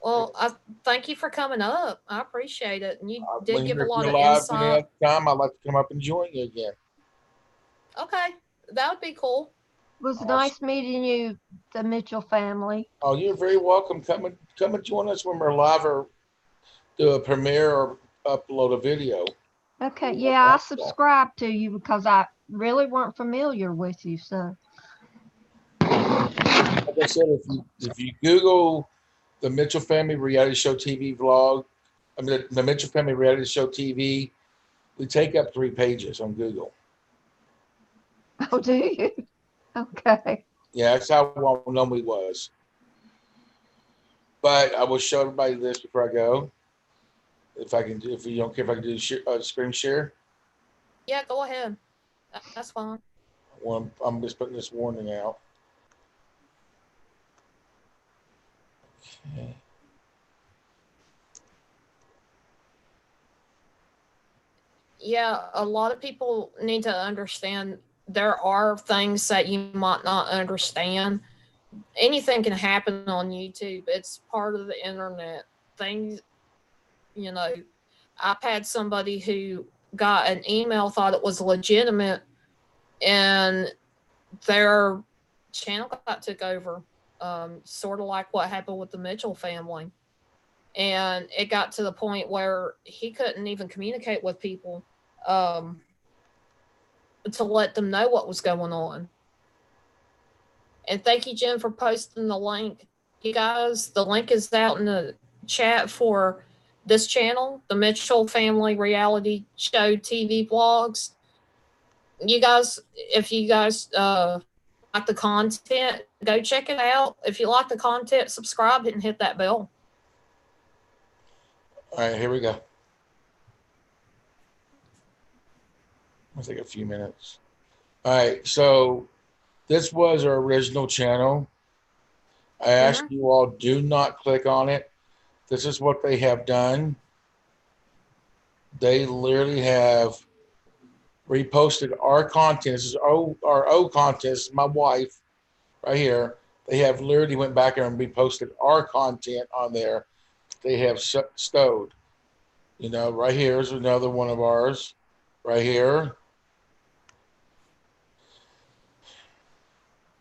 Well, I thank you for coming up. I appreciate it. And you When did give a you're, if lot you're of live any insight. other time, I'd like to come up and join you again. Okay. That would be cool. It was Awesome. nice meeting you, the Mitchell family. Oh, you're very welcome. Come and join us when we're live or do a premiere or upload a video. Okay, yeah, I subscribed to you because I really weren't familiar with you. So, Like I said, if you Google the Mitchell Family Reality Show TV vlog, I mean the Mitchell Family Reality Show TV, we take up 3 pages on Google. oh, do you? Okay. Yeah, that's how well known we was. But I will show everybody this before I go. If you don't care if I can do screen share. Yeah, go ahead. That's fine. Well, I'm just putting this warning out. Okay. Yeah, a lot of people need to understand there are things that you might not understand. Anything can happen on YouTube. It's part of the internet. Things, you know, I've had somebody who got an email, thought it was legitimate, and their channel got took over. Sort of like what happened with the Mitchell family. And it got to the point where he couldn't even communicate with people um, to let them know what was going on. And thank you, Jen, for posting the link. You guys, the link is out in the chat for this channel, the Mitchell Family Reality Show TV vlogs. You guys, if you guys like the content, go check it out. If you like the content, subscribe and hit that bell. All right, here we go. It'll take a few minutes. All right, so this was our original channel. I ask you all, do not click on it. This is what they have done. They literally have reposted our content. This is our old content. This is my wife right here. They have literally went back and reposted our content on there. They have stowed. You know, right here is another one of ours. Right here.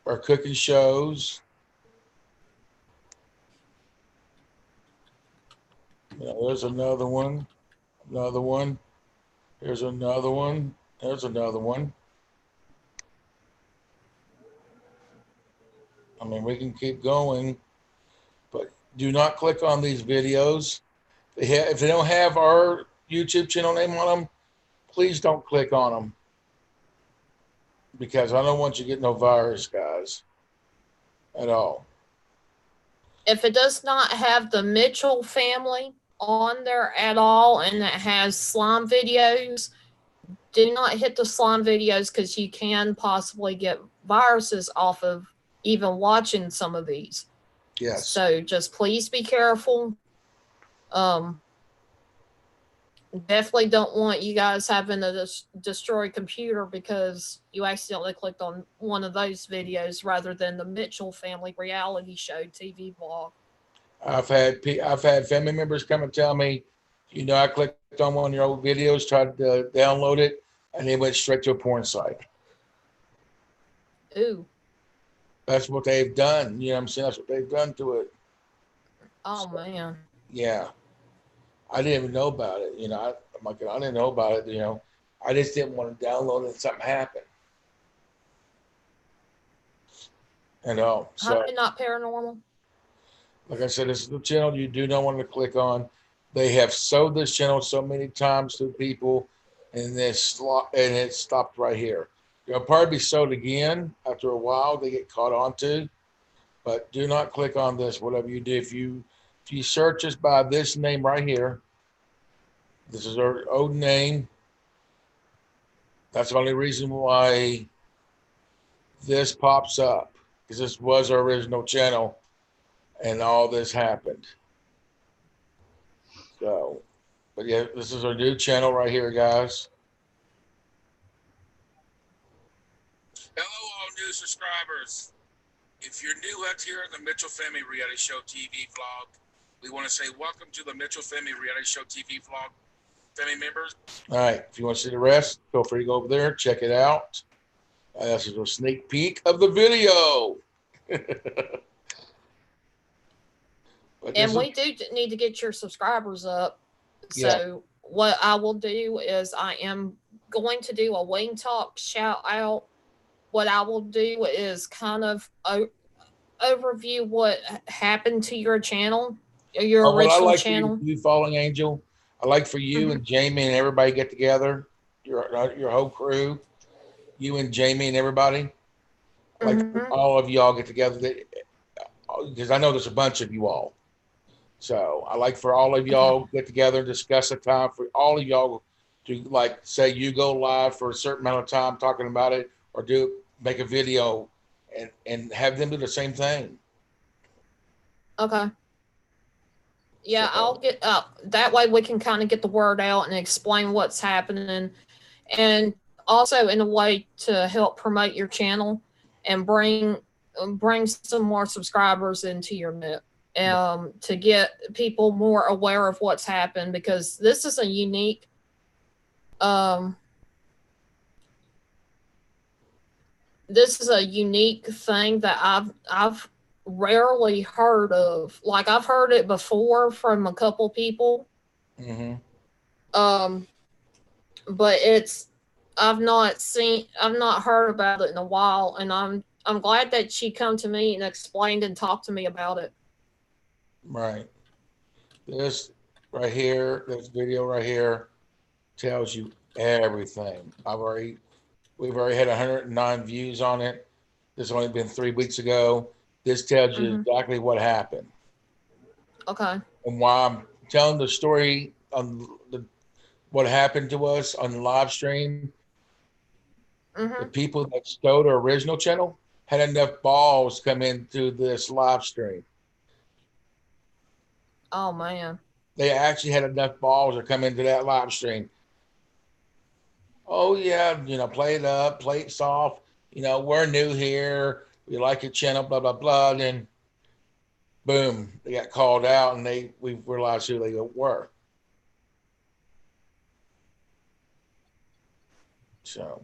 Our cooking shows. You know, there's another one. Another one. Here's another one. There's another one. I mean, we can keep going, but do not click on these videos. If they don't have our YouTube channel name on them, please don't click on them, because I don't want you to get no virus, guys, at all. If it does not have the Mitchell family on there at all and it has slime videos, do not hit the slime videos because you can possibly get viruses off of even watching some of these. Yes. So just please be careful. Definitely don't want you guys having to destroy computer because you accidentally clicked on one of those videos rather than the Mitchell family reality show TV vlog. I've had family members come and tell me, I clicked on one of your old videos, tried to download it, and they went straight to a porn site. Ooh. That's what they've done. You know what I'm saying? That's what they've done to it. Oh man. Yeah. I didn't even know about it. I'm like, I didn't know about it. I just didn't want to download it and something happened. So, How not paranormal? like I said, this is the channel you do not want to click on. They have sold this channel so many times to people, and it stopped right here. They'll probably be sold again after a while. They get caught on to, but do not click on this. Whatever you do, if you search us by this name right here, this is our old name. That's the only reason why this pops up, because this was our original channel, and all this happened. So, but yeah, this is our new channel right here, guys. Hello, all new subscribers. If you're new out here in the Mitchell Family Reality Show TV vlog, we want to say welcome to the Mitchell Family Reality Show TV vlog, family members. All right, if you want to see the rest, feel free to go over there, check it out. This is a sneak peek of the video. And we do need to get your subscribers up. So Yeah. what I will do is I am going to do a Wing Talk shout out. What I will do is kind of overview what happened to your channel, your What I original like channel. for you, Falling Angel, I like for you and Jamie and everybody get together, your whole crew, you and Jamie and everybody. I like for all of y'all get together, because I know there's a bunch of you all. So I like for all of y'all get together and discuss a time for all of y'all to, like, say you go live for a certain amount of time talking about it, or make a video and have them do the same thing. Okay. Yeah, So, I'll get that way we can kind of get the word out and explain what's happening, and also in a way to help promote your channel and bring some more subscribers into your net, to get people more aware of what's happened, because this is a unique thing that I've rarely heard of. Like, I've heard it before from a couple people, but I've not heard about it in a while, and I'm glad that she come to me and explained and talked to me about it. right. This right here, this video right here tells you everything. We've already had 109 views on it. This has only been 3 weeks ago. This tells you exactly what happened. Okay. And why I'm telling the story on what happened to us on the live stream. The people that stole our original channel had enough balls come into this live stream. Oh man. They actually had enough balls to come into that live stream. Oh yeah, play it up, play it soft. We're new here. We like your channel, blah blah blah. And then, boom, they got called out, and we realized who they were. So,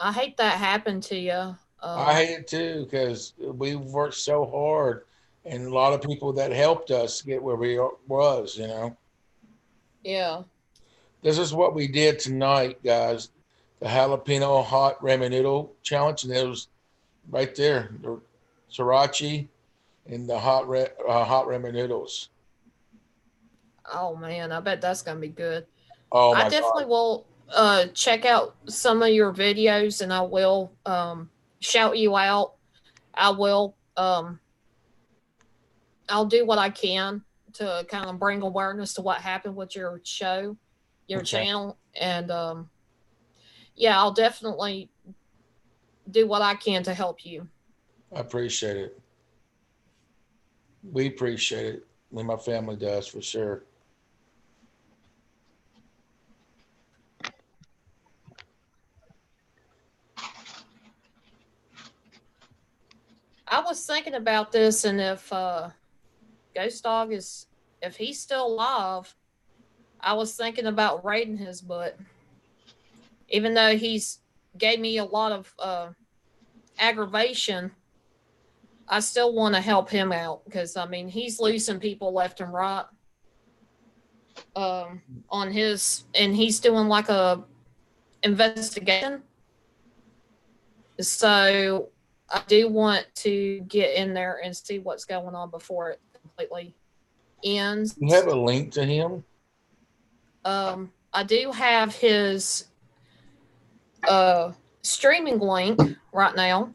I hate that happened to you. I hate it too, because we worked so hard, and a lot of people that helped us get where we was. Yeah. This is what we did tonight, guys. The jalapeno hot ramen noodle challenge, and it was right there, the sriracha and the hot ramen noodles. Oh man, I bet that's gonna be good. Oh my I definitely God. will check out some of your videos, and I will shout you out. I will I'll do what I can to kind of bring awareness to what happened with your show, your channel, and yeah, I'll definitely do what I can to help you. I appreciate it. We appreciate it. Me and my family does, for sure. was thinking about this, and if Ghost Dog if he's still alive, I was thinking about raiding his butt. Even though he's gave me a lot of aggravation, I still want to help him out because I mean he's losing people left and right. On his, and he's doing like a investigation. So I do want to get in there and see what's going on before it completely ends. You have a link to him? I do have his streaming link right now.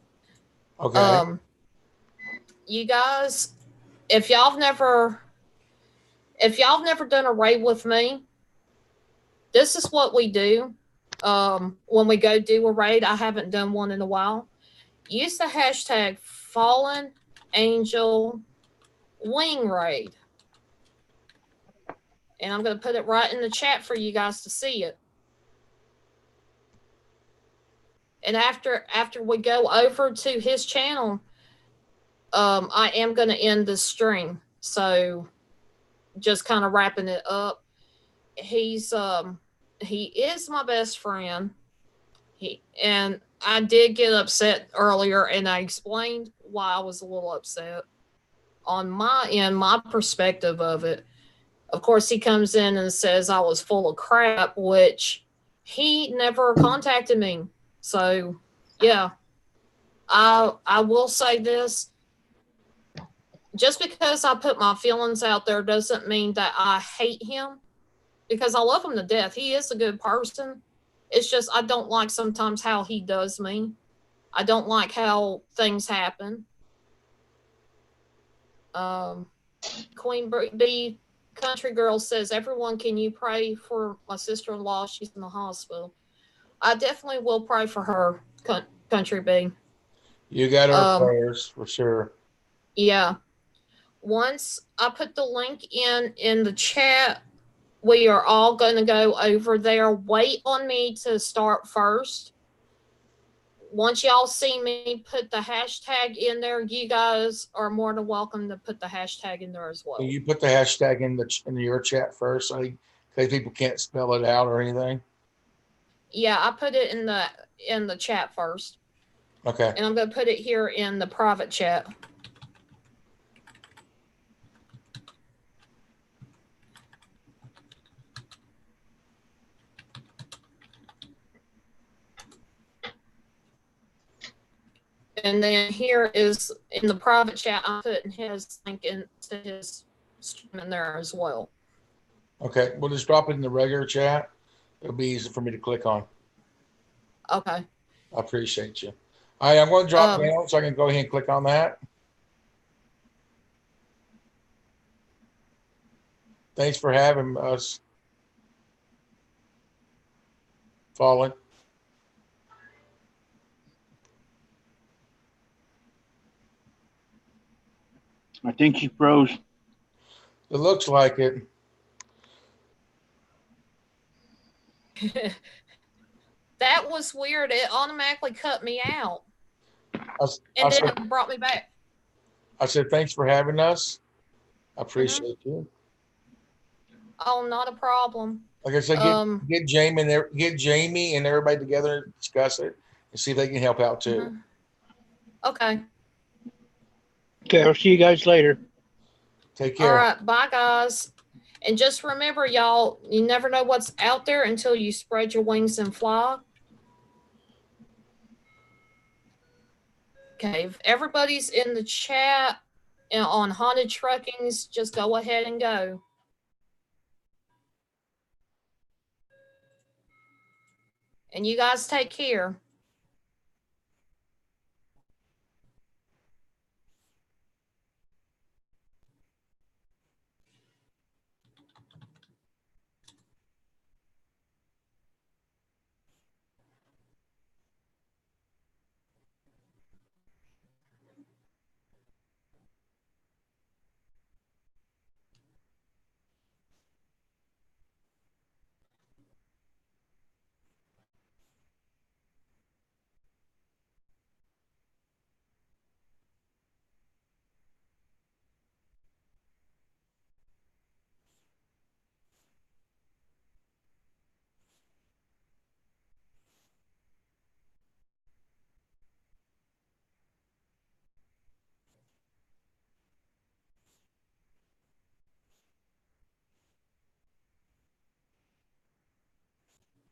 Okay. You guys, if y'all have never done a raid with me, this is what we do. When we go do a raid, I haven't done one in a while. Use the hashtag Fallen Angel Wing Raid. And I'm going to put it right in the chat for you guys to see it. And after we go over to his channel, I am going to end the stream. So just kind of wrapping it up. He is my best friend. And I did get upset earlier, and I explained why I was a little upset. On my end, my perspective of it, of course, he comes in and says I was full of crap, which he never contacted me. So, yeah, I will say this. Just because I put my feelings out there doesn't mean that I hate him, because I love him to death. He is a good person. It's just I don't like sometimes how he does me. I don't like how things happen. Queen Bee Country Girl says, everyone, can you pray for my sister-in-law? She's in the hospital. I definitely will pray for her, Country Bee. You got our prayers for sure. Yeah. Once I put the link in the chat, we are all going to go over there. Wait on me to start first. Once y'all see me put the hashtag in there, you guys are more than welcome to put the hashtag in there as well. Can you put the hashtag in your chat first, so people can't spell it out or anything? Yeah, I put it in the chat first. Okay. And I'm going to put it here in the private chat. And then here is in the private chat, I'm putting his link into his stream in there as well. Okay, we'll just drop it in the regular chat. It'll be easy for me to click on. Okay. I appreciate you. All right, I'm going to drop down so I can go ahead and click on that. Thanks for having us, Fallen. I think he froze. It looks like it. That was weird. It automatically cut me out. And then it brought me back. I said, thanks for having us. I appreciate you. Oh, not a problem. Like I said, get Jamie and everybody together and discuss it and see if they can help out too. Okay. Okay, I'll see you guys later. Take care. All right. Bye, guys. And just remember, y'all, you never know what's out there until you spread your wings and fly. Okay. If everybody's in the chat and on Haunted Truckings, just go ahead and go. And you guys take care.